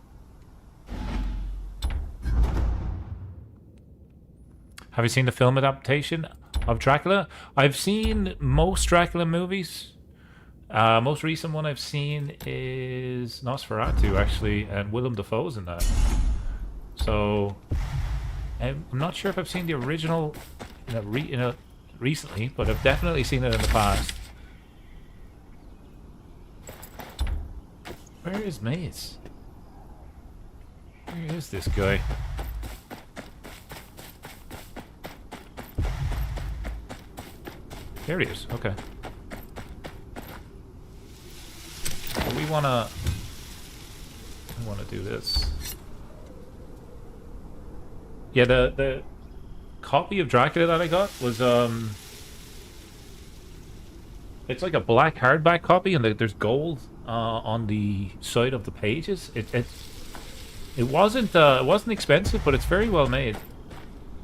Have you seen the film adaptation of Dracula? I've seen most Dracula movies. Most recent one I've seen is Nosferatu, actually, and Willem Dafoe's in that. So I'm not sure if I've seen the original recently, but I've definitely seen it in the past. Where is Mace? Where is this guy? There he is. Okay. So we wanna do this. Yeah, the copy of Dracula that I got was it's like a black hardback copy, and there's gold on the side of the pages. It wasn't expensive, but it's very well made.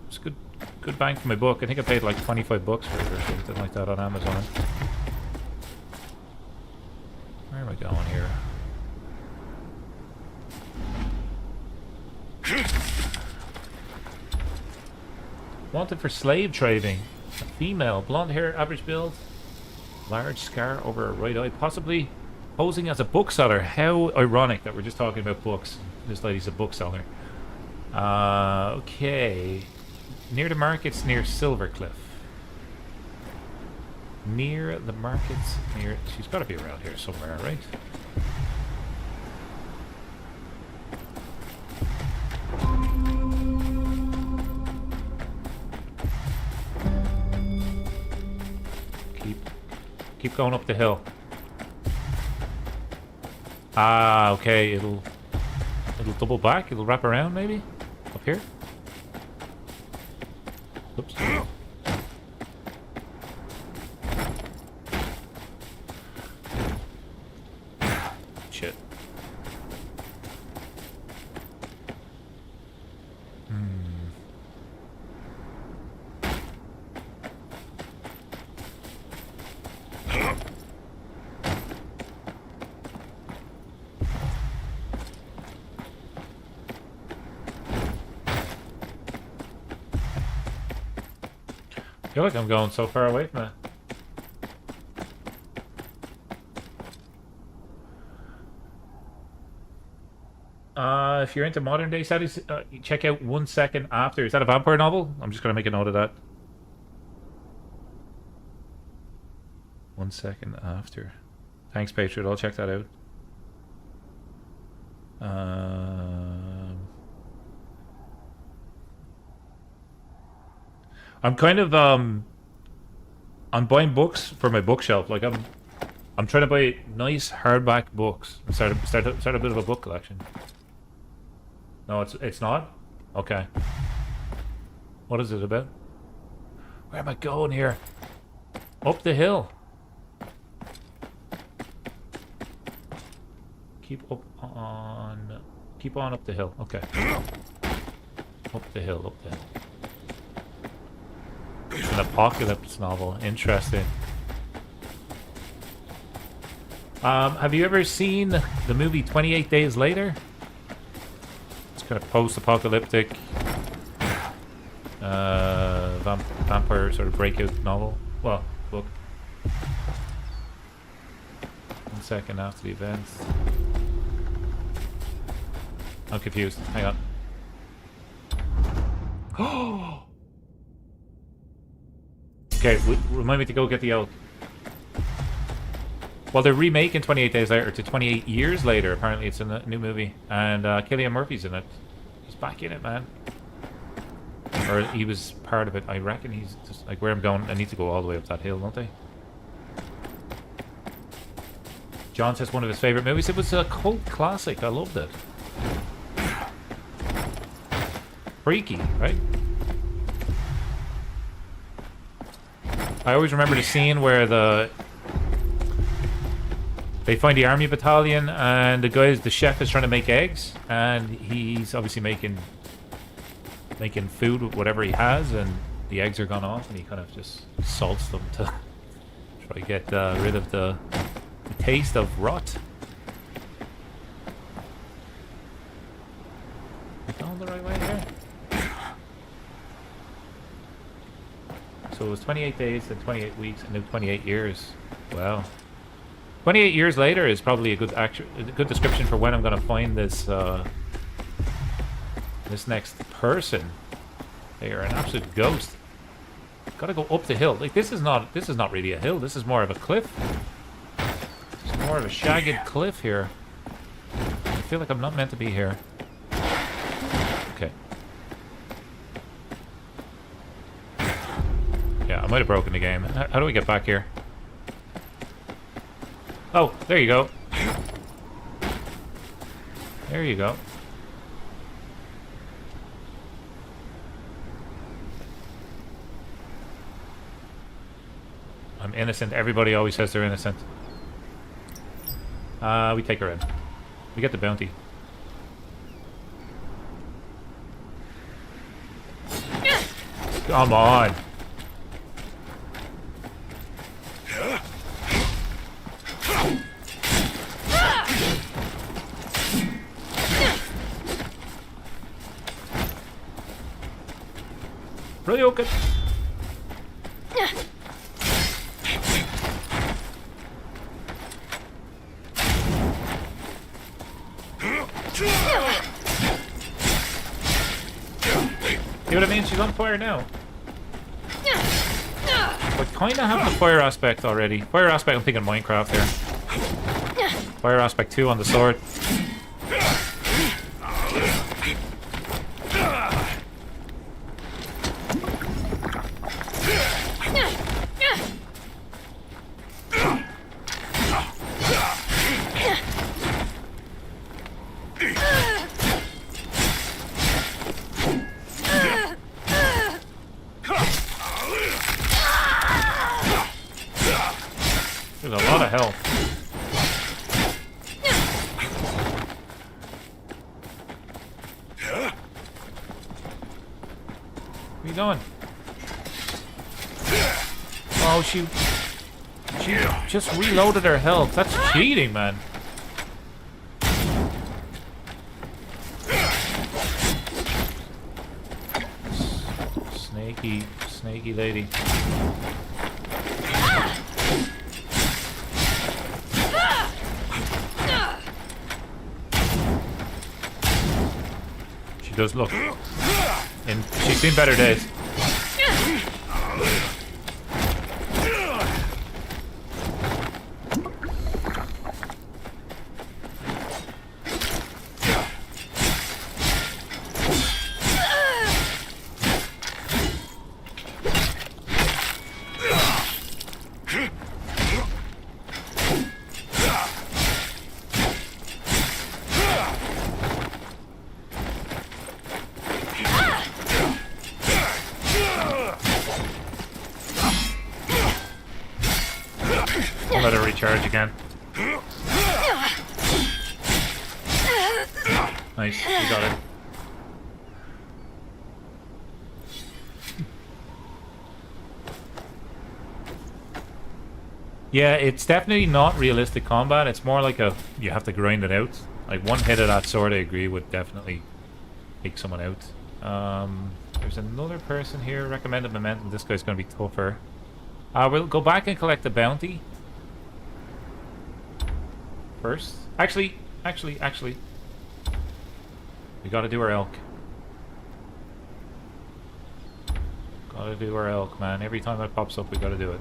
It's good bang for my buck. I think I paid like $25 for it or something like that on Amazon. Where am I going here? Wanted for slave trading. A female, blonde hair, average build, large scar over her right eye, possibly posing as a bookseller. How ironic that we're just talking about books. This lady's a bookseller. Okay. Near the markets, near Silvercliff. Near the markets, near... She's got to be around here somewhere, right? Keep going up the hill. Ah, okay, it'll double back, it'll wrap around maybe? Up here? Oops. Shit. I feel like I'm going so far away from it. If you're into modern day settings, check out 1 Second After. Is that a vampire novel? I'm just going to make a note of that. 1 Second After. Thanks, Patriot. I'll check that out. I'm kind of I'm buying books for my bookshelf. Like I'm trying to buy nice hardback books and start a bit of a book collection. No, it's not? Okay. What is it about? Where am I going here? Up the hill. Keep on up the hill. Okay. Up the hill, up the hill. It's an apocalypse novel. Interesting. Have you ever seen the movie 28 Days Later? It's kind of post-apocalyptic vampire sort of breakout novel. Well, book. 1 second after the events. I'm confused. Hang on. Oh! Okay, remind me to go get the elk. Well, they're remaking 28 Days Later to 28 Years Later. Apparently, it's in a new movie. And Cillian Murphy's in it. He's back in it, man. Or he was part of it. I reckon he's just... Like, where I'm going, I need to go all the way up that hill, don't I? John says one of his favourite movies. It was a cult classic. I loved it. Freaky, right? I always remember the scene where they find the army battalion and the chef is trying to make eggs, and he's obviously making food with whatever he has, and the eggs are gone off, and he kind of just salts them to try to get rid of the taste of rot. Am I going the right way here? So it was 28 days, then 28 weeks, and then 28 years. Wow. 28 years later is probably a good description for when I'm going to find this this next person. They are an absolute ghost. Gotta go up the hill. Like this is not really a hill. This is more of a cliff. It's more of a shagged cliff here. I feel like I'm not meant to be here. Okay. Yeah, I might have broken the game. How do we get back here? Oh, there you go. There you go. I'm innocent. Everybody always says they're innocent. We take her in. We get the bounty. Come on. Really okay. See what I mean? She's on fire now. But kind of have the fire aspect already. Fire aspect, I'm thinking Minecraft here. Fire aspect 2 on the sword. There's a lot of health. What are you doing? Oh, she just reloaded her health. That's cheating, man. Snaky lady. She does look. And she's seen better days. Let her recharge again. Nice, we got it. Yeah, it's definitely not realistic combat. It's more like you have to grind it out. Like one hit of that sword, I agree, would definitely take someone out. There's another person here. Recommended momentum. This guy's going to be tougher. We'll go back and collect the bounty. First. Actually. We gotta do our elk. Gotta do our elk, man. Every time that pops up, we gotta do it.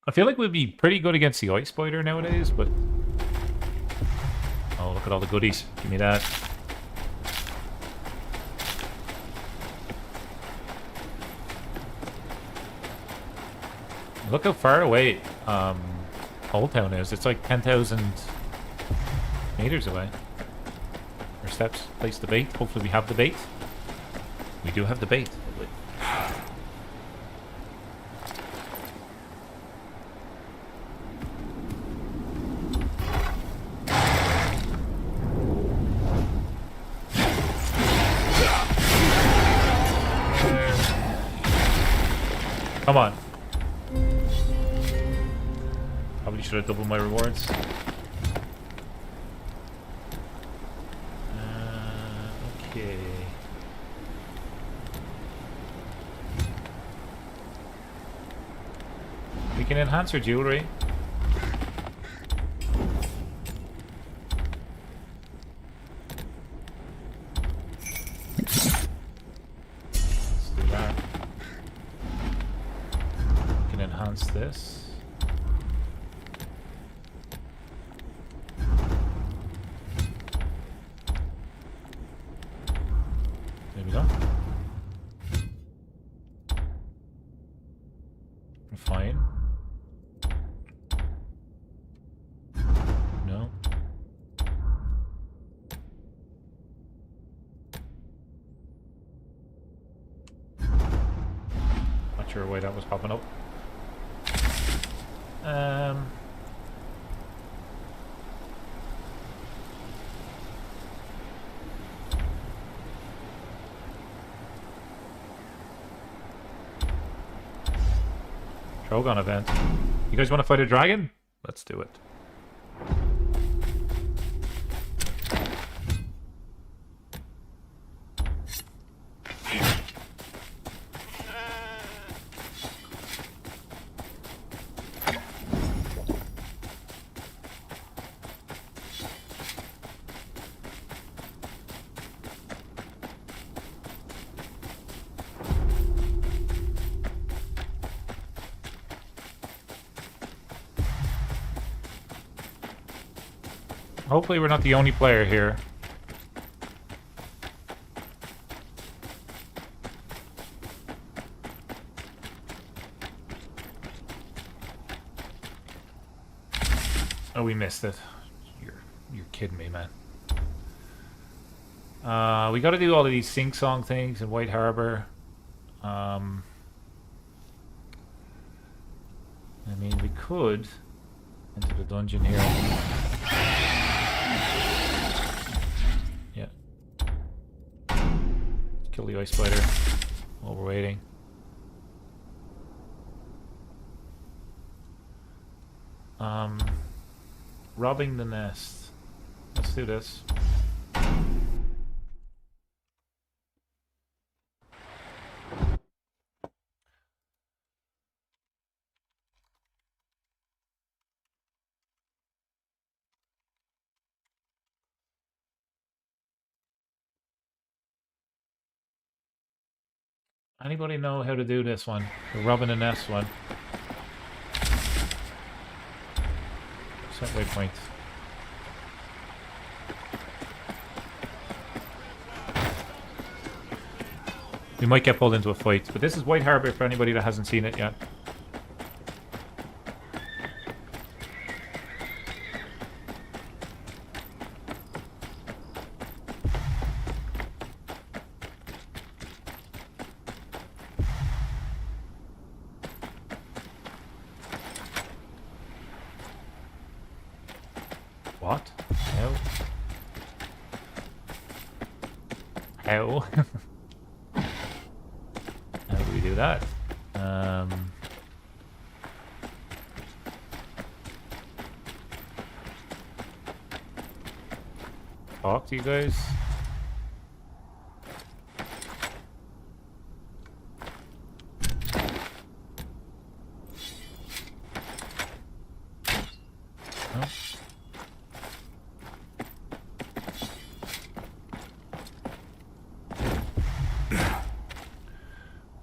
I feel like we'd be pretty good against the ice spider nowadays, but... Oh, look at all the goodies. Give me that. Look how far away Old Town is. It's like 10,000 meters away. Our steps. Place the bait. Hopefully we have the bait. We do have the bait. Come on. Probably should have doubled my rewards. Okay. We can enhance our jewelry. Let's do that. We can enhance this. There we go. sure why that was popping up. Drogon event. You guys want to fight a dragon? Let's do it. Hopefully we're not the only player here. Oh, we missed it. You're kidding me, man. We got to do all of these sing-song things in White Harbor. I mean, we could enter the dungeon here. Yeah. Kill the ice spider while we're waiting. Robbing the nest. Let's do this. Anybody know how to do this one? The robbing the nest one. Set waypoint. We might get pulled into a fight, but this is White Harbor for anybody that hasn't seen it yet. What? How? How? How do we do that? Talk to you guys? No?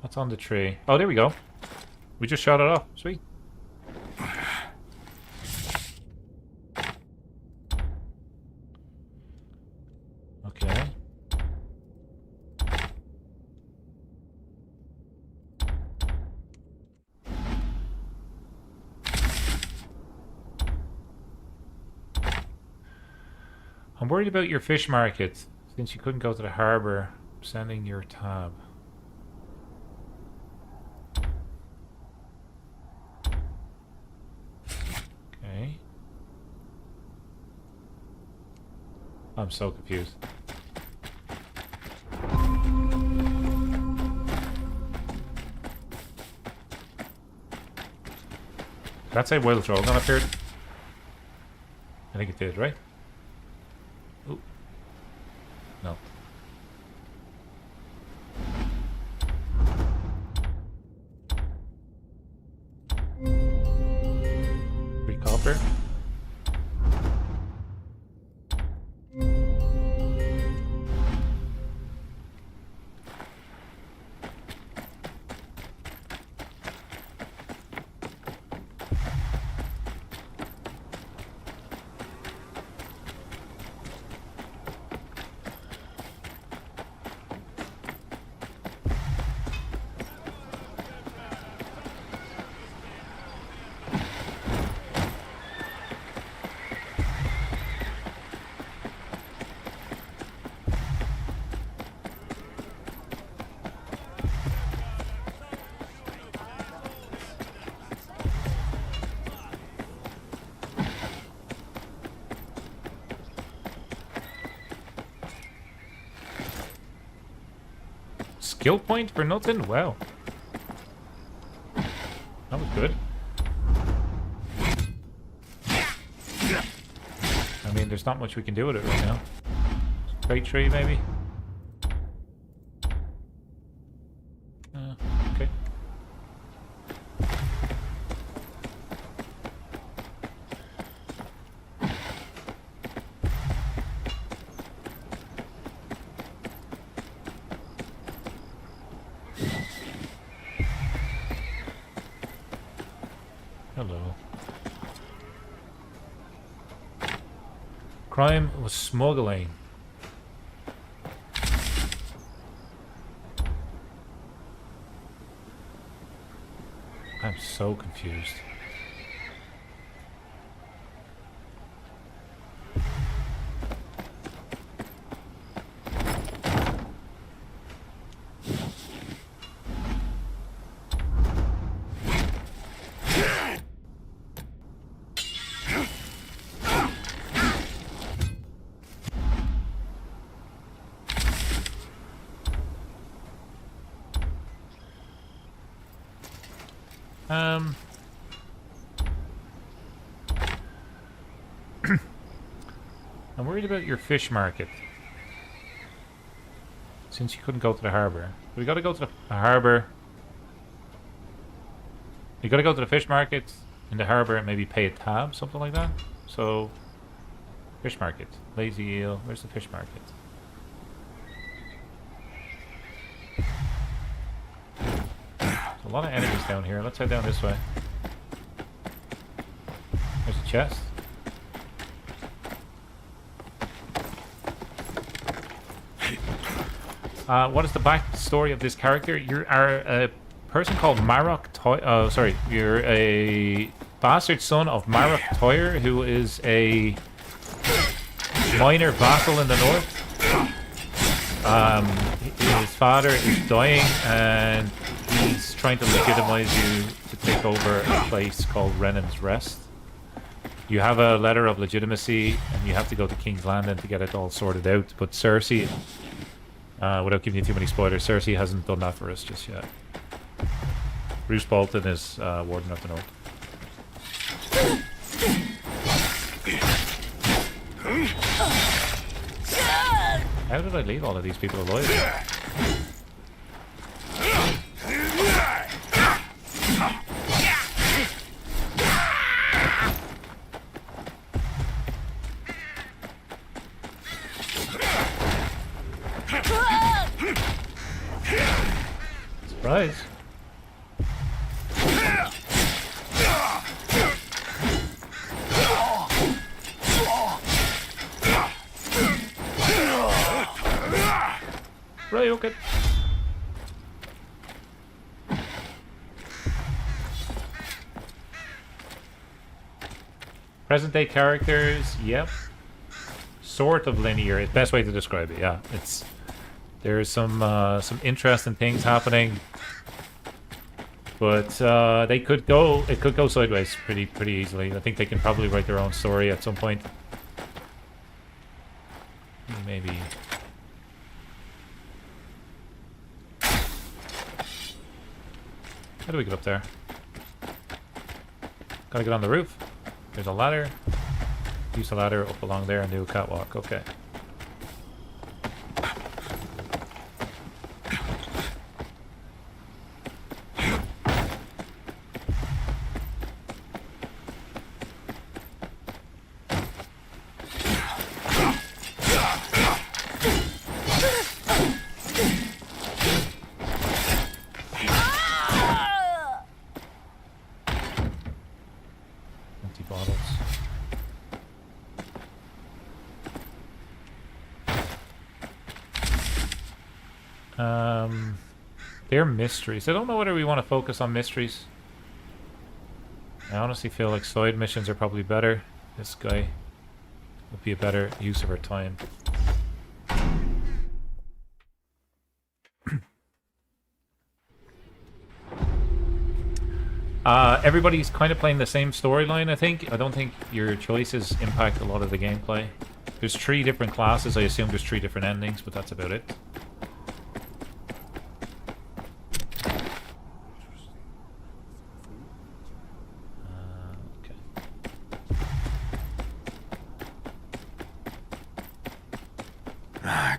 What's on the tree? Oh, there we go. We just shot it off. Sweet. Okay. I'm worried about your fish market. Since you couldn't go to the harbor, I'm sending your tab. Okay. I'm so confused. Did that say Wild Drogon appeared? I think it did, right? Ooh. No. 3 copper. skill point for nothing? Wow. That was good. I mean, there's not much we can do with it right now. Great tree, maybe? Okay. Hello. Crime was smuggling. I'm so confused. I'm worried about your fish market. Since you couldn't go to the harbour. We gotta go to the harbour. You gotta go to the fish market in the harbour and maybe pay a tab, something like that. So, fish market. Lazy eel. Where's the fish market? There's a lot of enemies down here. Let's head down this way. There's a chest. What is the backstory of this character? You are a person called you're a bastard son of Marwyn Tyre, who is a minor vassal in the north. His father is dying, and he's trying to legitimize you to take over a place called Renan's Rest. You have a letter of legitimacy, and you have to go to King's Landing to get it all sorted out. But Cersei, without giving you too many spoilers, Cersei hasn't done that for us just yet. Roose Bolton is Warden of the North. How did I leave all of these people alive? Surprise. Right, okay. Present day characters, yep. Sort of linear, it's the best way to describe it, yeah. There's some interesting things happening. But it could go sideways pretty easily. I think they can probably write their own story at some point. Maybe. How do we get up there? Gotta get on the roof. There's a ladder. Use the ladder up along there and do a catwalk. Okay. They're mysteries. I don't know whether we want to focus on mysteries. I honestly feel like side missions are probably better. This guy would be a better use of our time. Everybody's kind of playing the same storyline, I think. I don't think your choices impact a lot of the gameplay. There's 3 different classes. I assume there's 3 different endings, but that's about it.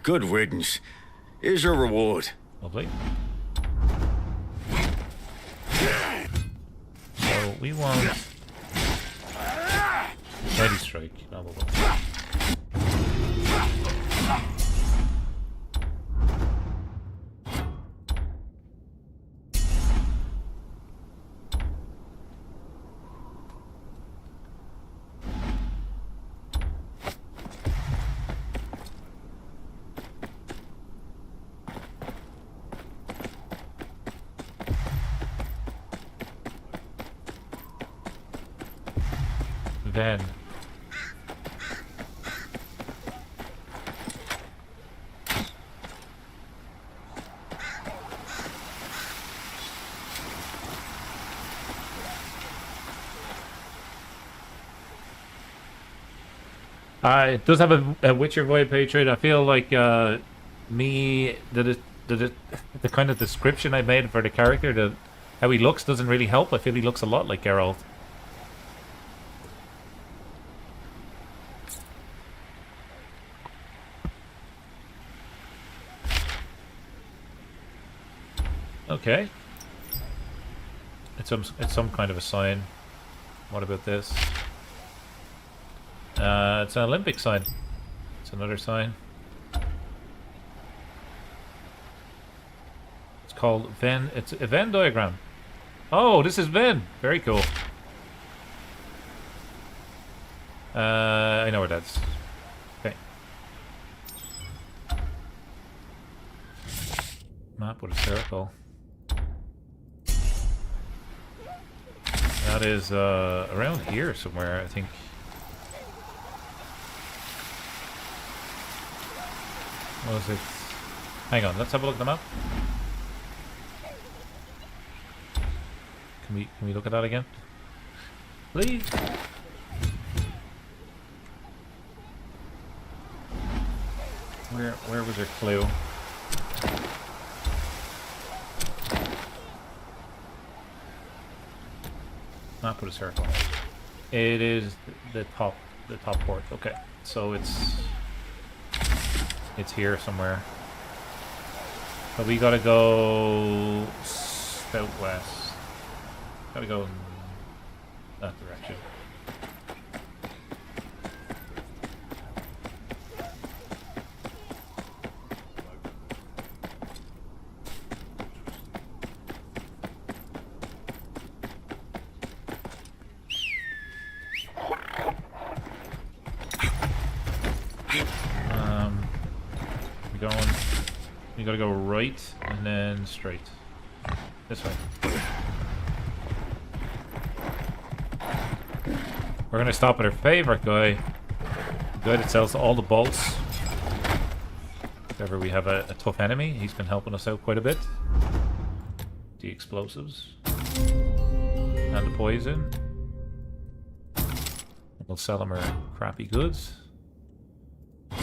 Good riddance. Here's your reward. Lovely. So we want Mighty Strike. No, we'll go. Then it does have a Witcher Void Patriot. I feel like the kind of description I made for the character, how he looks doesn't really help. I feel he looks a lot like Geralt. Okay. It's some kind of a sign. What about this? It's an Olympic sign. It's another sign. It's called Venn. It's a Venn diagram. Oh, this is Venn. Very cool. I know where that's. Okay. Map with a circle. That is around here somewhere, I think. What was it? Hang on, let's have a look at the map. Can we look at that again? Please. Where was her clue? Not with a circle. It is the top port. Okay, so it's here somewhere. But we gotta go southwest. Gotta go in that direction. You gotta go right and then straight. This way. We're gonna stop at our favorite guy. The guy that sells all the bolts. If ever we have a tough enemy, he's been helping us out quite a bit. The explosives. And the poison. We'll sell him our crappy goods.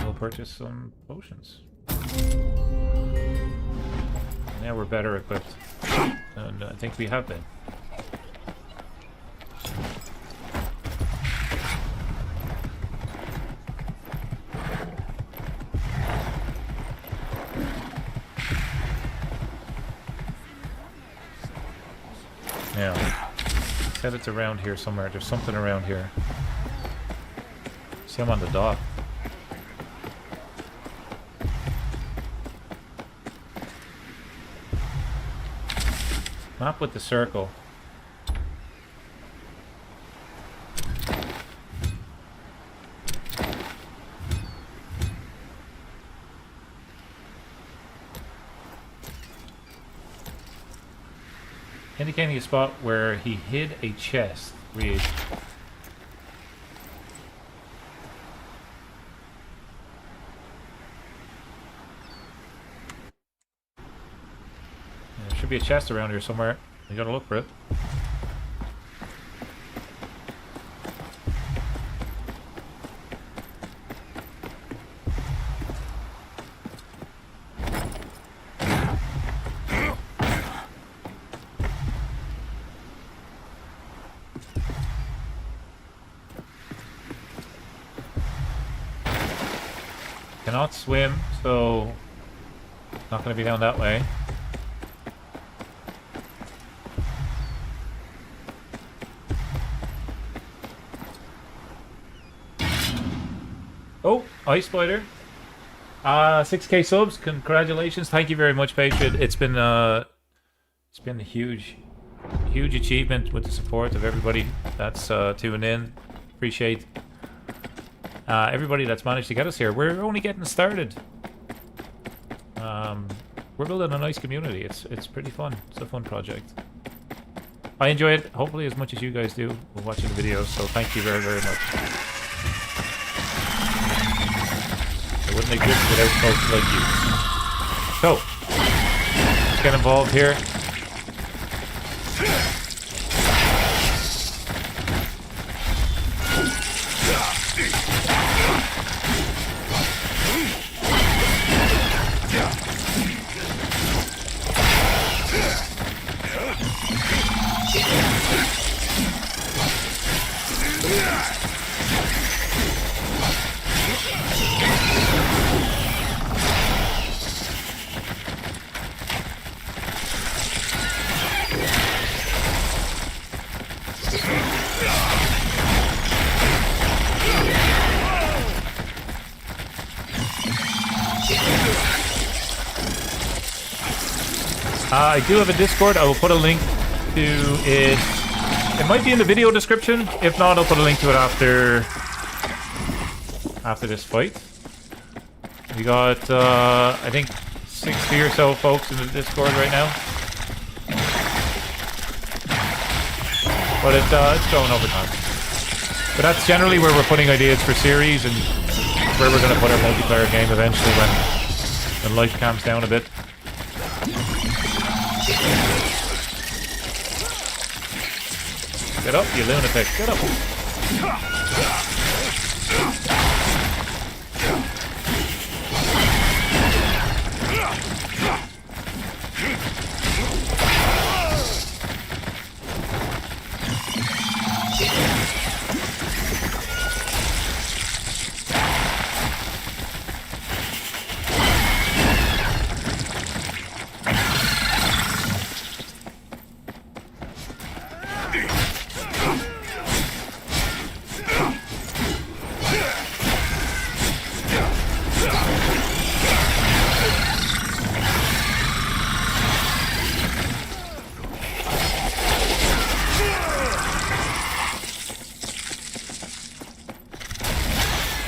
We'll purchase some potions. Now we're better equipped, and I think we have been. Now, said it's around here somewhere. There's something around here. See, I'm on the dock. Map with the circle. Indicating a spot where he hid a chest. Read. There should be a chest around here somewhere. You gotta look for it. Cannot swim, so not going to be down that way. Oh, Ice Spider. 6K subs. Congratulations. Thank you very much, Patriot. It's been a huge achievement with the support of everybody that's tuning in. Appreciate everybody that's managed to get us here. We're only getting started. We're building a nice community. It's pretty fun. It's a fun project. I enjoy it, hopefully as much as you guys do when watching the videos, so thank you very, very much. It wouldn't exist without folks like you. So, let's get involved here. I do have a Discord. I will put a link to it. It might be in the video description. If not, I'll put a link to it after this fight. We got, I think, 60 or so folks in the Discord right now. But it's growing over time. But that's generally where we're putting ideas for series and where we're going to put our multiplayer game eventually when life calms down a bit. Get up, you lunatic. Get up.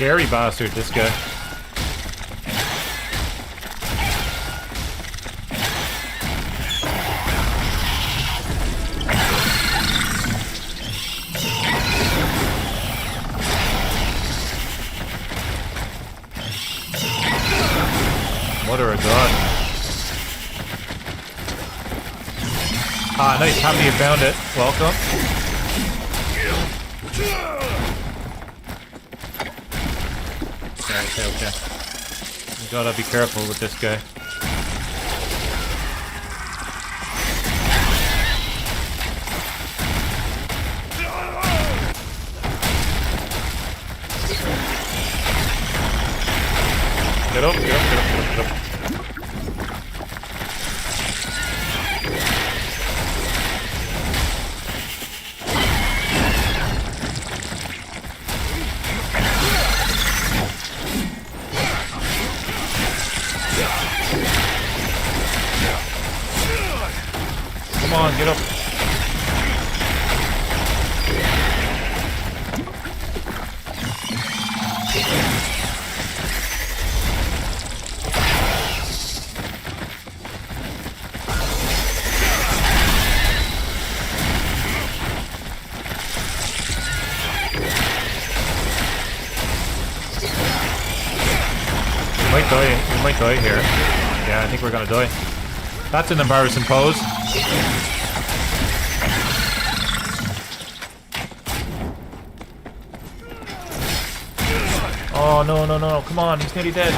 Scary bastard, this guy. Mother of God. Ah, nice. Happy you found it. Welcome. Okay. We gotta be careful with this guy. Get up, get up, get up, get up, get up. Come on, get up. We might die here. Yeah, I think we're gonna die. That's an embarrassing pose. Oh, no. Come on, he's nearly dead.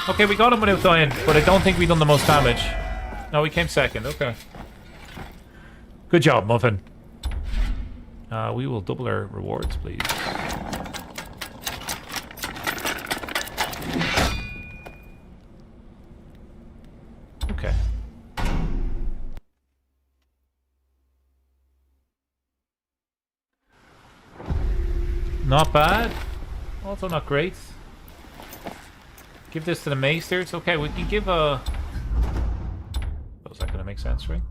Okay, we got him without dying, but I don't think we done the most damage. No, we came second. Okay. Good job, Muffin. We will double our rewards, please. Not bad. Also not great. Give this to the maesters. Okay, we can give a... Oh, is that going to make sense, right?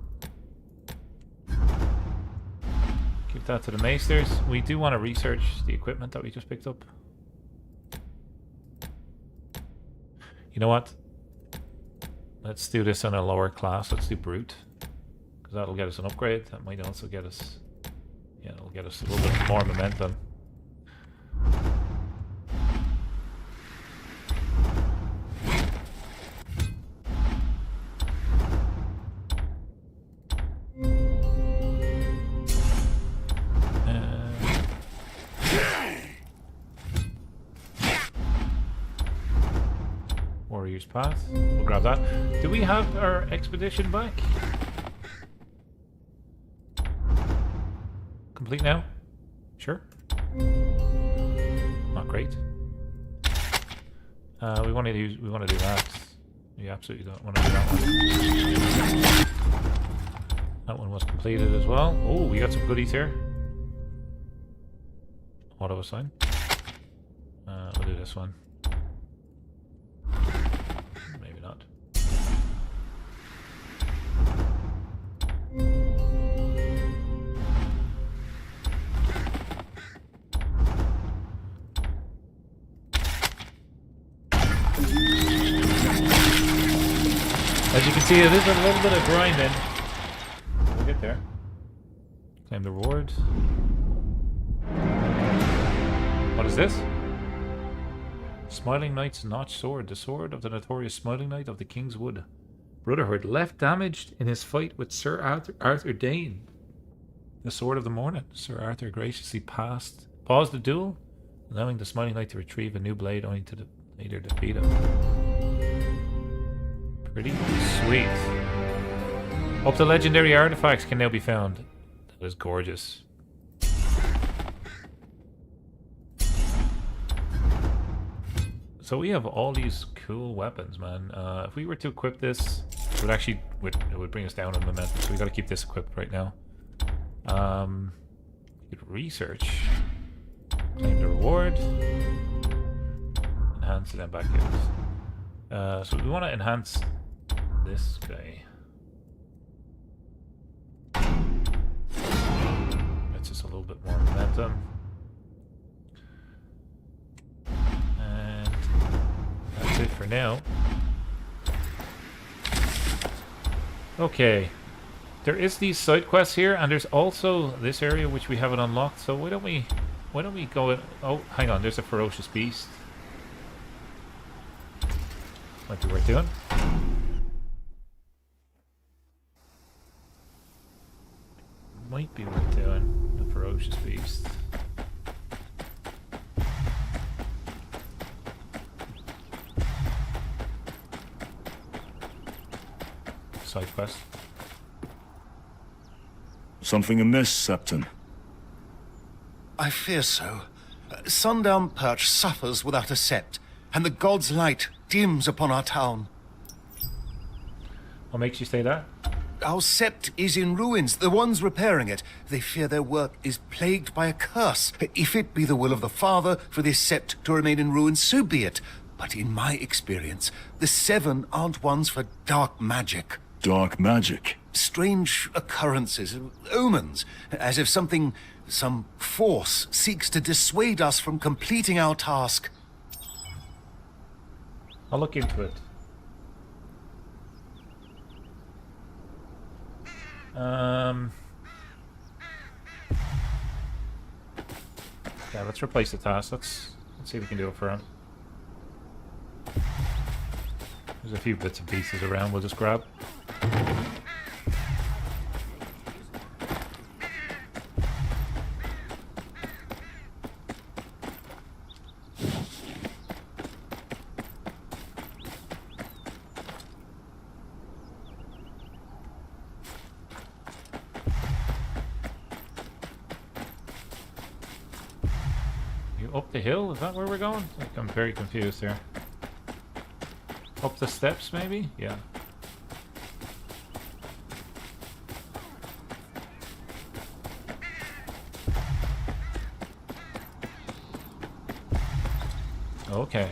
Give that to the maesters. We do want to research the equipment that we just picked up. You know what? Let's do this in a lower class. Let's do brute. Because that'll get us an upgrade. That might also get us... Yeah, it'll get us a little bit more momentum. Warrior's Path. We'll grab that. Do we have our expedition back? Complete now? Sure. Not great. We want to do that. We absolutely don't want to do that one. That one was completed as well. Oh, we got some goodies here. Auto assign. We'll do this one. Maybe not. As you can see, it is a little bit of grinding. We'll get there. Claim the reward. What is this? Smiling Knight's Notch Sword. The sword of the notorious Smiling Knight of the Kingswood Brotherhood. Left damaged in his fight with Sir Arthur Dane. The sword of the morning. Sir Arthur graciously paused the duel, allowing the Smiling Knight to retrieve a new blade only to later defeat him. Pretty sweet. Up to legendary artifacts can now be found. That is gorgeous. So we have all these cool weapons, man. If we were to equip this, it would bring us down in momentum. So we got to keep this equipped right now. We could research, claim the reward, enhance, and then back out. So we want to enhance this guy. That's just a little bit more momentum. And that's it for now. Okay. There is these side quests here, and there's also this area which we haven't unlocked, so why don't we go in... Oh, hang on, there's a ferocious beast. Might be worth doing. Might be worth doing, the ferocious beast. Side quest. Something amiss, Septon? I fear so. Sundown Perch suffers without a sept, and the god's light dims upon our town. What makes you say that? Our sept is in ruins. The ones repairing it, they fear their work is plagued by a curse. If it be the will of the Father for this sept to remain in ruins, so be it. But in my experience, the seven aren't ones for dark magic. Dark magic? Strange occurrences, omens, as if some force seeks to dissuade us from completing our task. I'll look into it. Yeah, let's replace the task. Let's see if we can do it for him. There's a few bits and pieces around we'll just grab. Up the hill? Is that where we're going? Like, I'm very confused here. Up the steps, maybe? Yeah. Okay.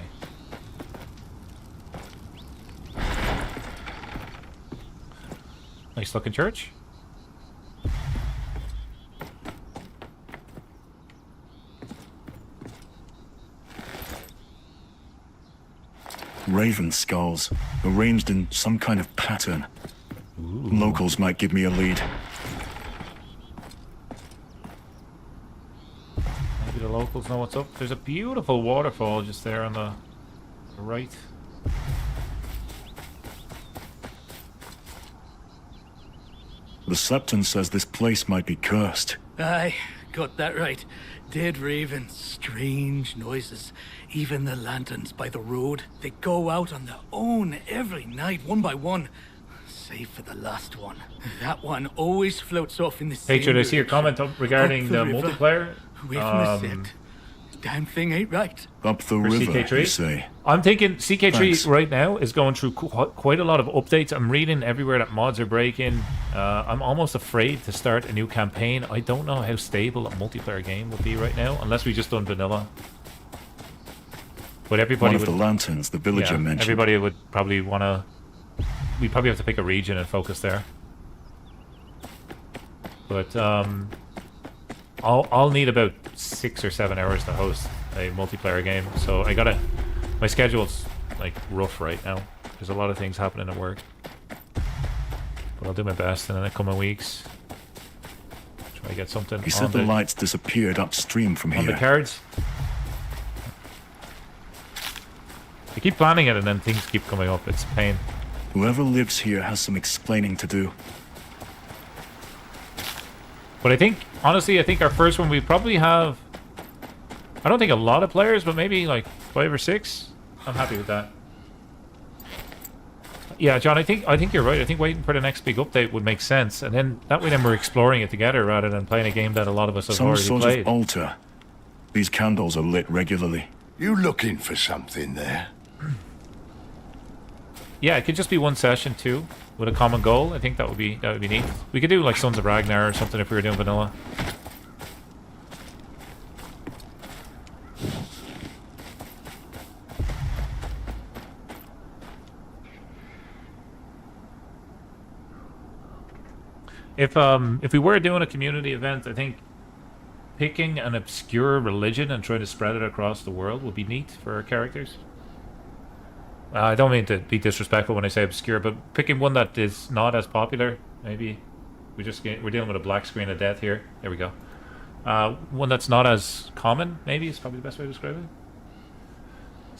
Nice looking church. Raven skulls, arranged in some kind of pattern. Ooh. Locals might give me a lead. Maybe the locals know what's up. There's a beautiful waterfall just there on the right. The Septon says this place might be cursed. Aye, got that right. Dead ravens, strange noises. Even the lanterns by the road, they go out on their own every night, one by one. Save for the last one. That one always floats off in the same Hatred, I see your comment regarding the river, multiplayer. away from the set. Damn thing ain't right. Up the For river, CK3? you say? I'm thinking CK3 Thanks. right now is going through quite a lot of updates. I'm reading everywhere that mods are breaking. I'm almost afraid to start a new campaign. I don't know how stable a multiplayer game will be right now, unless we just done vanilla. But everybody One of the lanterns the villager mentioned. Everybody would probably want to... We'd probably have to pick a region and focus there. But I'll need about 6 or 7 hours to host a multiplayer game, so I gotta... My schedule's like rough right now. There's a lot of things happening at work. But I'll do my best in the coming weeks. Try to get something He said the lights disappeared upstream from on here. the cards. I keep planning it and then things keep coming up. It's a pain. Whoever lives here has some explaining to do. But I think, honestly, I think our first one we probably have... I don't think a lot of players, but maybe like 5 or 6. I'm happy with that. Yeah, John, I think you're right. I think waiting for the next big update would make sense, and then that way then we're exploring it together rather than playing a game that a lot of us have Some already sort played. of altar. These candles are lit regularly. You looking for something there? Yeah, it could just be one session too, with a common goal. I think that would be neat. We could do like Sons of Ragnar or something if we were doing vanilla. If we were doing a community event, I think picking an obscure religion and trying to spread it across the world would be neat for our characters. I don't mean to be disrespectful when I say obscure, but picking one that is not as popular, maybe. We're dealing with a black screen of death here. There we go. One that's not as common, maybe, is probably the best way to describe it.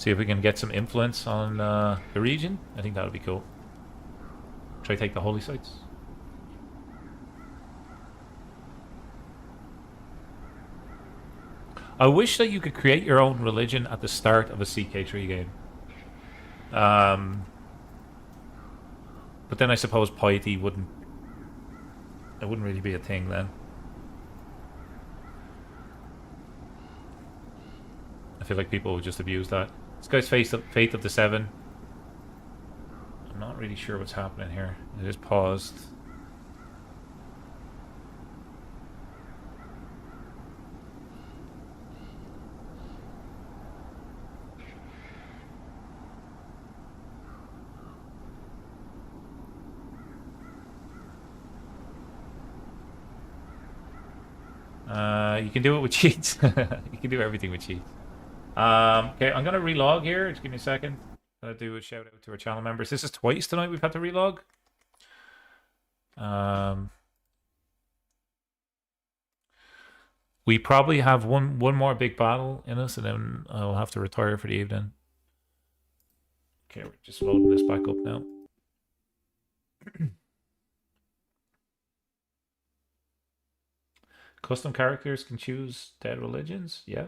See if we can get some influence on the region. I think that would be cool. Try to take the holy sites. I wish that you could create your own religion at the start of a CK3 game. But then I suppose piety wouldn't really be a thing then. I feel like people would just abuse that. This guy's Faith of the Seven. I'm not really sure what's happening here. I just paused. You can do it with cheats. You can do everything with cheats. Okay, I'm gonna relog here. Just give me a second. I'm gonna do a shout out to our channel members. This is twice tonight we've had to relog. We probably have one more big battle in us, and then I'll have to retire for the evening. Okay, we're just loading this back up now. Custom characters can choose dead religions. Yeah.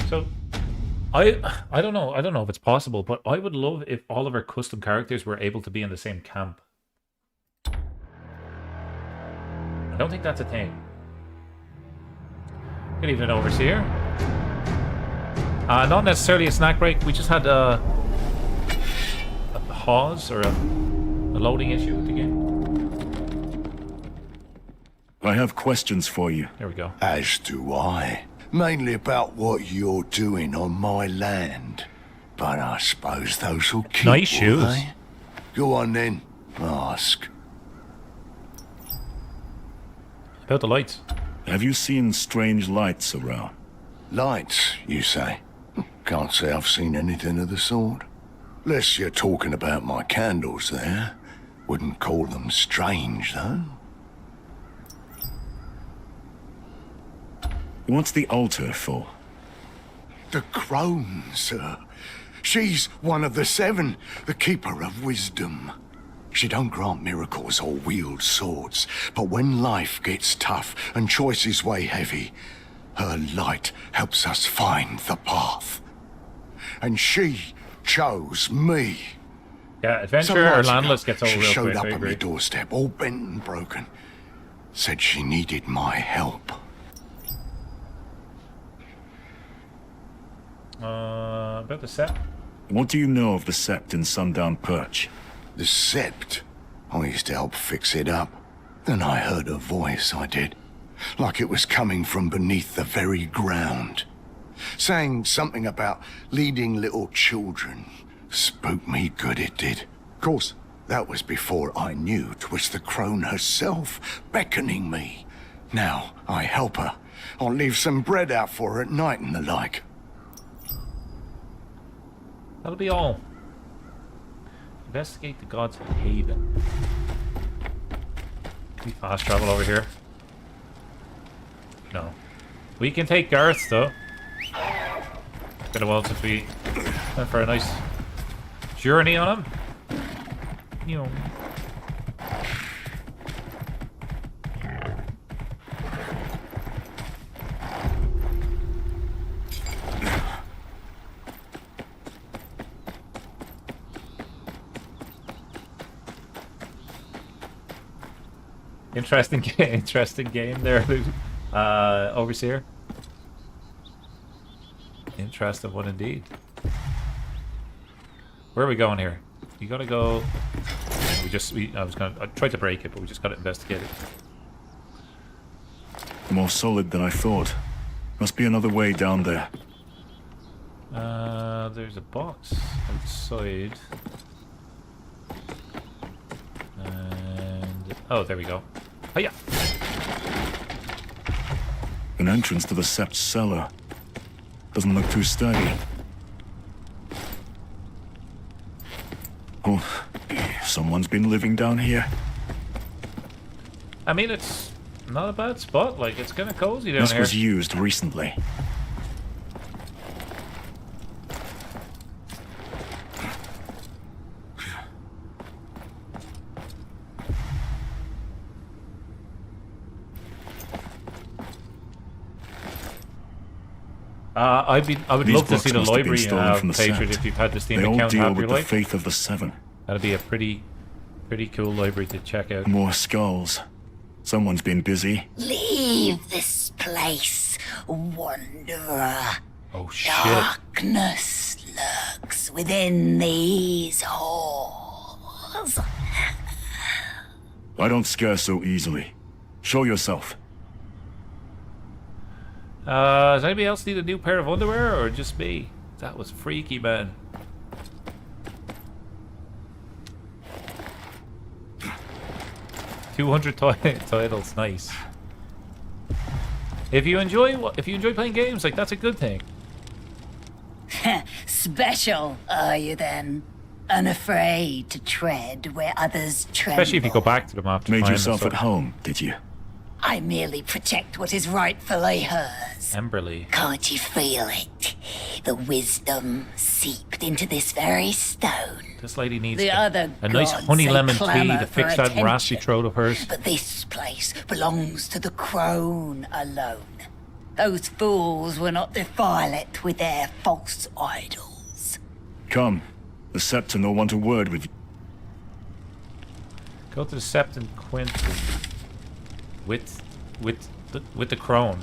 So, I don't know. I don't know if it's possible, but I would love if all of our custom characters were able to be in the same camp. I don't think that's a thing. Good evening, Overseer. Not necessarily a snack break. We just had a pause or a loading issue with the game. I have questions for you. There we go. As do I. Mainly about what you're doing on my land. But I suppose those will keep, Nice will shoes. they? Go on then, ask. About the lights. Have you seen strange lights around? Lights, you say? Can't say I've seen anything of the sort. Unless you're talking about my candles there. Wouldn't call them strange, though. What's the altar for? The crone, sir. She's one of the seven, the keeper of wisdom. She don't grant miracles or wield swords, but when life gets tough and choices weigh heavy, her light helps us find the path. And she chose me. Yeah, adventure Some or nights landless ago, gets old she real showed quick. up I at my agree. doorstep, all bent and broken. Said she needed my help. About the set. What do you know of the Sept in Sundown Perch? The Sept? I used to help fix it up. Then I heard a voice, I did. Like it was coming from beneath the very ground. Saying something about leading little children. Spooked me good, it did. Of course, that was before I knew 'twas the crone herself beckoning me. Now I help her. I'll leave some bread out for her at night and the like. That'll be all. Investigate the God's Haven. Can we fast travel over here? No. We can take Garth though. Been a while since we went for a nice journey on him. You know. Interesting game there, Overseer. Interesting one indeed. Where are we going here? We gotta go. I tried to break it, but we just gotta investigate it. More solid than I thought. Must be another way down there. There's a box outside. And oh, there we go. Hiya! An entrance to the Sept's cellar. Doesn't look too sturdy. Oh, someone's been living down here. I mean, it's not a bad spot. Like, it's kind of cozy down This here. was used recently. I would These love to books see the must have been library stolen from the featured Sept. if you've had the Steam They all account deal half with your the life. faith of the Seven. That'd be a pretty cool library to check out. More skulls. Someone's been busy. Leave this place, wanderer. Oh shit. Darkness lurks within these halls. I don't scare so easily. Show yourself. Does anybody else need a new pair of underwear, or just me? That was freaky, man. $200 titles, nice. If you enjoy playing games, like that's a good thing. Special, are you then? Unafraid to tread where others tremble. Especially if you go back to them after. Made time yourself and at stuff. home, did you? I merely protect what is rightfully hers. Emberly. Can't you feel it? The wisdom seeped into this very stone. This lady needs The other a nice gods, honey they lemon tea clamour to for fix that attention. raspy throat of hers. But this place belongs to the crone alone. Those fools will not defile it with their false idols. Come. The Septon want a word with you. Go to the Septon Quinton with the crone.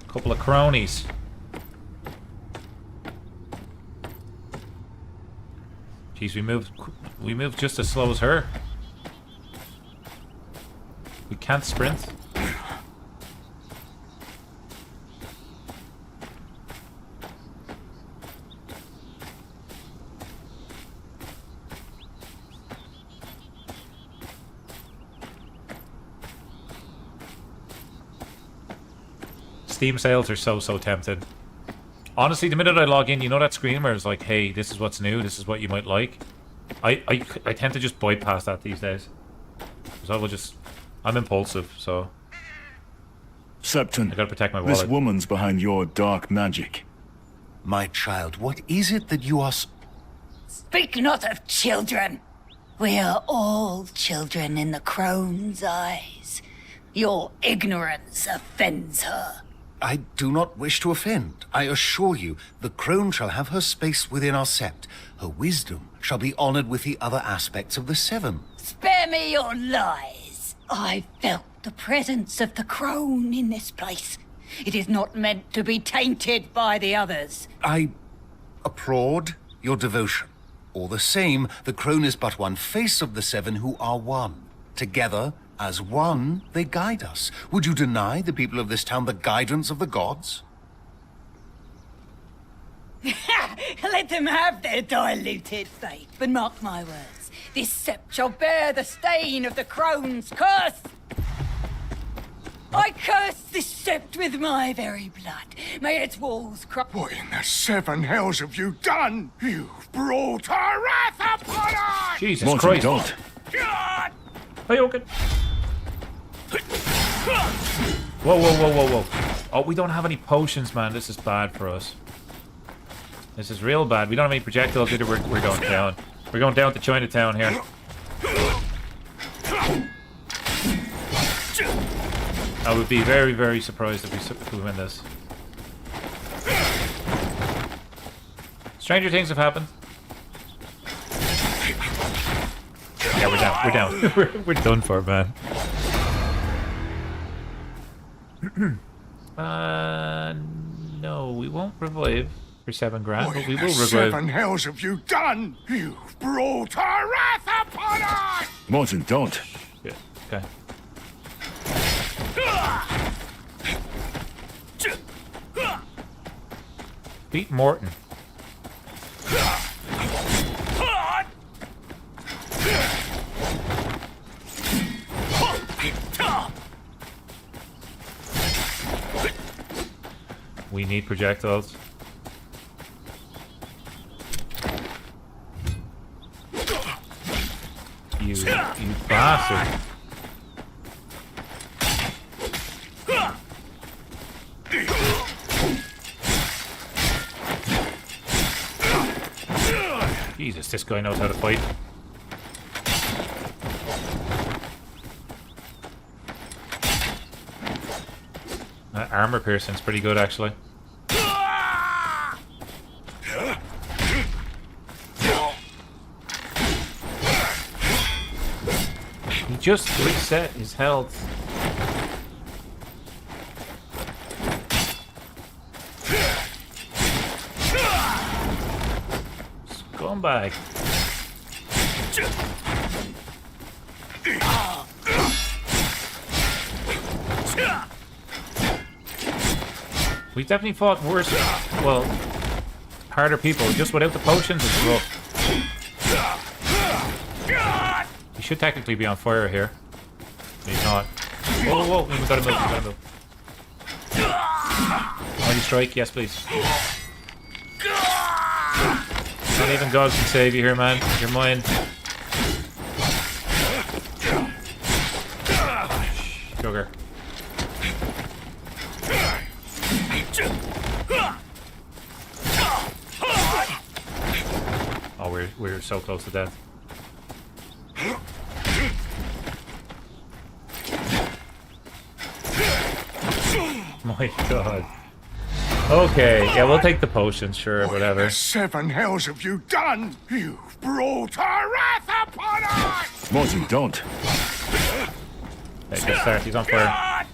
Couple of cronies. Jeez, we moved just as slow as her. We can't sprint. Steam sales are so tempting. Honestly, the minute I log in, you know that screen where it's like, hey, this is what's new, this is what you might like? I tend to just bypass that these days. Because I will just... I'm impulsive, so... Septon, I gotta protect my wallet. this woman's behind your dark magic. My child, what is it that you are... Speak not of children. We are all children in the crone's eyes. Your ignorance offends her. I do not wish to offend. I assure you, the crone shall have her space within our sept. Her wisdom shall be honored with the other aspects of the seven. Spare me your lies. I felt the presence of the crone in this place. It is not meant to be tainted by the others. I applaud your devotion. All the same, the crone is but one face of the seven who are one. Together, as one, they guide us. Would you deny the people of this town the guidance of the gods? Let them have their diluted faith, but mark my words, this sept shall bear the stain of the crone's curse. I curse this sept with my very blood. May its walls cry. What in the seven hells have you done? You've brought a wrath upon us! Jesus Christ. Don't. Hey, okay. Whoa. Oh, we don't have any potions, man. This is bad for us. This is real bad. We don't have any projectiles either. We're going down. We're going down to Chinatown here. I would be very, very surprised if we win this. Stranger things have happened. Yeah, we're down. We're done for, man. No, we won't revive for 7 grand, but we will revive. Seven hells have you done? You've brought a wrath upon us! Morton, don't. Yeah, okay. Beat Morton. We need projectiles. You bastard. Jesus, this guy knows how to fight. That armor piercing's pretty good, actually. He just reset his health. Scumbag. We've definitely fought worse, well, harder people. Just without the potions, it's rough. He should technically be on fire here. But he's not. Whoa, we gotta move, Mighty strike, yes please. Not even God can save you here, man. You're mine. Sugar. Oh, we're so close to death. My God. Okay, yeah, we'll take the potions, sure, whatever. What the seven hells have you done? You've brought a wrath upon us! Morton, don't. Hey, good start. He's on fire.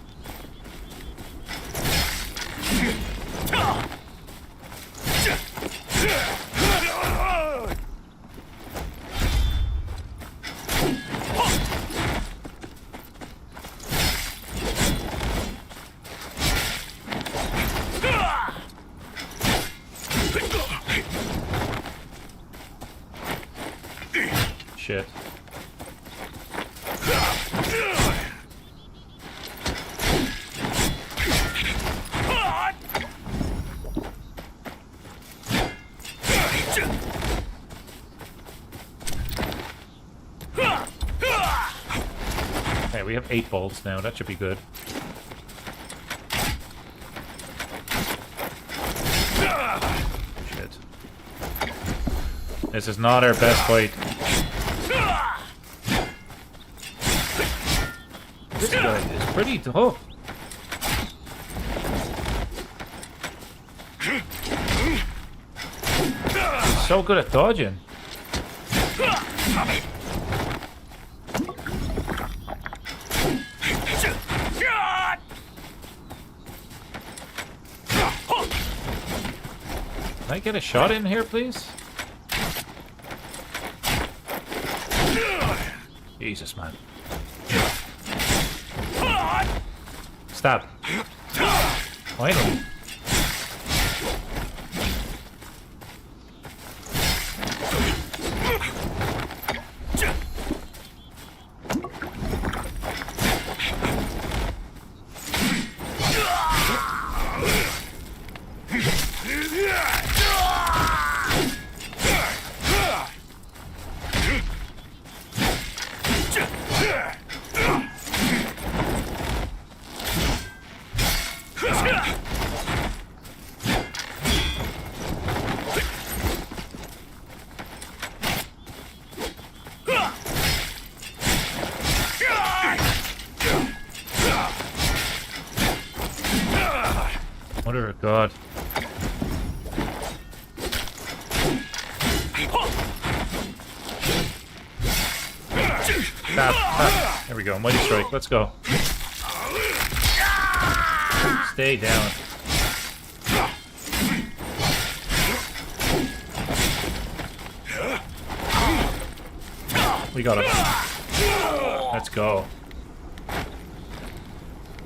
Shit. we have 8 bolts now. That should be good. Shit. This is not our best fight. This guy is pretty tough. He's so good at dodging. Can I get a shot in here, please? Jesus, man. Stop. Finally. Mother of God. Stop. There we go. Mighty strike. Let's go. Stay down. We got it. Let's go.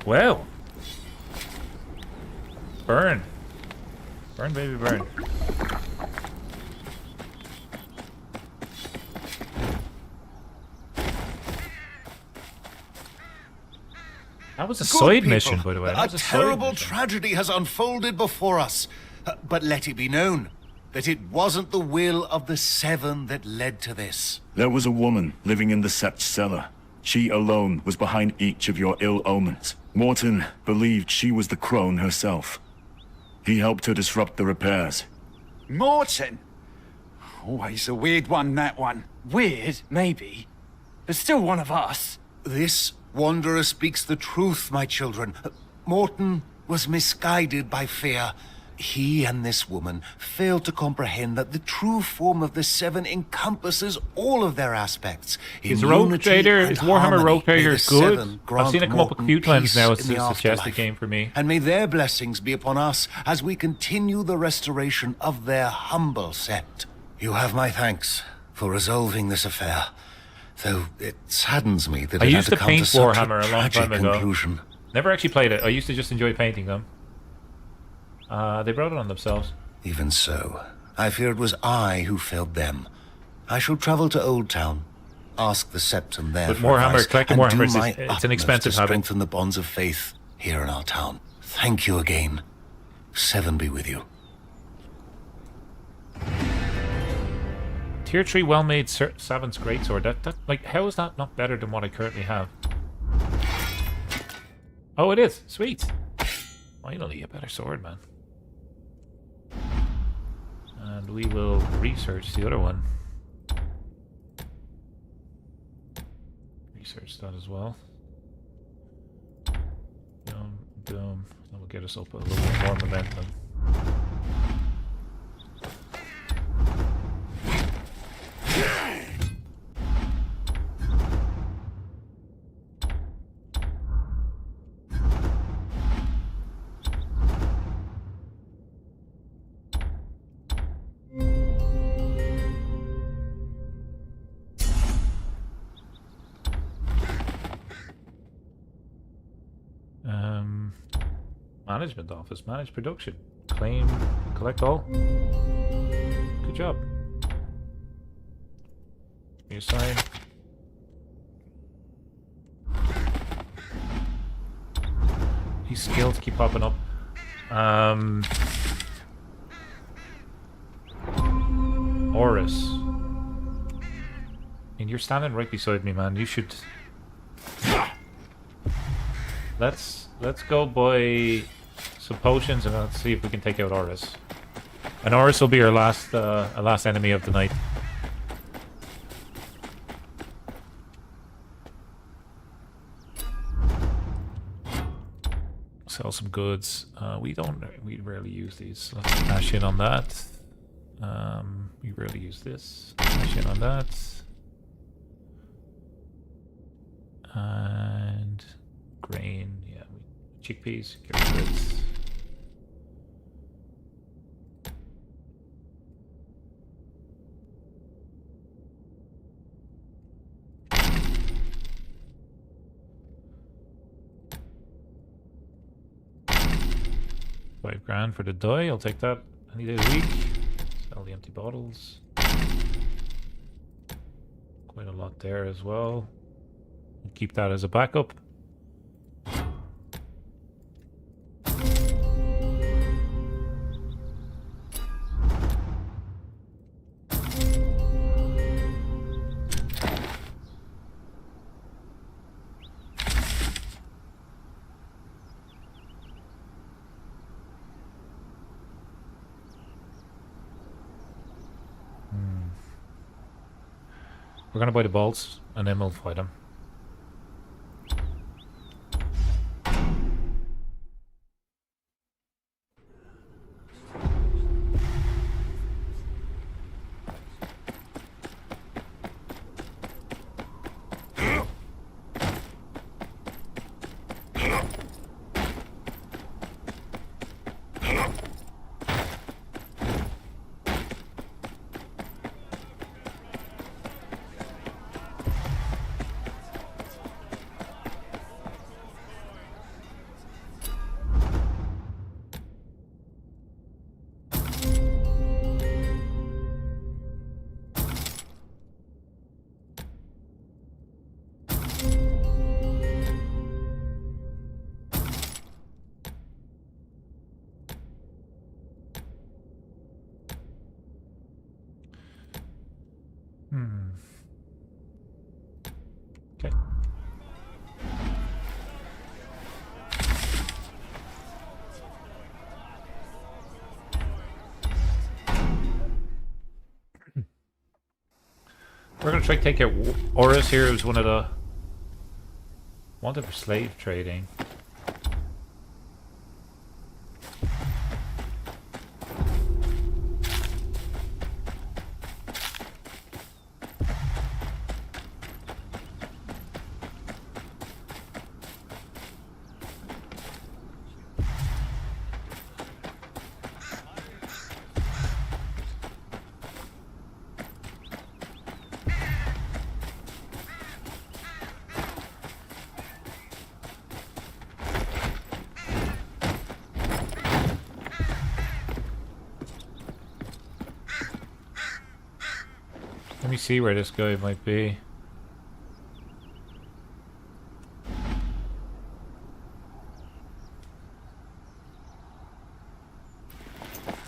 Well. Burn. Burn, baby, burn. That was a side mission, by the way. A terrible tragedy has unfolded before us. But let it be known that it wasn't the will of the Seven that led to this. There was a woman living in the Sept cellar. She alone was behind each of your ill omens. Morton believed she was the crone herself. He helped her disrupt the repairs. Morton? Always a weird one, that one. Weird, maybe. But still one of us. This wanderer speaks the truth, my children. Morton was misguided by fear. He and this woman failed to comprehend that the true form of the Seven encompasses all of their aspects. His Rogue Trader, his Warhammer Rogue Trader is good. I've seen it come up a few times now as a suggested game for me. And may their blessings be upon us as we continue the restoration of their humble sept. You have my thanks for resolving this affair, though it saddens me that I it used had to to come paint to such Warhammer a long time ago. conclusion. Never actually played it. I used to just enjoy painting them. They brought it on themselves. Even so, I fear it was I who failed them. I shall travel to Old Town, ask the Septum there But for Warhammer, advice, collecting and do Warhammer, my it's an utmost expensive to habit. strengthen the bonds of faith here in our town. Thank you again. Seven be with you. Tier 3 well-made Savant's Greatsword. That, like, how is that not better than what I currently have? Oh, it is. Sweet. Finally, a better sword, man. And we will research the other one. Research that as well. That will get us up a little bit more momentum. Management office, manage production, claim, collect all. Good job. Reassign. These skills keep popping up. Horus. I mean, you're standing right beside me, man. You should let's go buy some potions and let's see if we can take out Horus. And Horus will be our last enemy of the night. Sell some goods. We rarely use these. Let's cash in on that. We rarely use this. Cash in on that. And grain, yeah. Chickpeas, get rid of this. $5 for the dye, I'll take that any day of the week. Sell the empty bottles. Quite a lot there as well. Keep that as a backup. We're gonna buy the bolts and then we'll fight them. Okay. We're gonna try to take out Horus here, who's one of the wanted for slave trading. Let me see where this guy might be.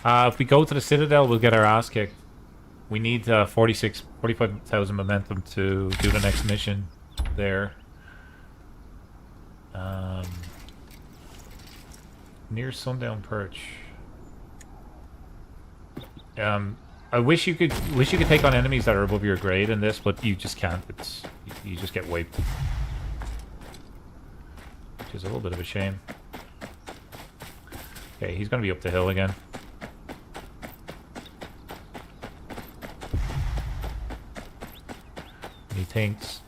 If we go to the Citadel, we'll get our ass kicked. We need 45,000 momentum to do the next mission there. Near Sundown Perch. I wish you could take on enemies that are above your grade in this, but you just can't. You just get wiped, which is a little bit of a shame. Okay, he's gonna be up the hill again. He thinks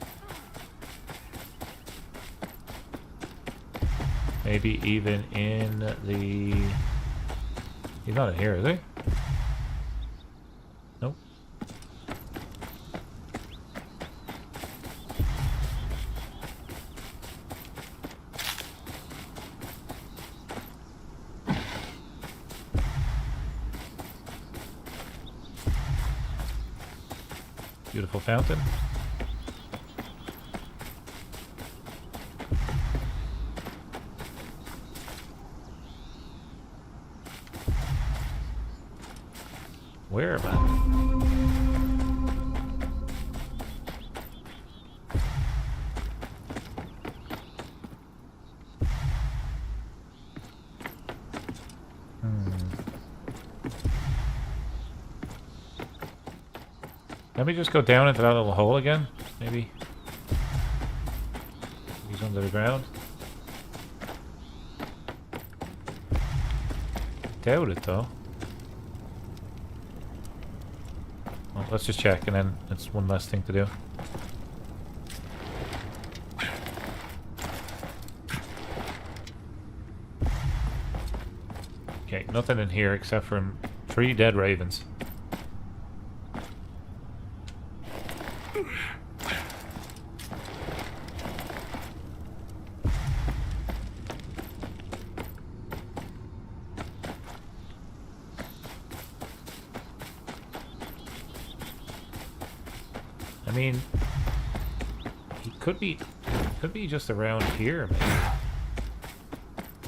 maybe even in the. He's not in here, is he? Nope. Beautiful fountain. Where am I? Let me just go down into that little hole again, maybe. He's under the ground. Doubt it though. Well, let's just check and then it's one less thing to do. Okay, nothing in here except for 3 dead ravens. I mean, he could be just around here, maybe.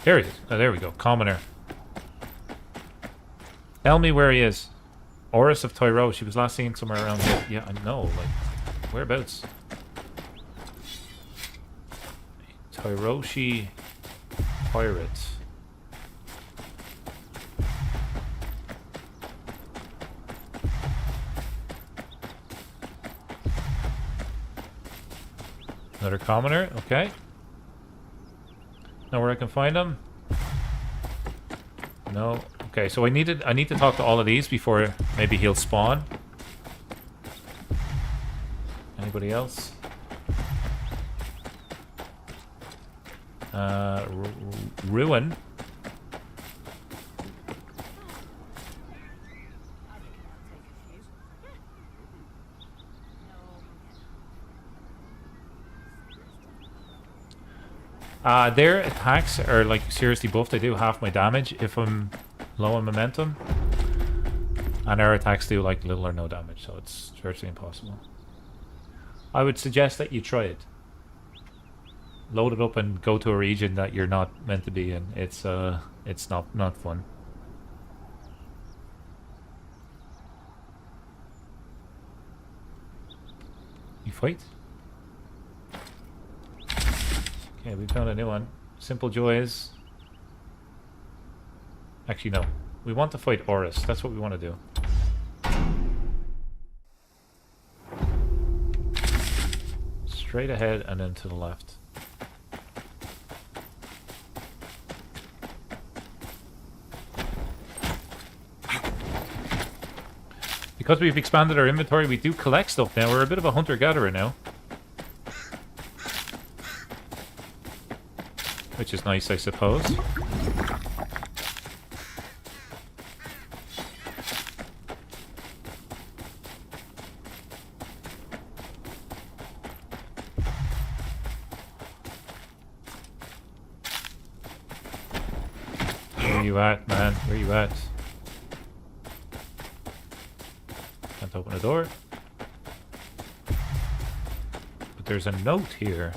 There he is. Oh, there we go. Commoner. Tell me where he is. Oris of Tyro. She was last seen somewhere around here. Yeah, I know. Like, whereabouts? Tyroshi pirate. Another commoner. Okay. Know where I can find him? No. Okay, so I need to talk to all of these before maybe he'll spawn. Anybody else? Ruin. Their attacks are like seriously buffed. They do half my damage if I'm low on momentum, and our attacks do like little or no damage, so it's virtually impossible. I would suggest that you try it. Load it up and go to a region that you're not meant to be in. It's not fun. You fight? Okay, we found a new one. Simple Joys. Actually, no. We want to fight Oris. That's what we want to do. Straight ahead and then to the left. Because we've expanded our inventory, we do collect stuff now. We're a bit of a hunter-gatherer now. Which is nice, I suppose. Where you at, man? Where you at? Can't open the door. But there's a note here.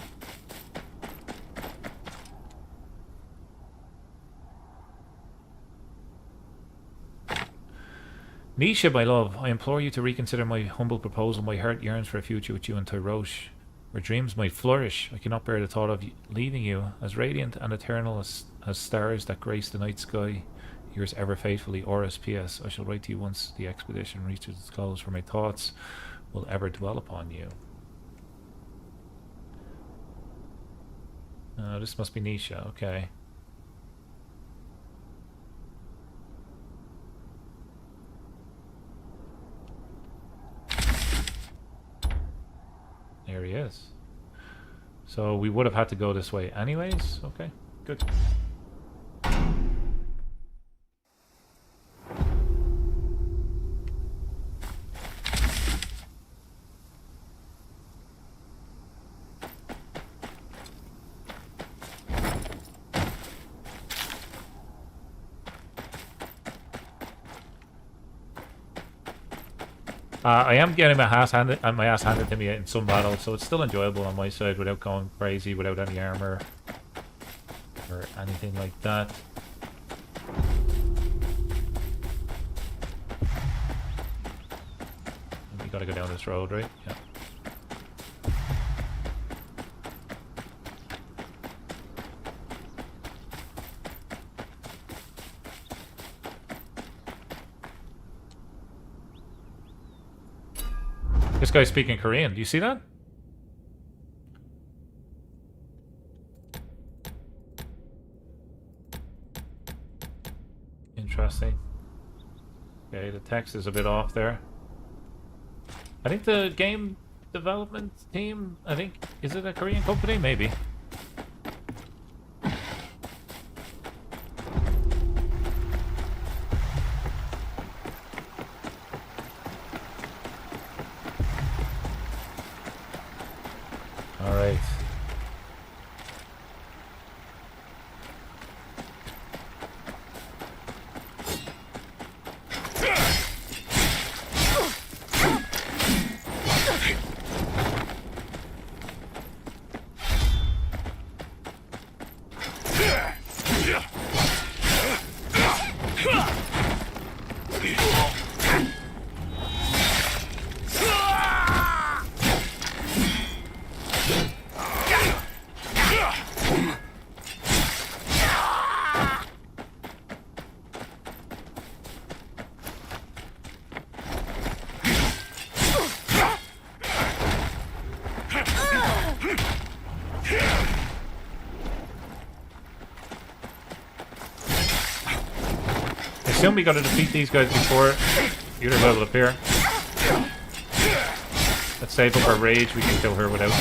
Nisha, my love, I implore you to reconsider my humble proposal. My heart yearns for a future with you and Tyrosh, where dreams might flourish. I cannot bear the thought of leaving you, as radiant and eternal as stars that grace the night sky. Yours ever faithfully, Oris. P.S. I shall write to you once the expedition reaches its close, for my thoughts will ever dwell upon you. This must be Nisha, okay. There he is. So we would have had to go this way anyways. Okay, good. I am getting my ass handed to me in some battles, so it's still enjoyable on my side without going crazy, without any armor or anything like that. We gotta go down this road, right? Yeah. This guy's speaking Korean. Do you see that? Interesting. Okay, the text is a bit off there. I think the game development team, is it a Korean company? Maybe. Alright. I assume we gotta defeat these guys before either level up here. Let's save up our rage, we can kill her without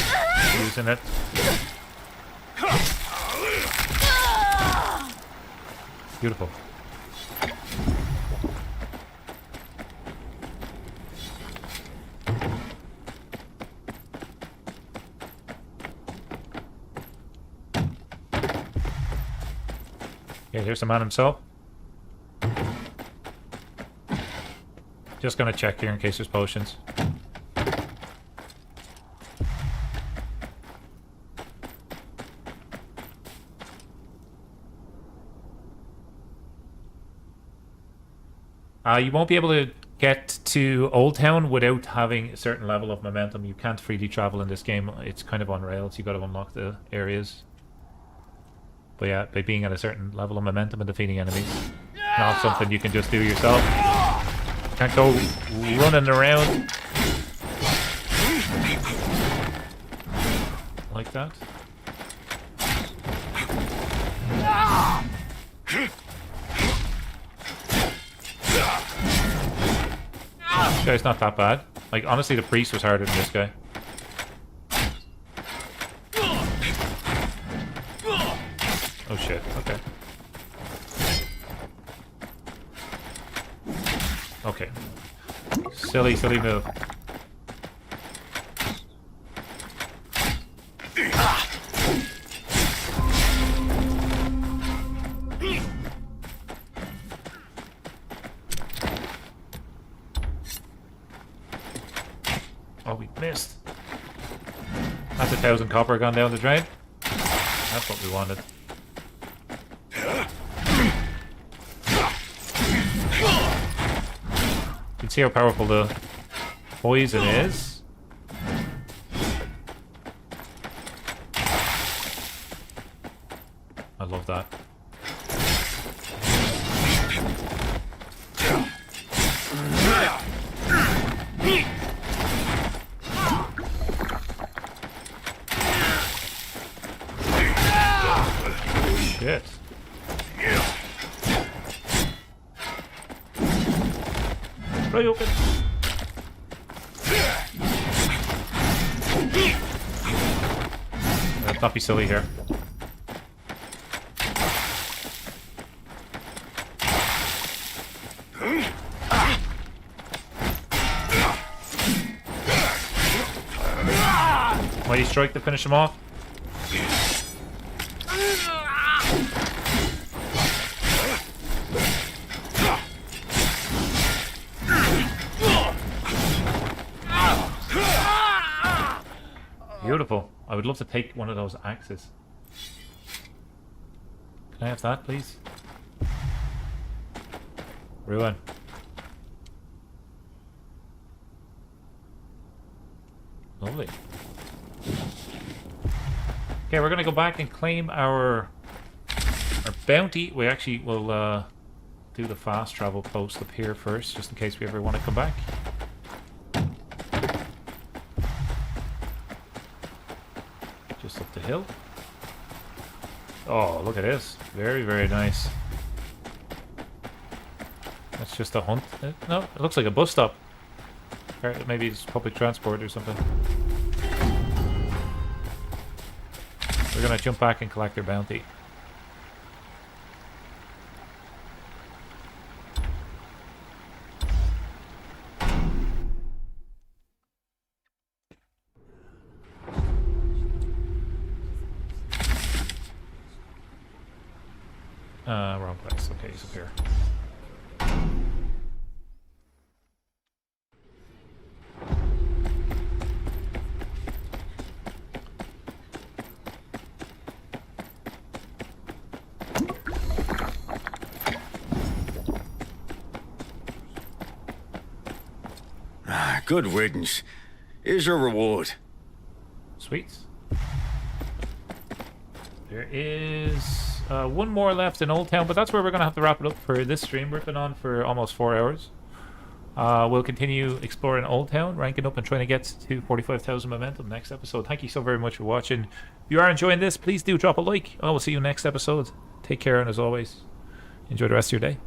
using it. Beautiful. Okay, here's the man himself. Just gonna check here in case there's potions. You won't be able to get to Old Town without having a certain level of momentum. You can't freely travel in this game. It's kind of on rails. You got to unlock the areas. But yeah, by being at a certain level of momentum and defeating enemies, not something you can just do yourself. Can't go running around like that. This guy's not that bad. Like, honestly, the priest was harder than this guy. Oh shit, okay. Okay. Silly, silly move. Oh, we missed. That's 1,000 copper gone down the drain. That's what we wanted. You can see how powerful the poison is. I love that. Shit. Right open. Let's not be silly here. Mighty strike to finish him off. Beautiful. I would love to take one of those axes. Can I have that, please? Ruin. Lovely. Okay, we're gonna go back and claim our bounty. We actually will do the fast travel post up here first, just in case we ever want to come back. Just up the hill. Oh, look at this. Very, very nice. That's just a hunt. No, it looks like a bus stop. Or maybe it's public transport or something. We're gonna jump back and collect their bounty. Wrong place. Okay, he's up here. Good riddance. Here's your reward. Sweet. There is one more left in Old Town, but that's where we're going to have to wrap it up for this stream. We've been on for almost 4 hours. We'll continue exploring Old Town, ranking up and trying to get to 45,000 momentum next episode. Thank you so very much for watching. If you are enjoying this, please do drop a like. I will see you next episode. Take care, and as always, enjoy the rest of your day.